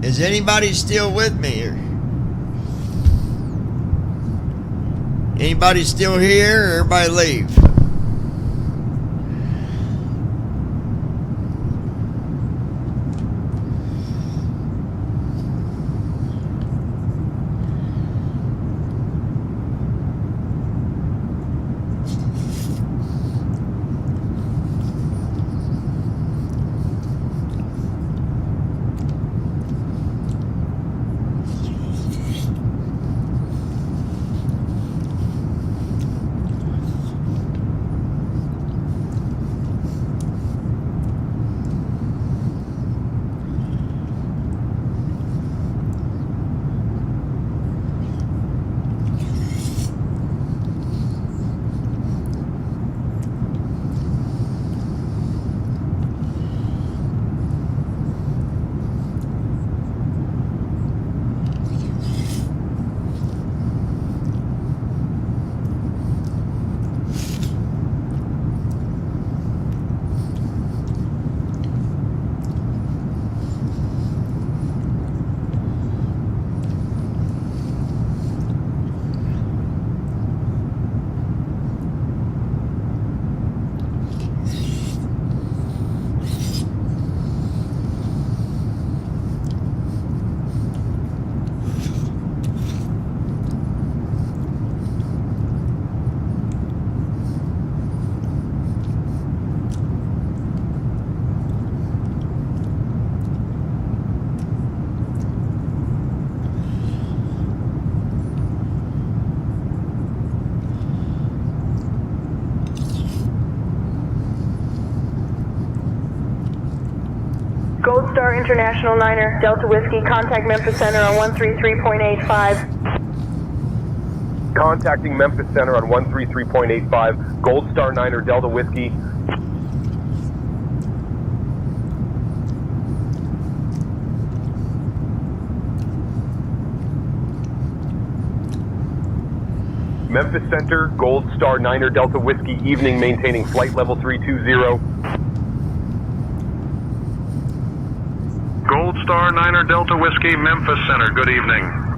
Is anybody still with me? Anybody still here, or everybody leave? Gold Star International Niner, Delta Whiskey, contact Memphis Center on 133.85. Contacting Memphis Center on 133.85. Gold Star Niner, Delta Whiskey. Memphis Center, Gold Star Niner, Delta Whiskey, evening, maintaining flight level 320. Gold Star Niner Delta Whiskey, Memphis Center, good evening.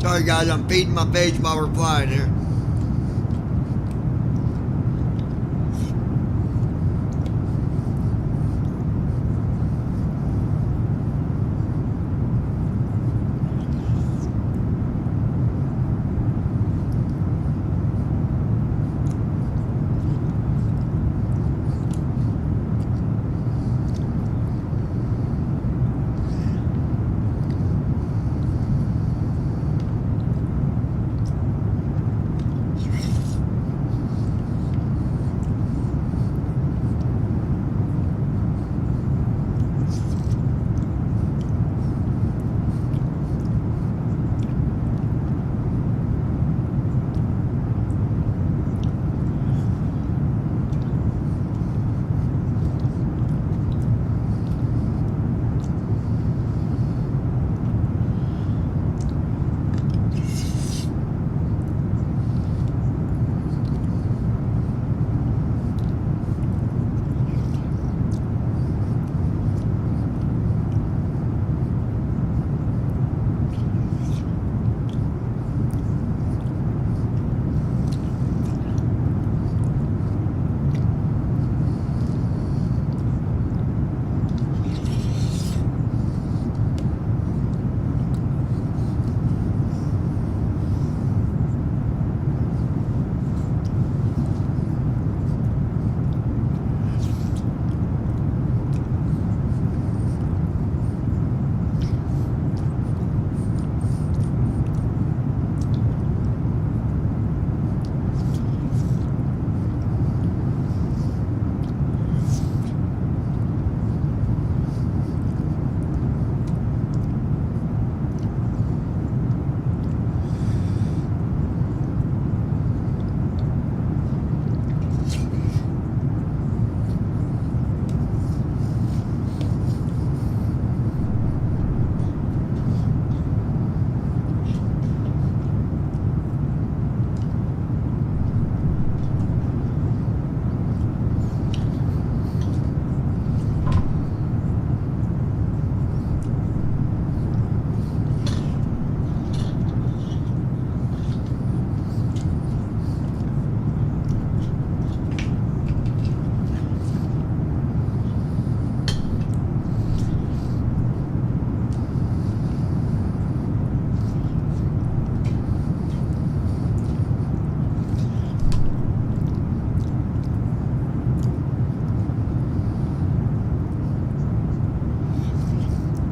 Sorry guys, I'm feeding my face while we're flying here.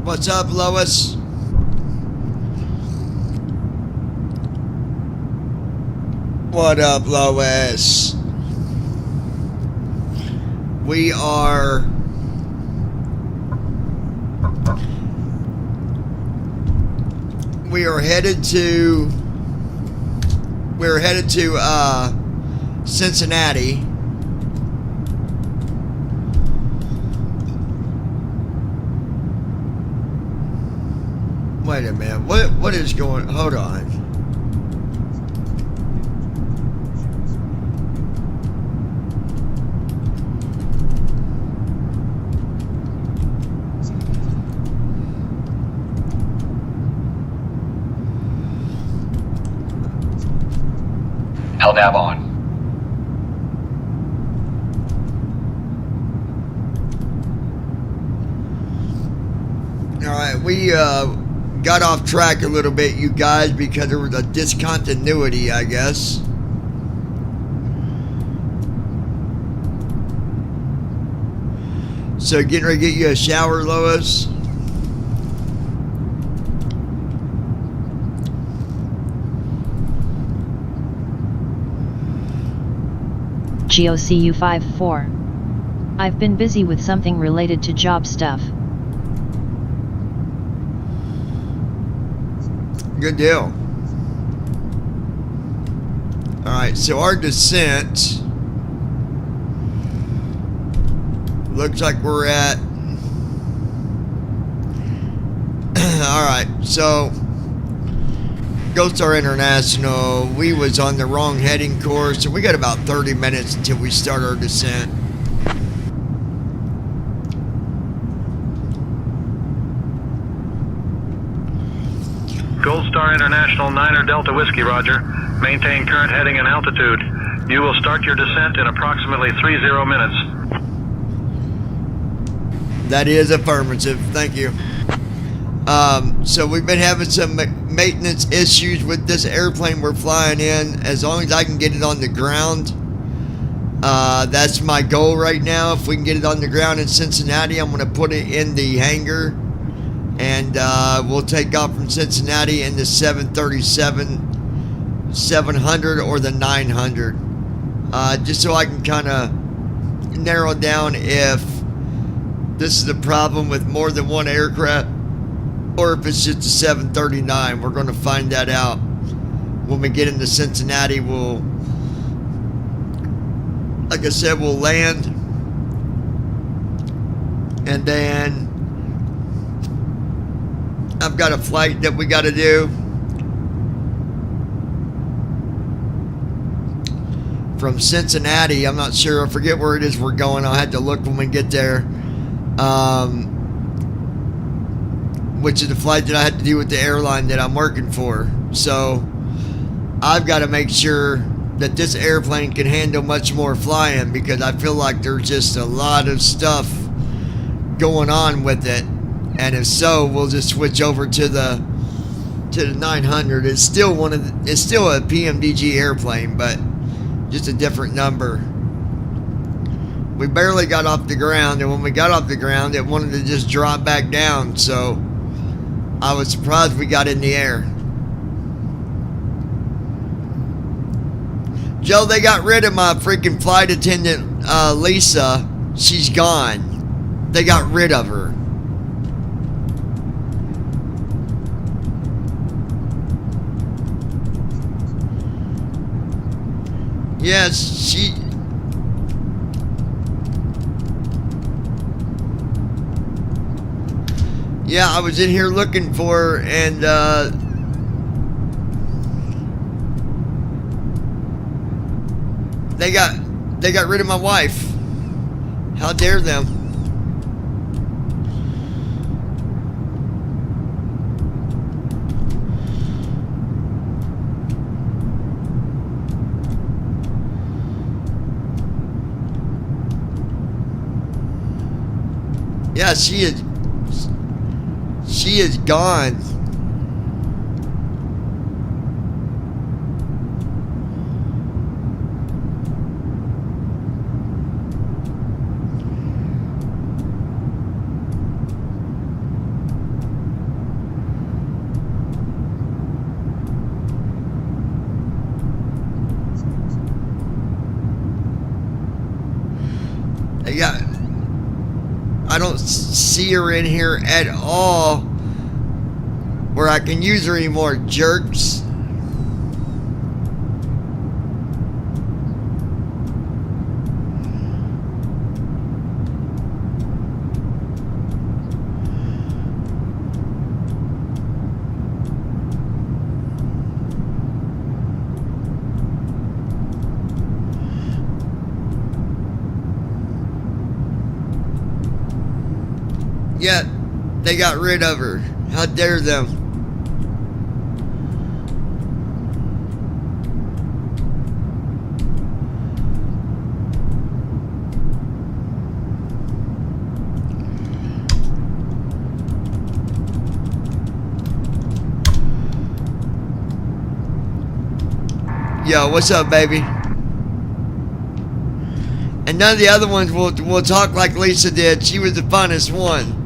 What's up, Lois? What up, Lois? We are headed to Cincinnati. Wait a minute. What is going? Hold on. LNAV on. All right, we got off track a little bit, you guys, because there was a discontinuity, I guess. So getting ready to get you a shower, Lois? GOCU54. I've been busy with something related to job stuff. Good deal. Alright, so our descent looks like we're at alright, so Ghost Star International, we was on the wrong heading course, so we got about 30 minutes until we start our descent. Gold Star International 9er Delta Whiskey, roger. Maintain current heading and altitude. You will start your descent in approximately 30 minutes. That is affirmative. Thank you. So we've been having some maintenance issues with this airplane we're flying in. As long as I can get it on the ground, that's my goal right now. If we can get it on the ground in Cincinnati, I'm going to put it in the hangar, and we'll take off from Cincinnati in the 737-700 or the 900, just so I can kind of narrow down if this is a problem with more than one aircraft or if it's just a 739. We're going to find that out when we get into Cincinnati. We'll, like I said, we'll land, and then I've got a flight that we got to do from Cincinnati. I'm not sure. I forget where it is we're going. I'll have to look when we get there. Which is the flight that I had to do with the airline that I'm working for. So I've got to make sure that this airplane can handle much more flying, because I feel like there's just a lot of stuff going on with it. And if so, we'll just switch over to the 900. It's still it's still a PMDG airplane, but just a different number. We barely got off the ground, and when we got off the ground, it wanted to just drop back down. So I was surprised we got in the air. Joe, they got rid of my freaking flight attendant, Lisa. She's gone. They got rid of her. Yes, yeah, I was in here looking for her, and they got rid of my wife. How dare them? Yeah, she is gone. I don't see her in here at all where I can use her anymore, jerks. Yet they got rid of her. How dare them? Yo, what's up, baby? And none of the other ones will talk like Lisa did. She was the funnest one.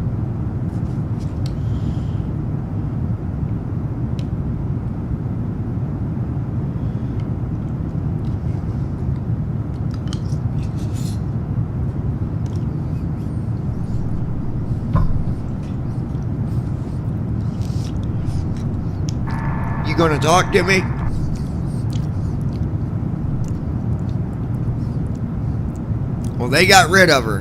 You gonna talk to me? Well, they got rid of her.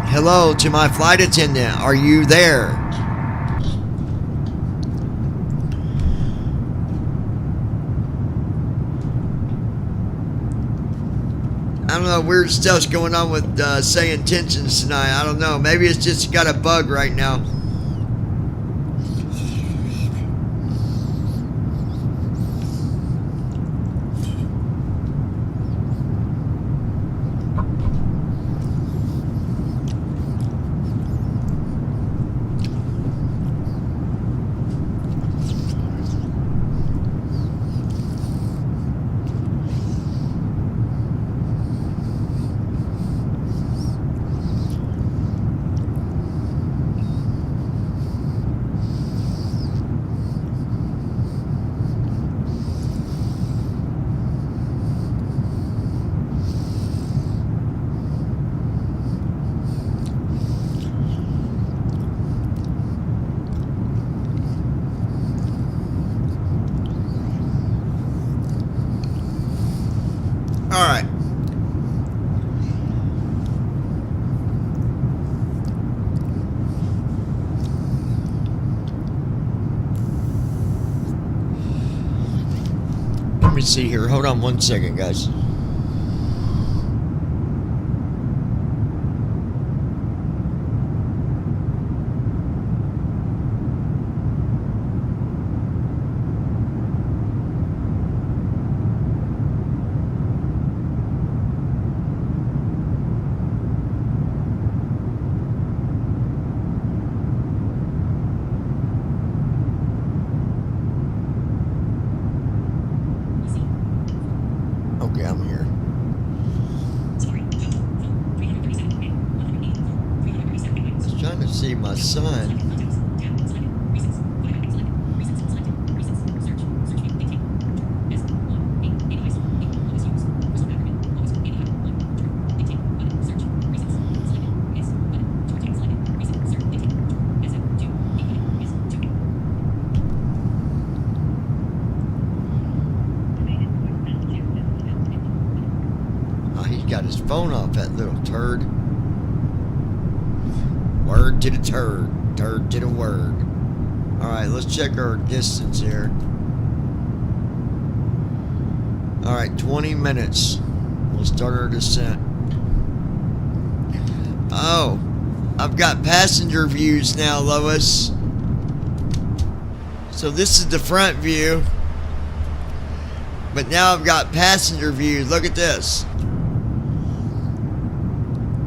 Hello to my flight attendant. Are you there? I don't know, weird stuff's going on with saying tensions tonight. I don't know. Maybe it's just got a bug right now. Alright. Let me see here. Hold on 1 second, guys. Okay, I'm here. I was trying to see my son. Got his phone off, that little turd. Word to the turd. Turd to the word. Alright, let's check our distance here. Alright, 20 minutes. We'll start our descent. Oh, I've got passenger views now, Lois. So this is the front view. But now I've got passenger views. Look at this.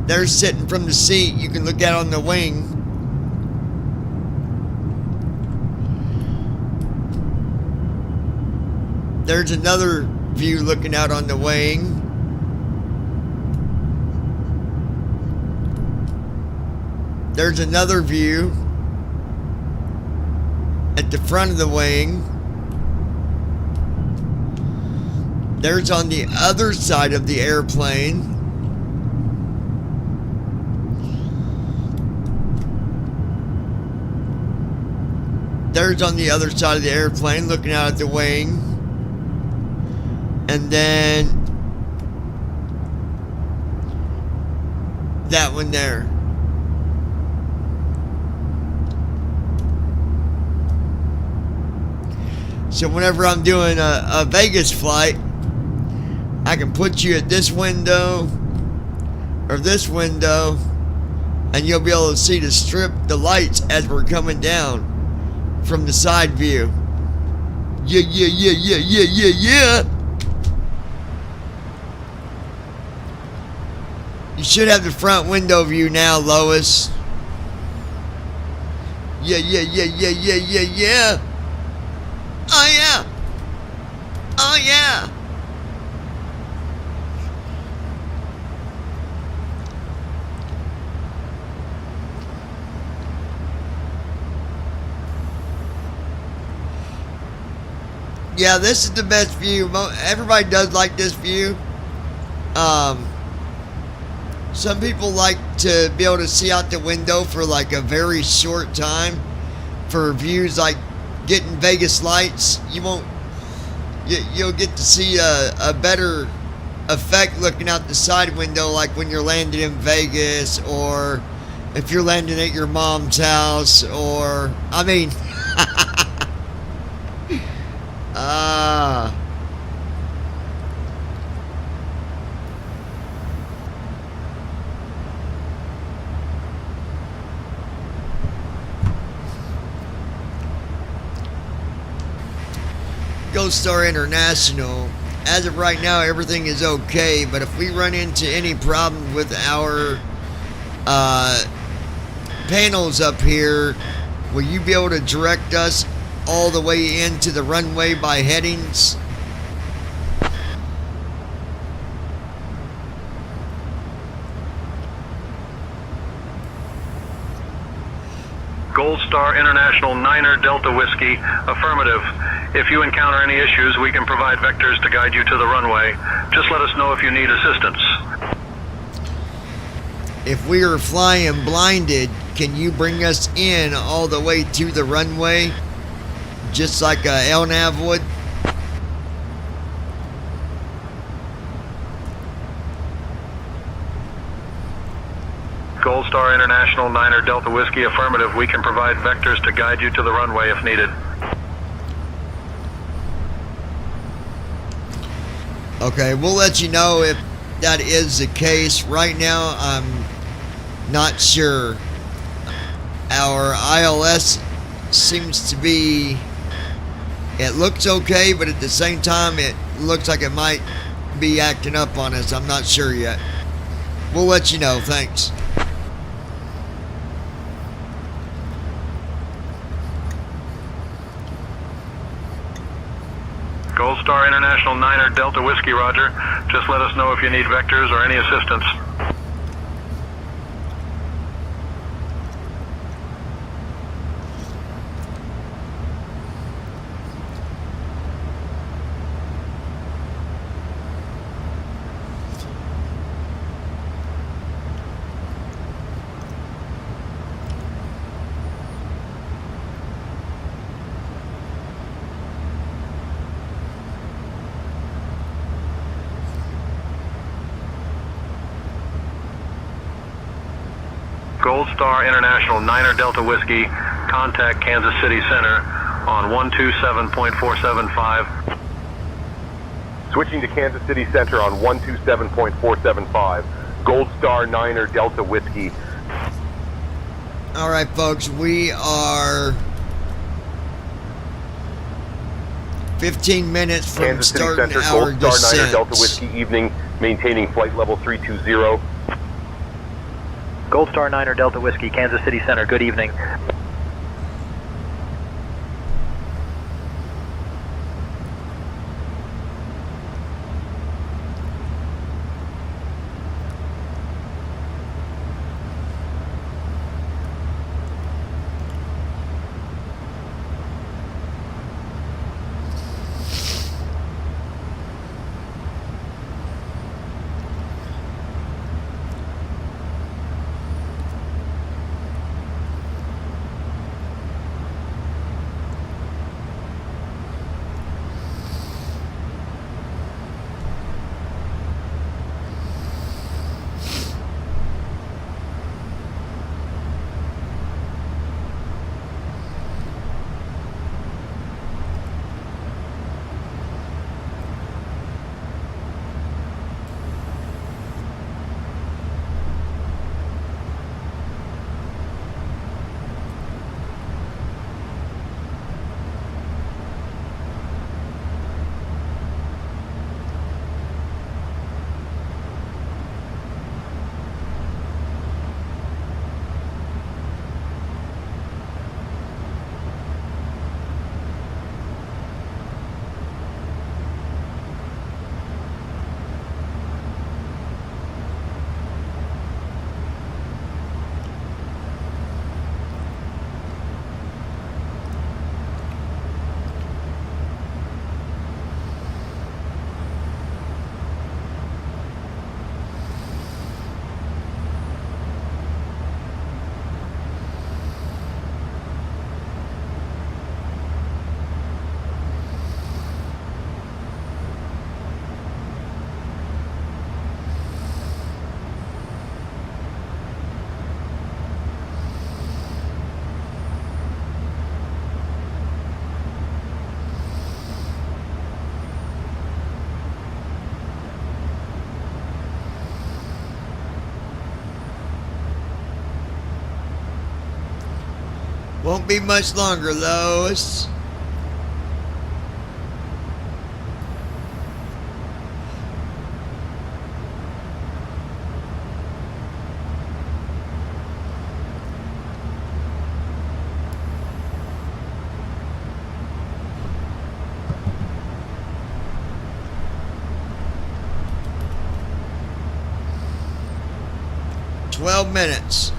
They're sitting from the seat. You can look out on the wing. There's another view looking out on the wing. There's another view at the front of the wing. There's on the other side of the airplane. There's on the other side of the airplane looking out at the wing. And then that one there. So whenever I'm doing a Vegas flight, I can put you at this window or this window, and you'll be able to see the lights as we're coming down from the side view. Yeah, yeah, yeah, yeah, yeah, yeah, yeah. You should have the front window view now, Lois. Yeah, yeah, yeah, yeah, yeah, yeah, yeah. Oh, yeah. Oh, yeah. Yeah, this is the best view. Everybody does like this view. Some people like to be able to see out the window for like a very short time for views like getting Vegas lights. You'll get to see a better effect looking out the side window, like when you're landing in Vegas, or if you're landing at your mom's house, or I mean Gold Star International, as of right now, everything is okay, but if we run into any problem with our panels up here, will you be able to direct us all the way into the runway by headings? Gold Star International 9er Delta Whiskey, affirmative. If you encounter any issues, we can provide vectors to guide you to the runway. Just let us know if you need assistance. If we are flying blinded, can you bring us in all the way to the runway, just like LNAV would? Gold Star International 9er Delta Whiskey, affirmative. We can provide vectors to guide you to the runway if needed. Okay, we'll let you know if that is the case. Right now, I'm not sure. Our ILS seems to be, it looks okay, but at the same time, it looks like it might be acting up on us. I'm not sure yet. We'll let you know. Thanks. Gold Star International 9er Delta Whiskey, roger. Just let us know if you need vectors or any assistance. Gold Star International 9er Delta Whiskey, contact Kansas City Center on 127.475. Switching to Kansas City Center on 127.475. Gold Star 9er Delta Whiskey. All right, folks, we are 15 minutes from Kansas City starting Center, our Gold Star 9er descent. Delta Whiskey evening, maintaining flight level 320. Gold Star 9er Delta Whiskey, Kansas City Center, good evening. Won't be much longer, Lois. 12 minutes.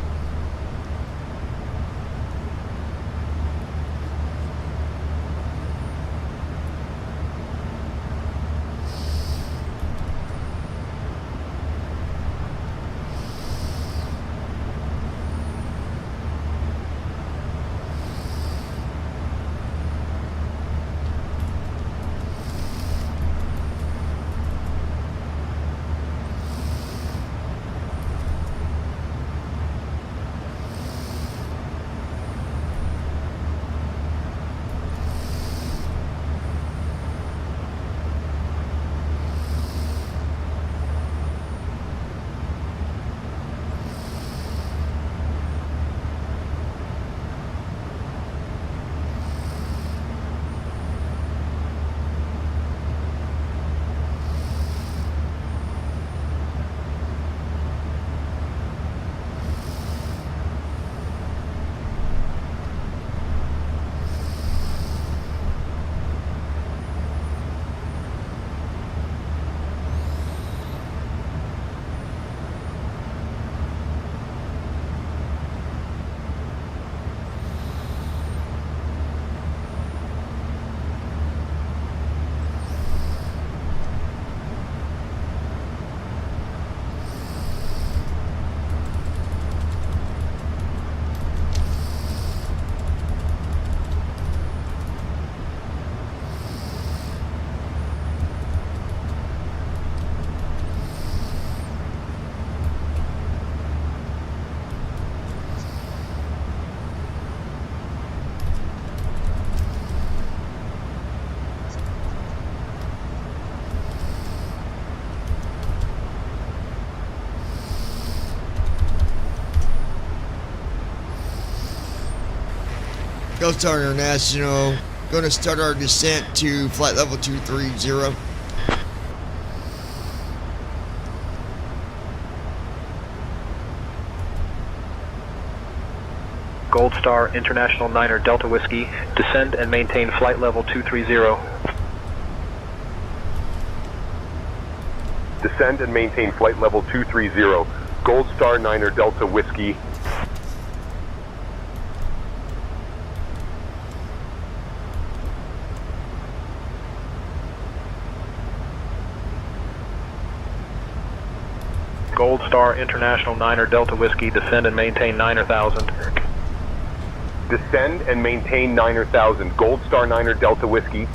Ghost Star International, going to start our descent to flight level 230. Gold Star International 9er Delta Whiskey, descend and maintain flight level 230. Descend and maintain flight level 230. Gold Star 9er Delta Whiskey. Gold Star International 9er Delta Whiskey, descend and maintain 9,000. Descend and maintain 9,000. Gold Star 9er Delta Whiskey.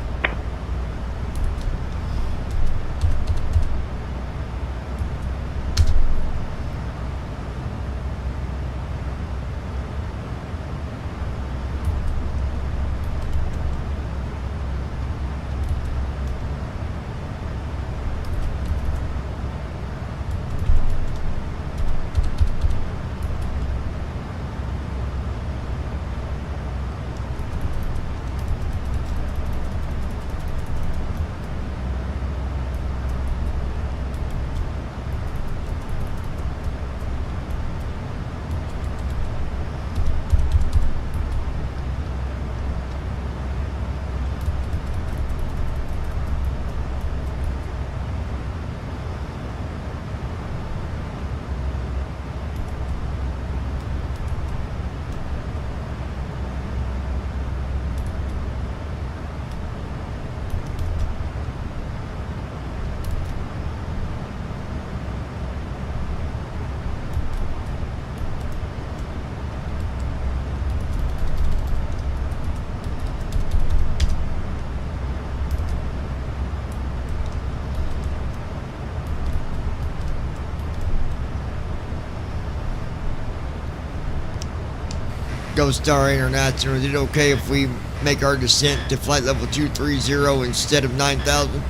Ghost Star International, is it okay if we make our descent to flight level 230 instead of 9,000?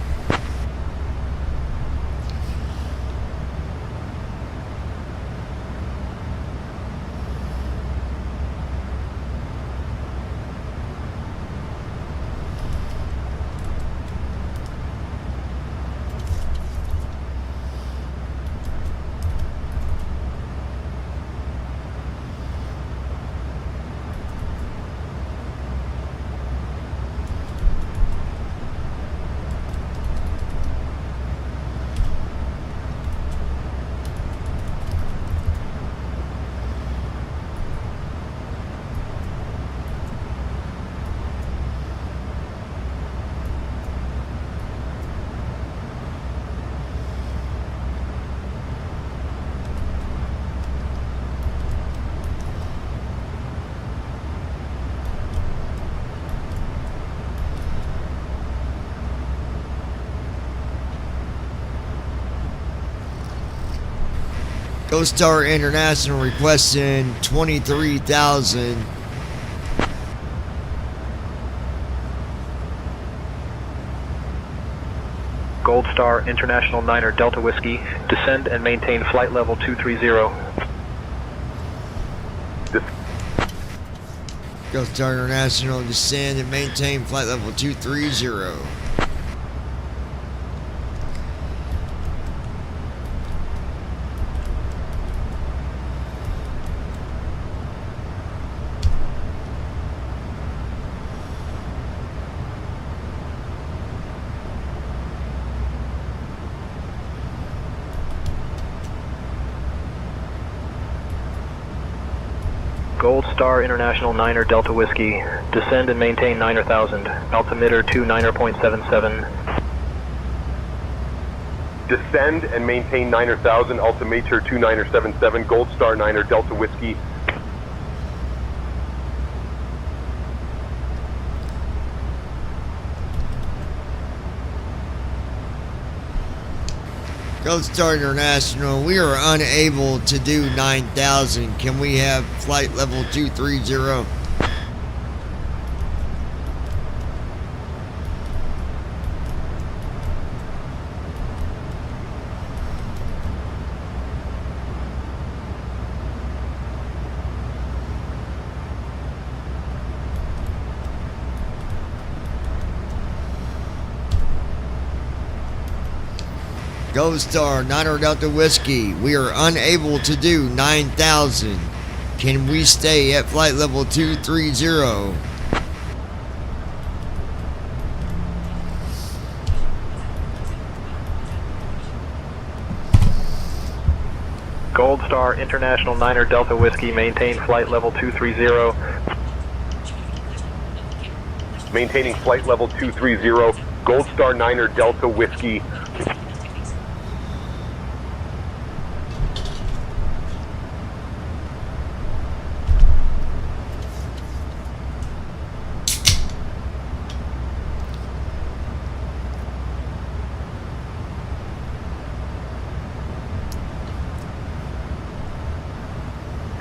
Ghost Star International requesting 23,000. Gold Star International 9er Delta Whiskey, descend and maintain flight level 230. Ghost Star International, descend and maintain flight level 230. Gold Star International 9er Delta Whiskey, descend and maintain 9,000, altimeter 29.77. Descend and maintain 9,000, altimeter 2977, Gold Star 9er Delta Whiskey. Ghost Star International, we are unable to do 9,000. Can we have flight level 230? Ghost Star 9er Delta Whiskey, we are unable to do 9,000. Can we stay at flight level 230? Gold Star International 9er Delta Whiskey, maintain flight level 230. Maintaining flight level 230, Gold Star 9er Delta Whiskey.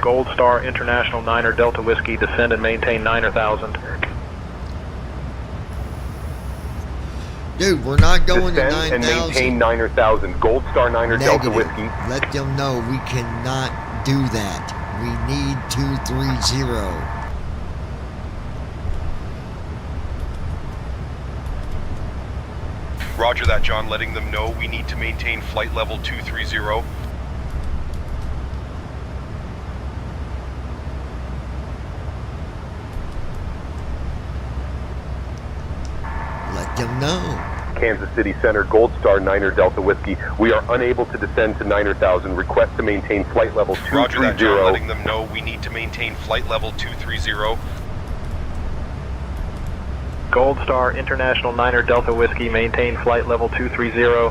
Gold Star International 9er Delta Whiskey, descend and maintain 9,000. Dude, we're not going to Descend 9,000. and maintain 9,000, Gold Star 9er Delta Whiskey. Let them know we cannot do that. We need 230. Roger that, John. Letting them know we need to maintain flight level 230. Let them know. Kansas City Center, Gold Star 9er Delta Whiskey. We are unable to descend to 9,000. Request to maintain flight level 230. Roger that, John. Letting them know we need to maintain flight level 230. Gold Star International 9er Delta Whiskey, maintain flight level 230.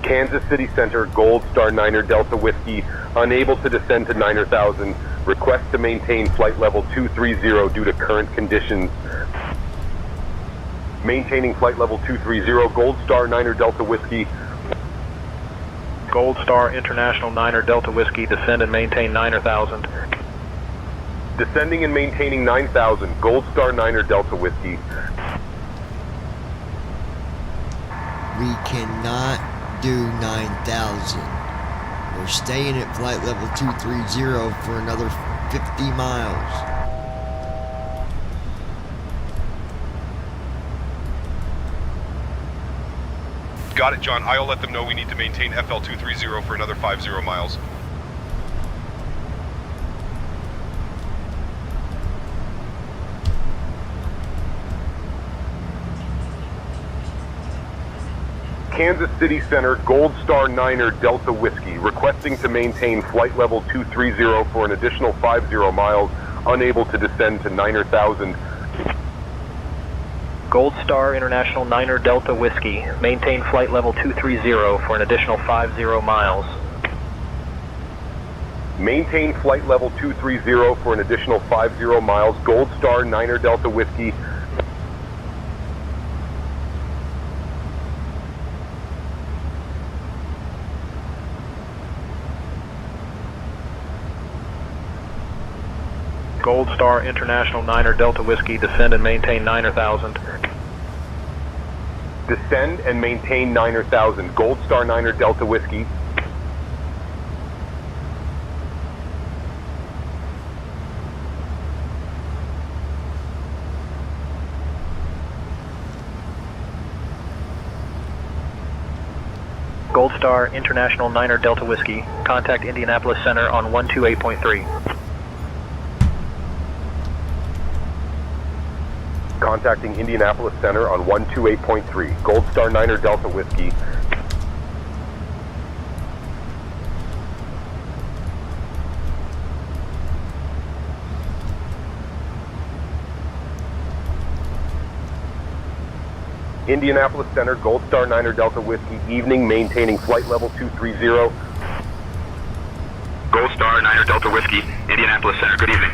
Kansas City Center, Gold Star 9er Delta Whiskey, unable to descend to 9,000. Request to maintain flight level 230 due to current conditions. Maintaining flight level 230, Gold Star 9er Delta Whiskey. Gold Star International 9er Delta Whiskey, descend and maintain 9,000. Descending and maintaining 9,000, Gold Star 9er Delta Whiskey. We cannot do 9,000. We're staying at flight level 230 for another 50 miles. Got it, John. I'll let them know we need to maintain FL 230 for another 50 miles. Kansas City Center, Gold Star 9er Delta Whiskey, requesting to maintain flight level 230 for an additional 50 miles, unable to descend to 9,000. Gold Star International 9er Delta Whiskey, maintain flight level 230 for an additional 50 miles. Maintain flight level 230 for an additional 50 miles, Gold Star 9er Delta Whiskey. Gold Star International 9er Delta Whiskey, descend and maintain 9,000. Descend and maintain 9,000. Gold Star 9er Delta Whiskey. Gold Star International 9er Delta Whiskey, contact Indianapolis Center on 128.3. Contacting Indianapolis Center on 128.3. Gold Star 9er Delta Whiskey. Indianapolis Center, Gold Star 9er Delta Whiskey, evening, maintaining flight level 230. Gold Star 9er Delta Whiskey, Indianapolis Center, good evening.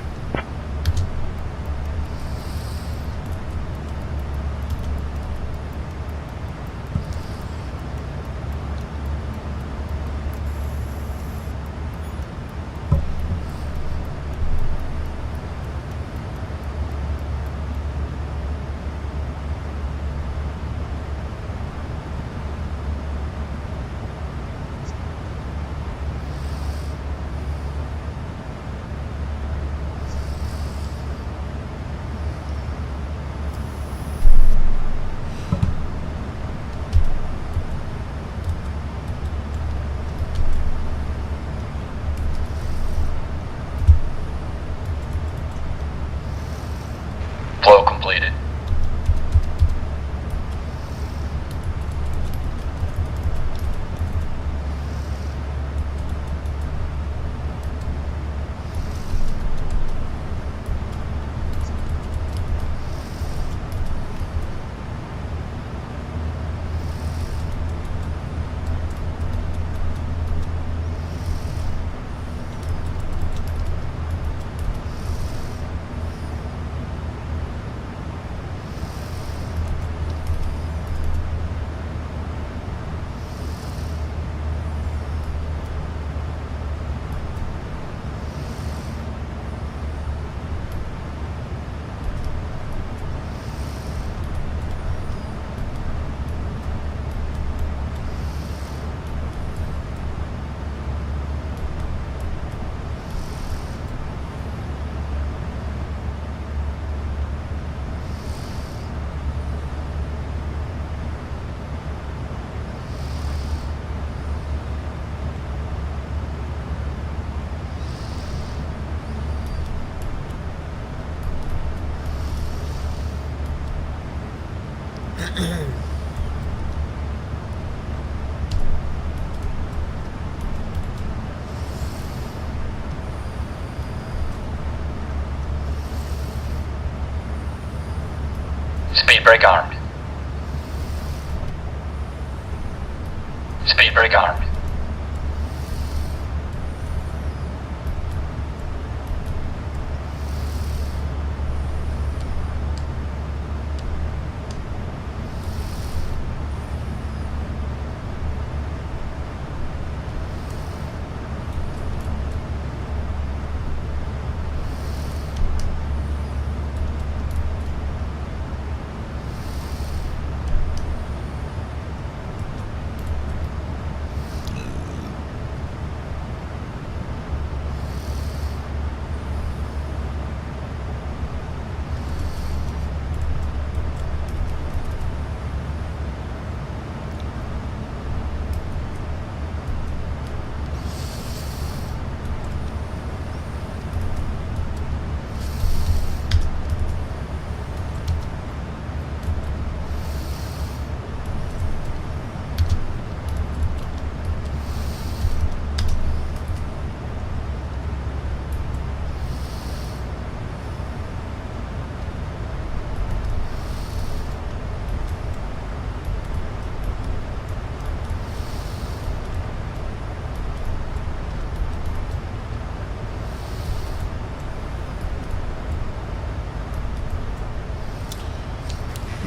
Flow completed. Speed brake armed. Speed brake armed.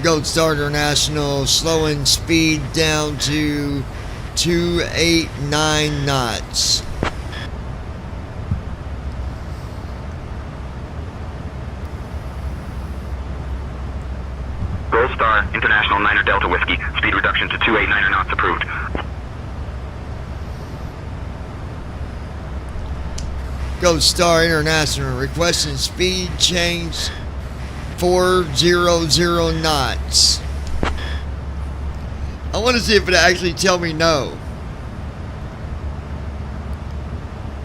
Gold Star International slowing speed down to 289 knots. Star International 9er Delta Whiskey. Speed reduction to 289 knots approved. Gold Star International requesting speed change 400 knots. I want to see if it actually tell me no.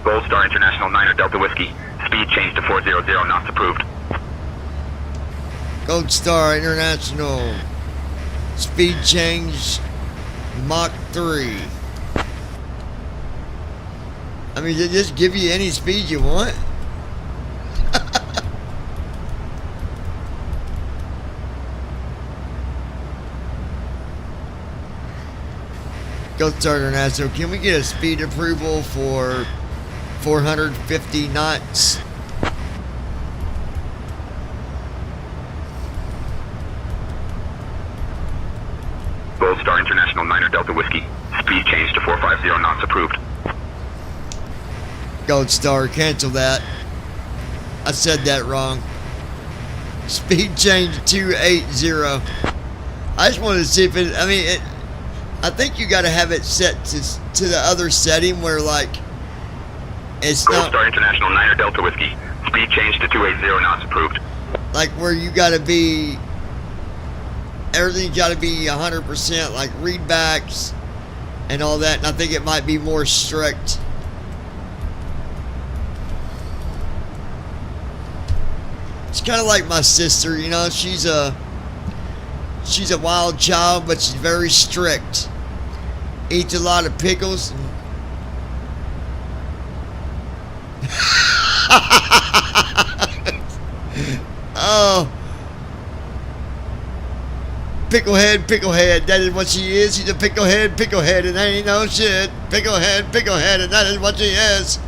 Gold Star International 9er Delta Whiskey. Speed change to 400 knots approved. Gold Star International speed change Mach 3. I mean, they just give you any speed you want. Gold Star International, can we get a speed approval for 450 knots? Gold Star International 9er Delta Whiskey. Speed change to 450 knots approved. Gold Star, cancel that. I said that wrong. Speed change 280. I just wanted to see if it, I mean, I think you got to have it set to the other setting where, like, it's Gold not... Star International 9er Delta Whiskey. Speed change to 280 knots approved. Like, where you got to be... Everything's got to be 100%, like readbacks and all that, and I think it might be more strict. It's kind of like my sister, you know, she's a wild child, but she's very strict. Eats a lot of pickles. And oh, picklehead, that is what she is. She's a picklehead, and that ain't no shit. Picklehead, and that is what she is.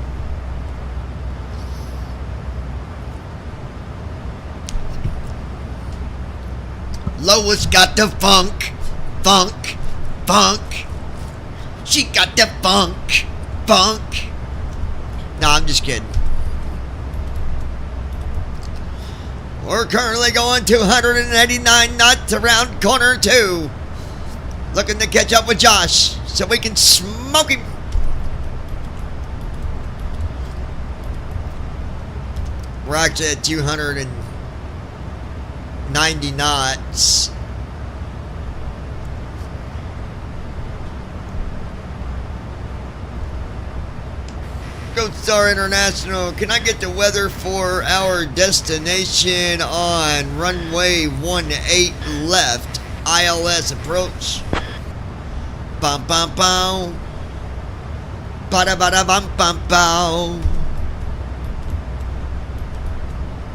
Lois got the funk. She got the funk. No, I'm just kidding. We're currently going 289 knots around corner 2. Looking to catch up with Josh so we can smoke him. We're actually at 290 knots. Gold Star International, can I get the weather for our destination on runway 18 left, ILS approach? Bum bum bum. Bada bada bum bum bum.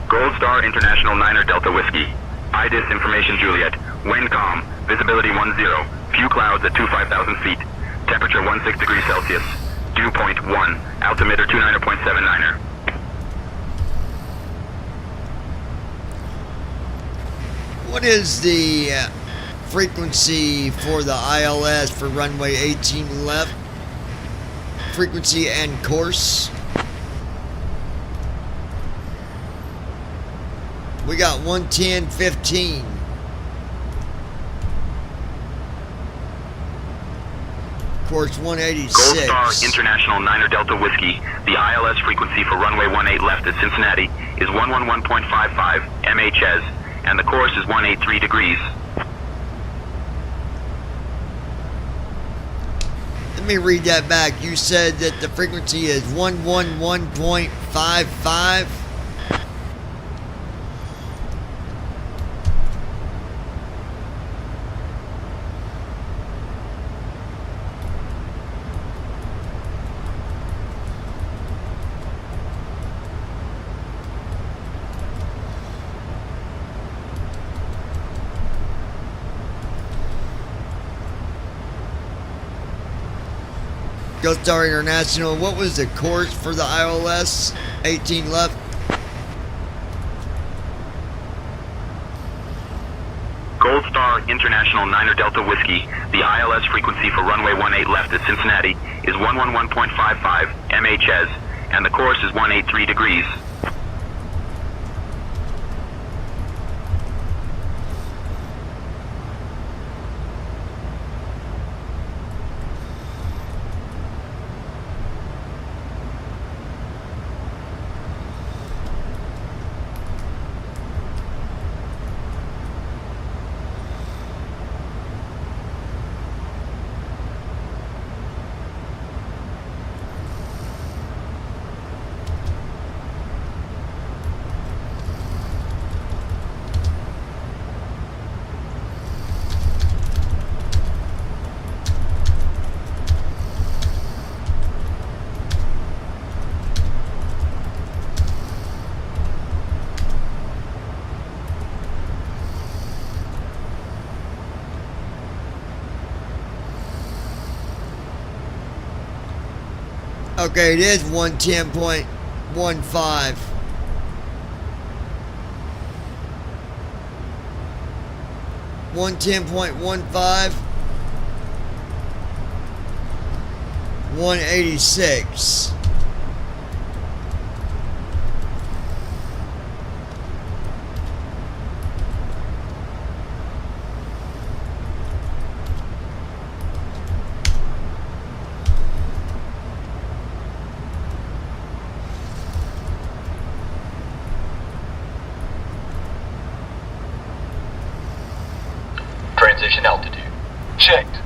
Gold Star International 9er Delta Whiskey. IDIS information Juliet. Wind calm. Visibility 10. Few clouds at 25,000 feet. Temperature 16 degrees Celsius. Dew point 1. Altimeter 29.79er. What is the frequency for the ILS for runway 18 left? Frequency and course. We got 110.15. Course 186. Gold Star International 9er Delta Whiskey. The ILS frequency for runway 18 left at Cincinnati is 111.55 MHz, and the course is 183 degrees. Let me read that back. You said that the frequency is 111.55. Gold Star International, what was the course for the ILS 18 left? Gold Star International 9er Delta Whiskey. The ILS frequency for runway 18 left at Cincinnati is 111.55 MHz, and the course is 183 degrees. Okay, it is 110.15. 110.15. 186. Transition altitude. Checked.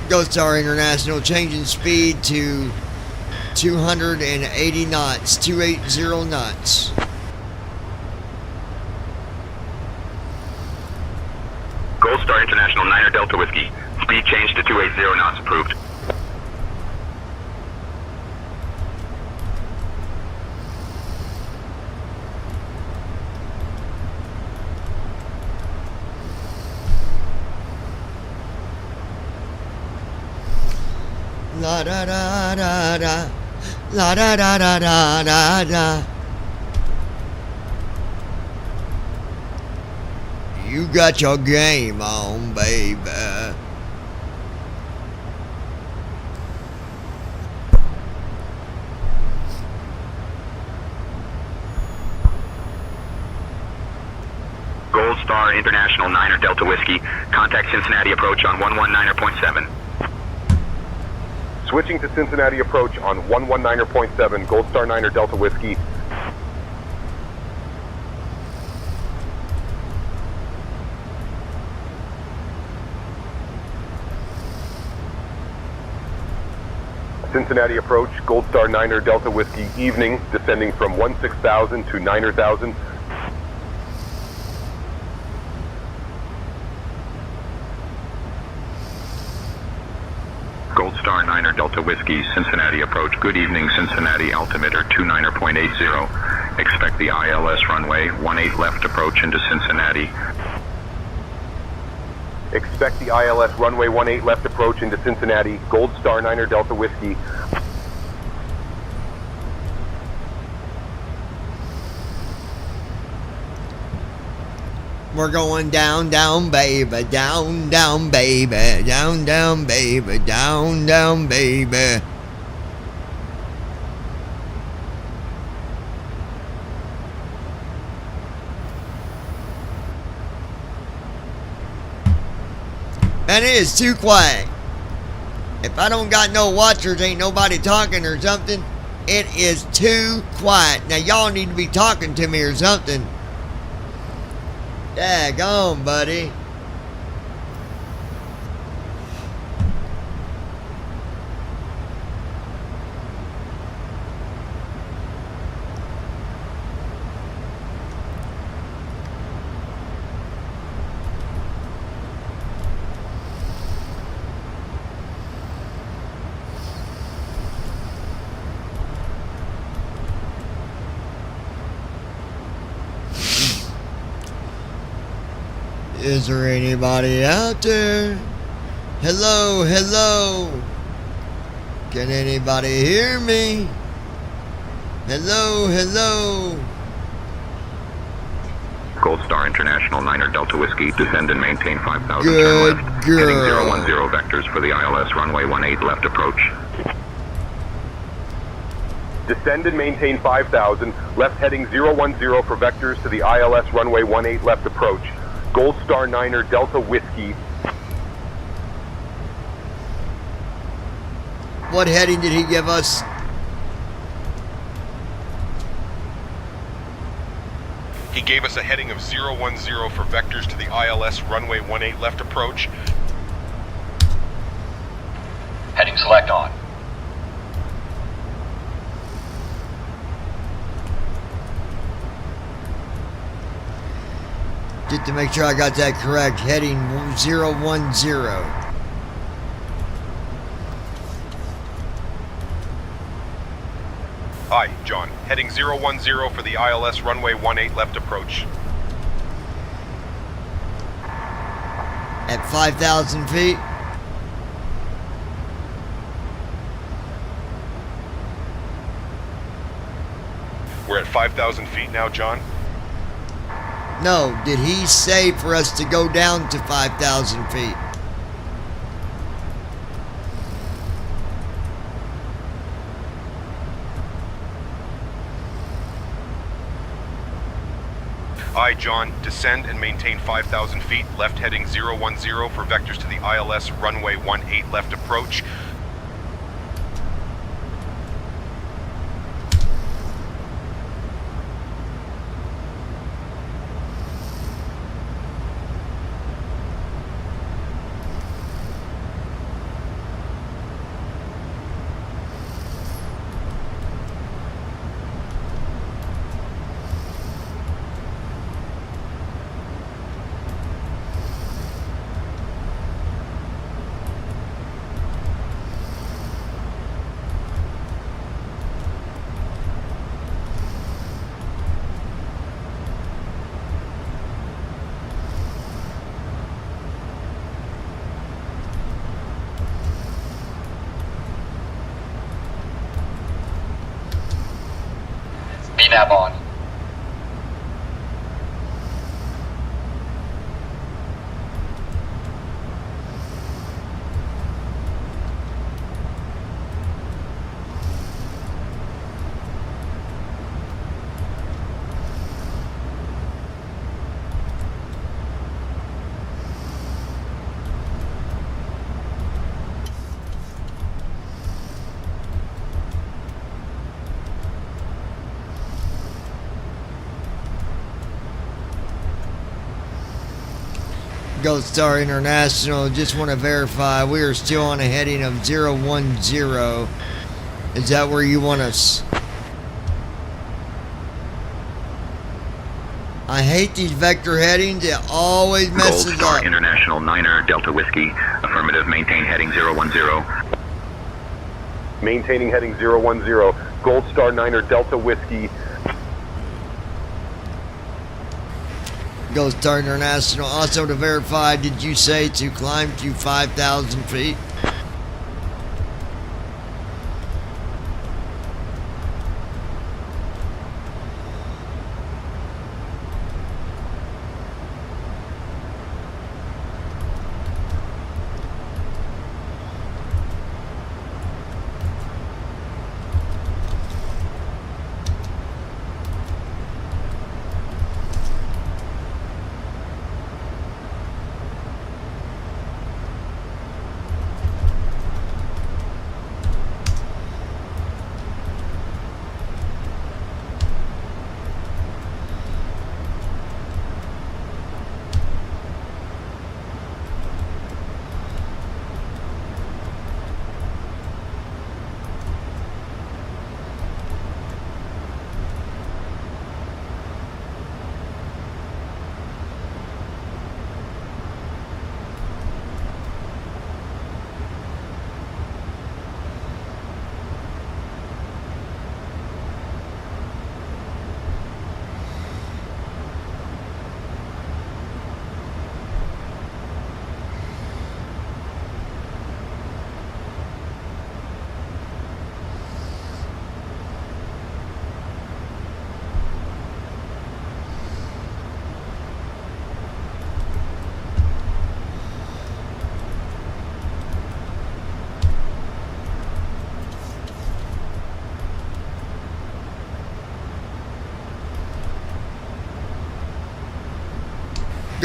Ghost Star International changing speed to 280 knots, 280 knots. Gold Star International 9er Delta Whiskey. Speed change to 280 knots approved. La da da da da, la da da da da da da. You got your game on, baby. Gold Star International 9er Delta Whiskey. Contact Cincinnati approach on 119.7. Switching to Cincinnati approach on 119.7, Gold Star 9er Delta Whiskey. Cincinnati approach, Gold Star 9er Delta Whiskey, evening, descending from 16,000 to 9,000. Gold Star 9er Delta Whiskey, Cincinnati approach. Good evening, Cincinnati, altimeter 29.80. Expect the ILS runway 18 left approach into Cincinnati. Expect the ILS runway 18 left approach into Cincinnati, Gold Star 9er Delta Whiskey. We're going down, down, baby, down, down, baby, down, down, baby, down, down, baby. And it is too quiet. If I don't got no watchers, ain't nobody talking or something, it is too quiet. Now y'all need to be talking to me or something. Daggone, buddy. Is there anybody out there? Hello, hello. Can anybody hear me? Hello, hello. Gold Star International 9er Delta Whiskey, descend and maintain 5,000. Good turn left. girl. Heading 010 vectors for the ILS runway 18 left approach. Descend and maintain 5,000. Left heading 010 for vectors to the ILS runway 18 left approach. Gold Star Niner Delta Whiskey. What heading did he give us? He gave us a heading of 010 for vectors to the ILS runway 18 left approach. Heading select on. Just to make sure I got that correct, heading 010. Hi, John. Heading 010 for the ILS runway 18 left approach. At 5,000 feet. We're at 5,000 feet now, John. No, did he say for us to go down to 5,000 feet? Aye, John. Descend and maintain 5,000 feet. Left heading 010 for vectors to the ILS runway 18 left approach. VNAV on. Gold Star International, just want to verify we are still on a heading of 010. Is that where you want us? I hate these vector headings, it always messes Gold Star up. International Niner Delta Whiskey. Affirmative, maintain heading 010. Maintaining heading 010. Gold Star Niner Delta Whiskey. Gold Star International, also to verify, did you say to climb to 5,000 feet?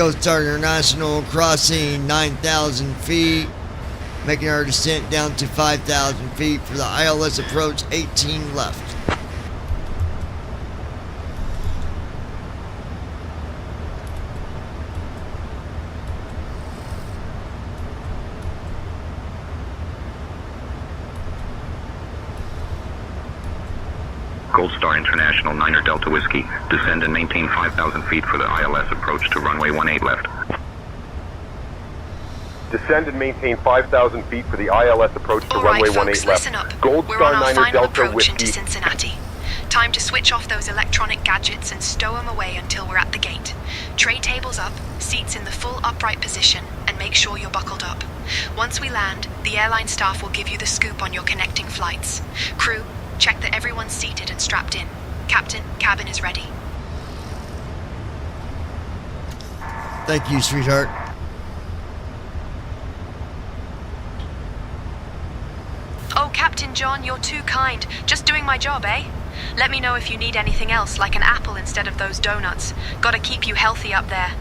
Gold Star International crossing 9,000 feet, making our descent down to 5,000 feet for the ILS approach 18 left. Gold Star International 9er Delta Whiskey, descend and maintain 5,000 feet for the ILS approach to runway 18 left. Descend and maintain 5,000 feet for the ILS approach to runway 18 left. Listen up. Gold We're Star on our 9er final Delta approach Whiskey. into Cincinnati. Time to switch off those electronic gadgets and stow them away until we're at the gate. Tray tables up, seats in the full upright position, and make sure you're buckled up. Once we land, the airline staff will give you the scoop on your connecting flights. Crew, check that everyone's seated and strapped in. Captain, cabin is ready. Thank you, sweetheart. Oh, Captain John, you're too kind. Just doing my job, eh? Let me know if you need anything else, like an apple instead of those donuts. Gotta keep you healthy up there.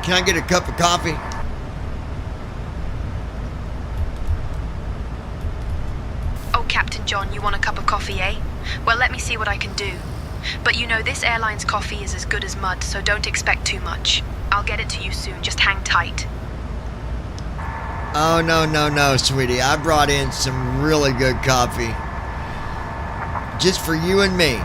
Can I get a cup of coffee? Oh, Captain John, you want a cup of coffee, eh? Well, let me see what I can do. But you know, this airline's coffee is as good as mud, so don't expect too much. I'll get it to you soon, just hang tight. Oh, no, sweetie. I brought in some really good coffee. Just for you and me.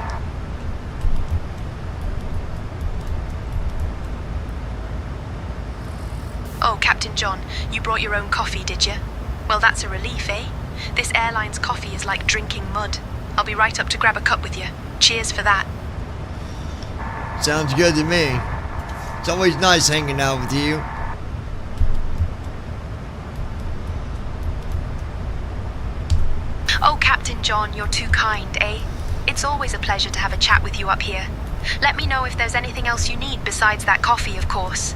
Oh, Captain John, you brought your own coffee, did you? Well, that's a relief, eh? This airline's coffee is like drinking mud. I'll be right up to grab a cup with you. Cheers for that. Sounds good to me. It's always nice hanging out with you. Oh, Captain John, you're too kind, eh? It's always a pleasure to have a chat with you up here. Let me know if there's anything else you need besides that coffee, of course.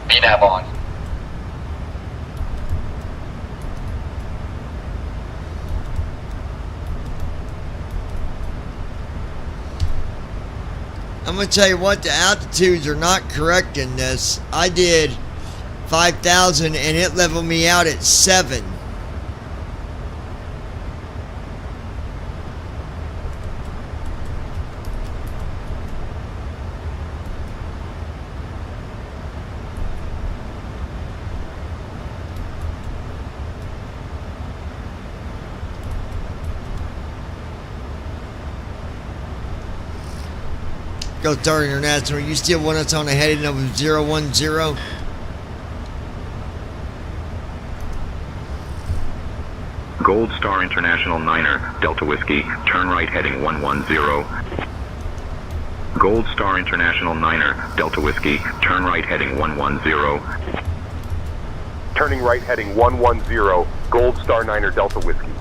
VNAV on. I'm going to tell you what, the altitudes are not correct in this. I did 5,000 and it leveled me out at 7. Gold Star International, you still want us on a heading of 010? Gold Star International 9er Delta Whiskey, turn right heading 110. Gold Star International 9er Delta Whiskey, turn right heading 110. Turning right heading 110, Gold Star 9er Delta Whiskey.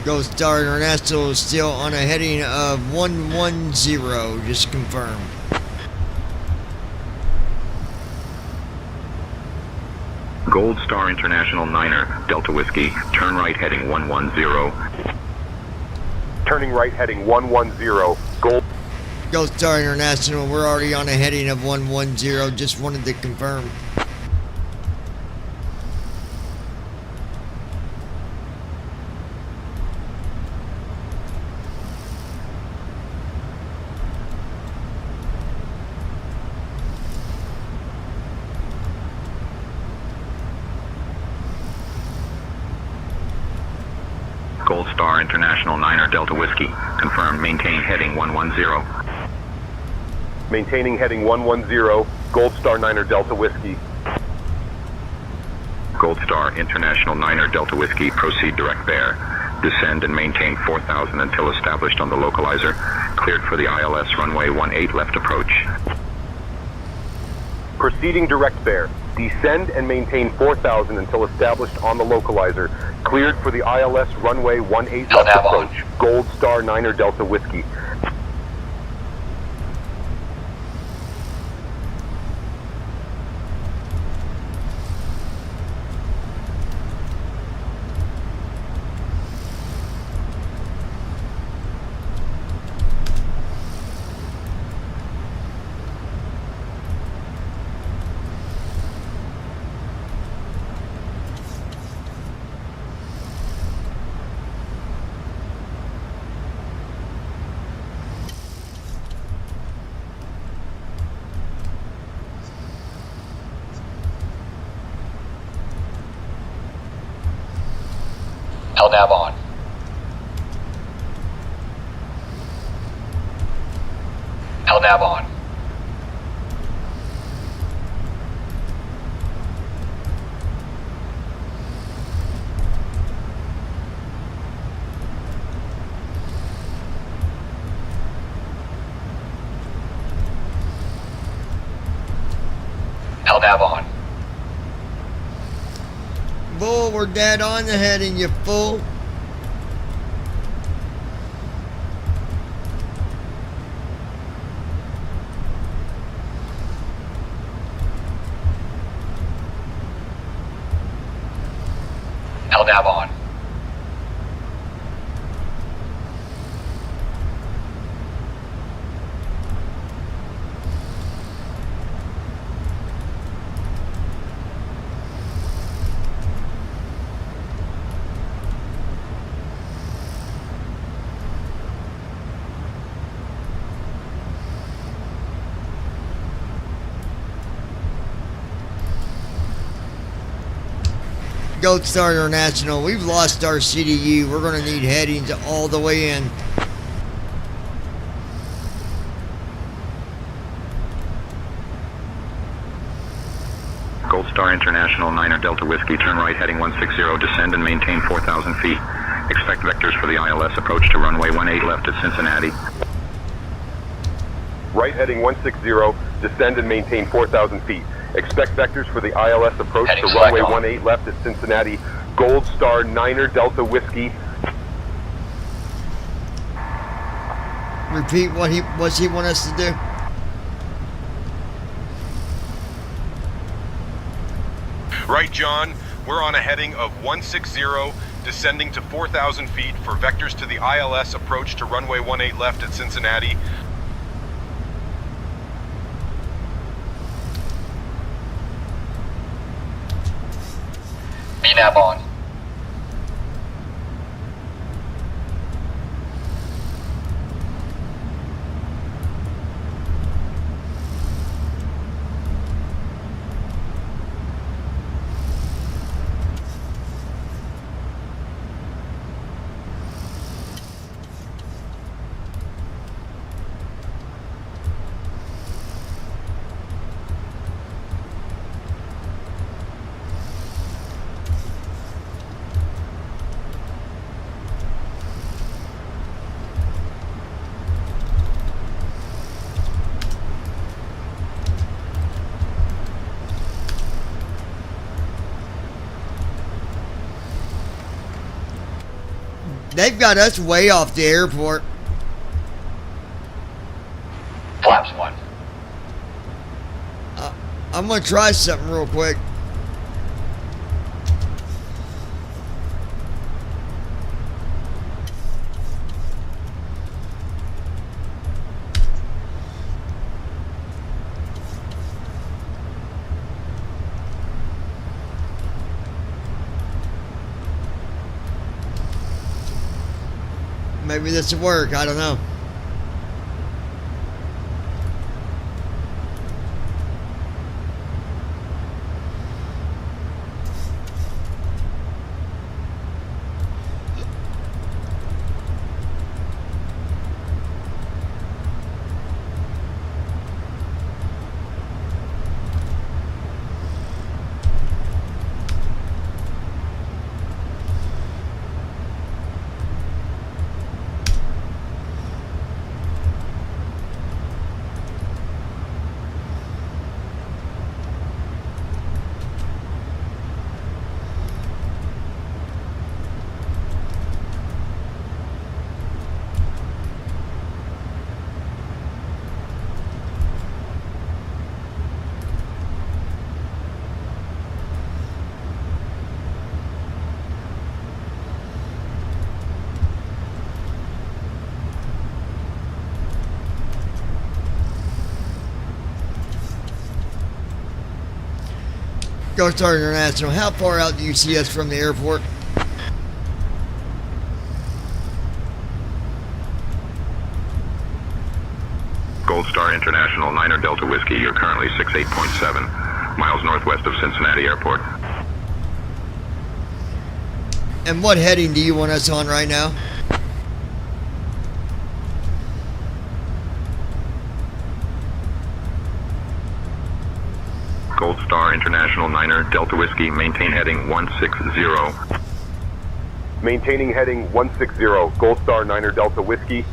Gold Star International is still on a heading of 110, just confirm. Gold Star International 9er, Delta Whiskey, turn right heading 110. Turning right heading 110, Gold Star International, we're already on a heading of 110, just wanted to confirm. Gold Star International 9er, Delta Whiskey, confirmed, maintain heading 110. Maintaining heading 110, Gold Star 9er Delta Whiskey. Gold Star International 9er, Delta Whiskey, proceed direct there. Descend and maintain 4,000 until established on the localizer. Cleared for the ILS runway 18 left approach. Proceeding direct there. Descend and maintain 4,000 until established on the localizer. Cleared for the ILS runway 18 left approach. Gold Star 9er Delta Whiskey. LNAV on. LNAV on. LNAV on. Bull, we're dead on the heading, you fool. LNAV on. Gold Star International, we've lost our CDU. We're going to need headings all the way in. Gold Star International 9er, Delta Whiskey, turn right heading 160, descend and maintain 4,000 feet. Expect vectors for the ILS approach to runway 18 left at Cincinnati. Right heading 160, descend and maintain 4,000 feet. Expect vectors for the ILS approach Heading to runway on. 18 left at Cincinnati. Gold Star 9er Delta Whiskey. Repeat what's he want us to do? Right, John. We're on a heading of 160, descending to 4,000 feet for vectors to the ILS approach to runway 18 left at Cincinnati. VNAV on. They've got us way off the airport. Flaps 1. I'm going to try something real quick. Maybe this will work. I don't know. Gold Star International, how far out do you see us from the airport? Gold Star International, 9er Delta Whiskey, you're currently 68.7 miles northwest of Cincinnati Airport. And what heading do you want us on right now? Gold Star International, 9er Delta Whiskey, maintain heading 160. Maintaining heading 160, Gold Star 9er Delta Whiskey.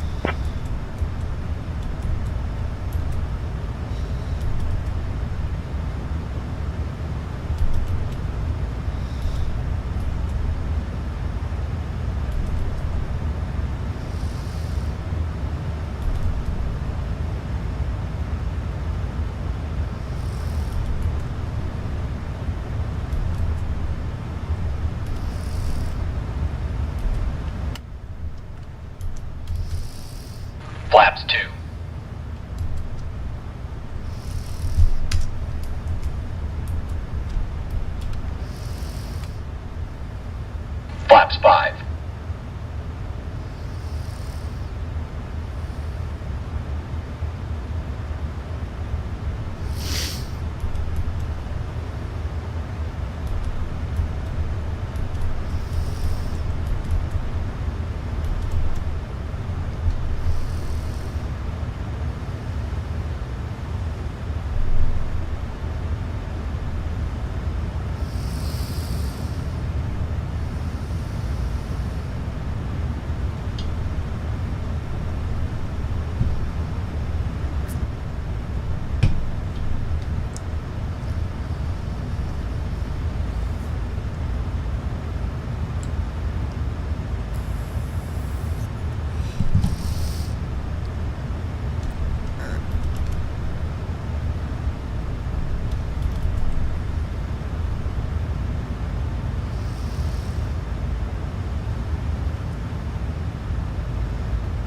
Flaps 2. Flaps 5.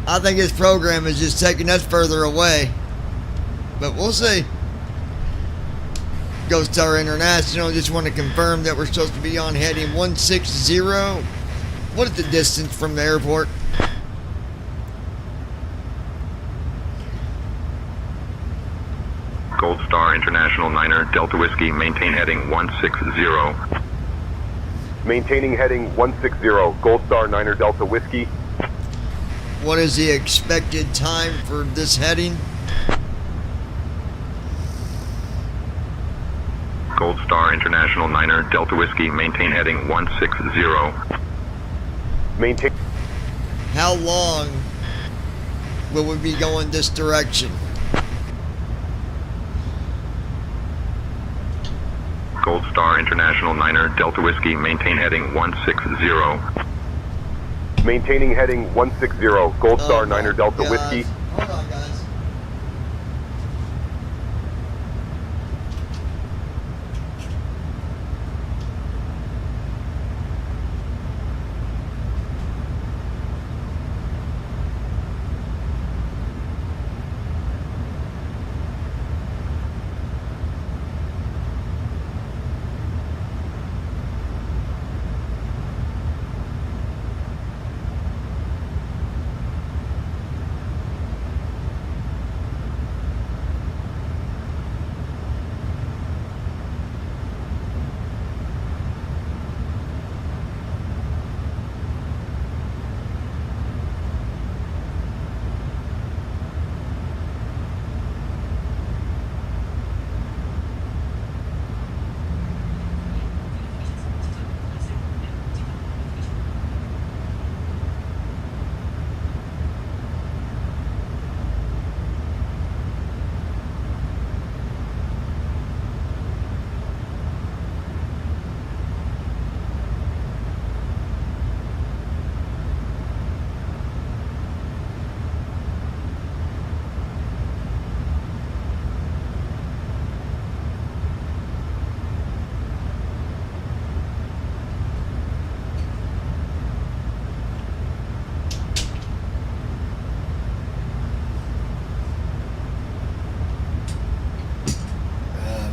I think this program is just taking us further away. But we'll see. Gold Star International, just want to confirm that we're supposed to be on heading 160. What is the distance from the airport? Gold Star International, 9er Delta Whiskey, maintain heading 160. Maintaining heading 160, Gold Star 9er Delta Whiskey. What is the expected time for this heading? Gold Star International, 9er Delta Whiskey, maintain heading 160. Maintain. How long will we be going this direction? Gold Star International, 9er Delta Whiskey, maintain heading 160. Maintaining heading 160, Gold Star 9er Delta Whiskey. Hold on, guys.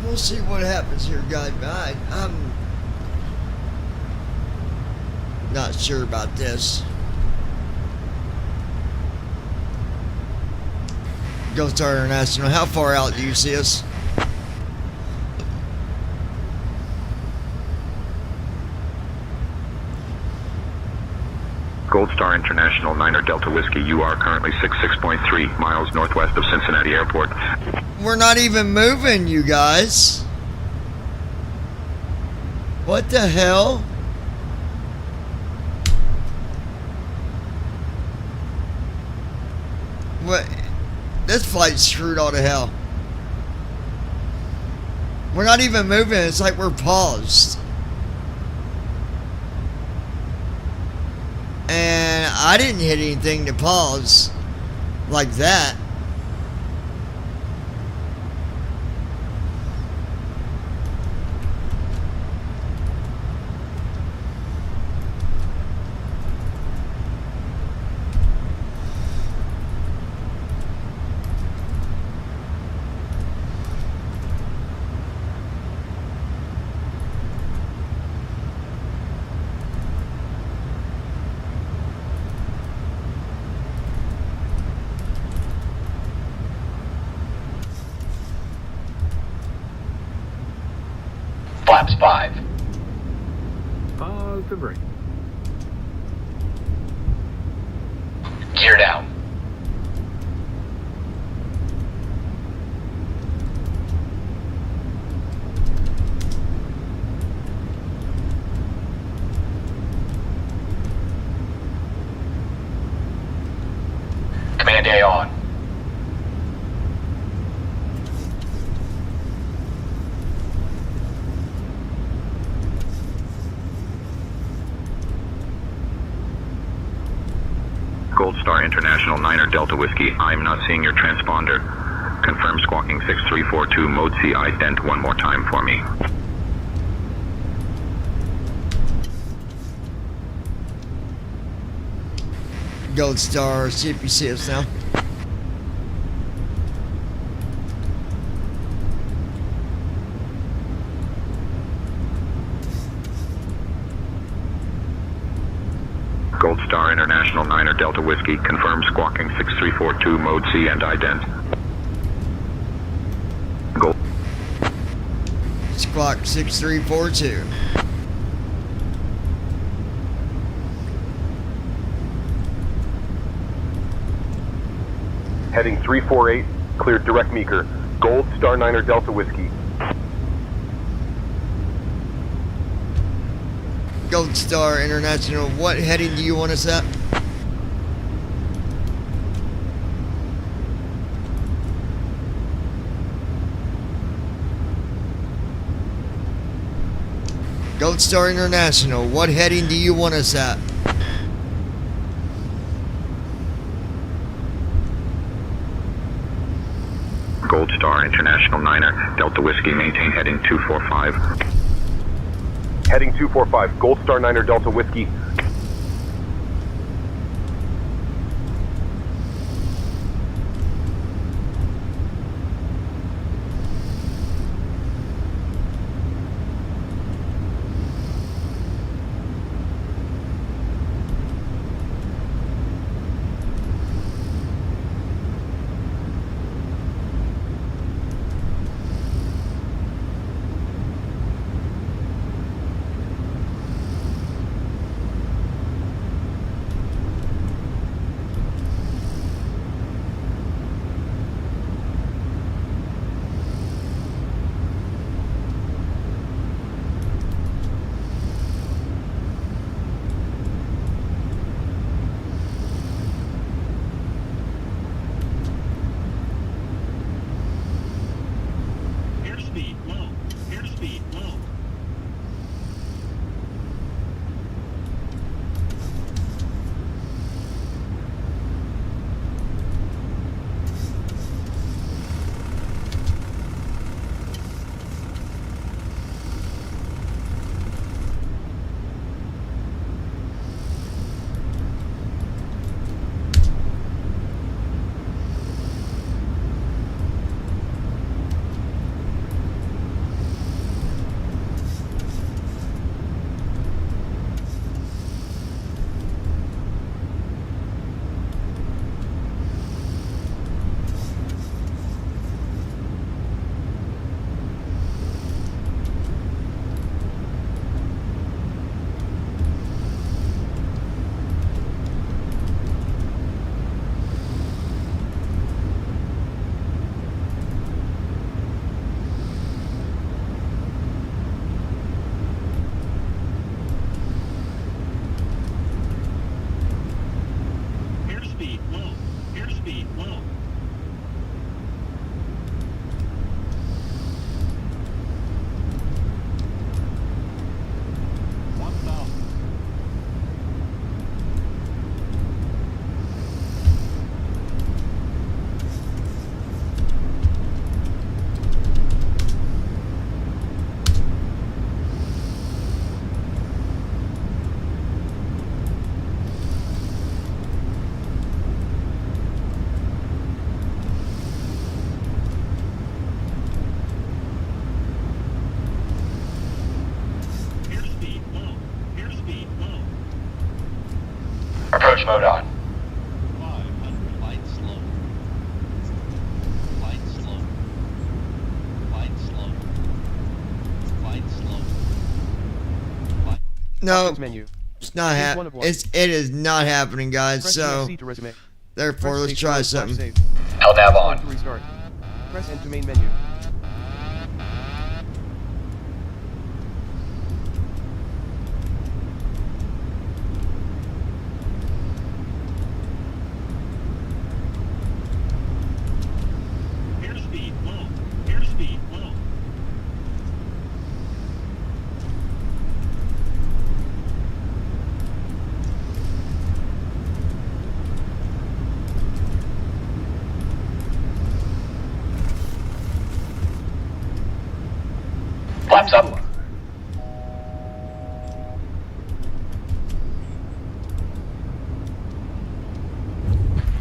We'll see what happens here, guys. I'm not sure about this. Gold Star International, how far out do you see us? Gold Star International 9er Delta Whiskey, you are currently 66.3 miles northwest of Cincinnati Airport. We're not even moving, you guys. What the hell? What? This flight's screwed all to hell. We're not even moving. It's like we're paused. And I didn't hit anything to pause like that. Flaps 5. Positive right. Gear down. Command A on. Gold Star International 9er Delta Whiskey, I'm not seeing your transponder. Confirm squawking 6342 mode C ident one more time for me. Gold Star, see if you see us now. Gold Star International 9er Delta Whiskey, confirm squawking 6342 mode C and ident. Gold. Squawk 6342. Heading 348, cleared direct Meeker. Gold Star 9er Delta Whiskey. Gold Star International, what heading do you want us at? Gold Star International, what heading do you want us at? Gold Star International 9er Delta Whiskey, maintain heading 245. Heading 245, Gold Star 9er Delta Whiskey. Airspeed low. Airspeed low. Airspeed low. Airspeed low. Airspeed low. Airspeed low. Approach mode on. 500. Light slow. Light slow. Light slow. Light slow. No, Menu. it's not Choose happening. one of one. It is not happening, guys. Press So, ESC to resume. therefore, Press let's save try to slash something. save. LNAV To on. restart. Press Enter main menu. Airspeed low. Airspeed low. Flaps up.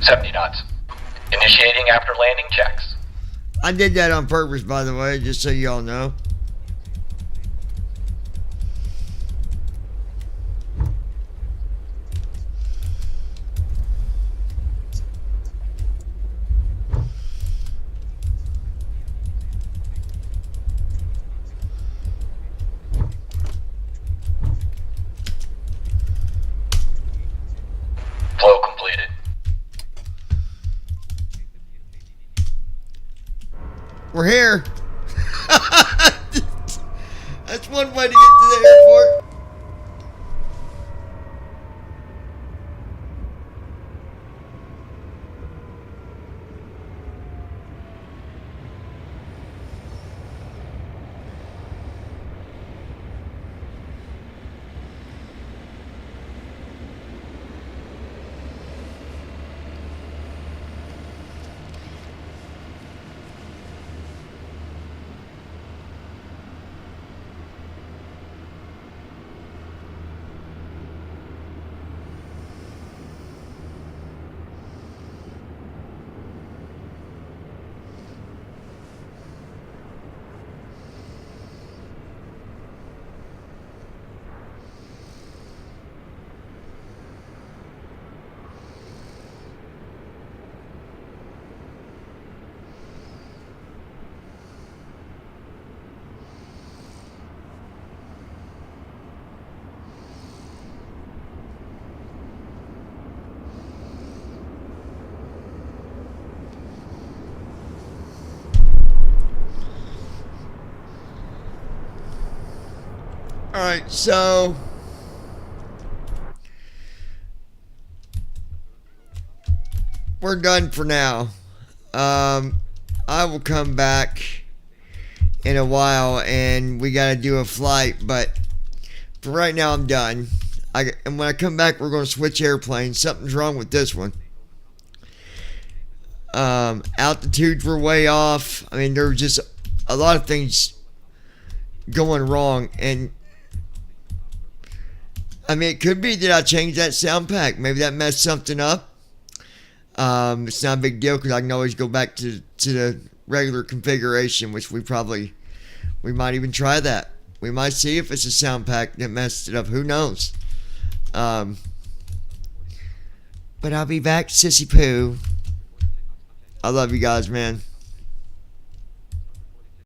70 knots. Initiating after landing checks. I did that on purpose, by the way, just so y'all know. Flow completed. We're here. That's one way to get to the airport. Alright, so we're done for now. I will come back in a while and we gotta do a flight, but for right now I'm done. And when I come back, we're gonna switch airplanes. Something's wrong with this one. Altitudes were way off. I mean, there were just a lot of things going wrong, and I mean, it could be that I changed that sound pack. Maybe that messed something up. It's not a big deal because I can always go back to the regular configuration, which we might even try that. We might see if it's a sound pack that messed it up. Who knows? But I'll be back, sissy poo. I love you guys, man.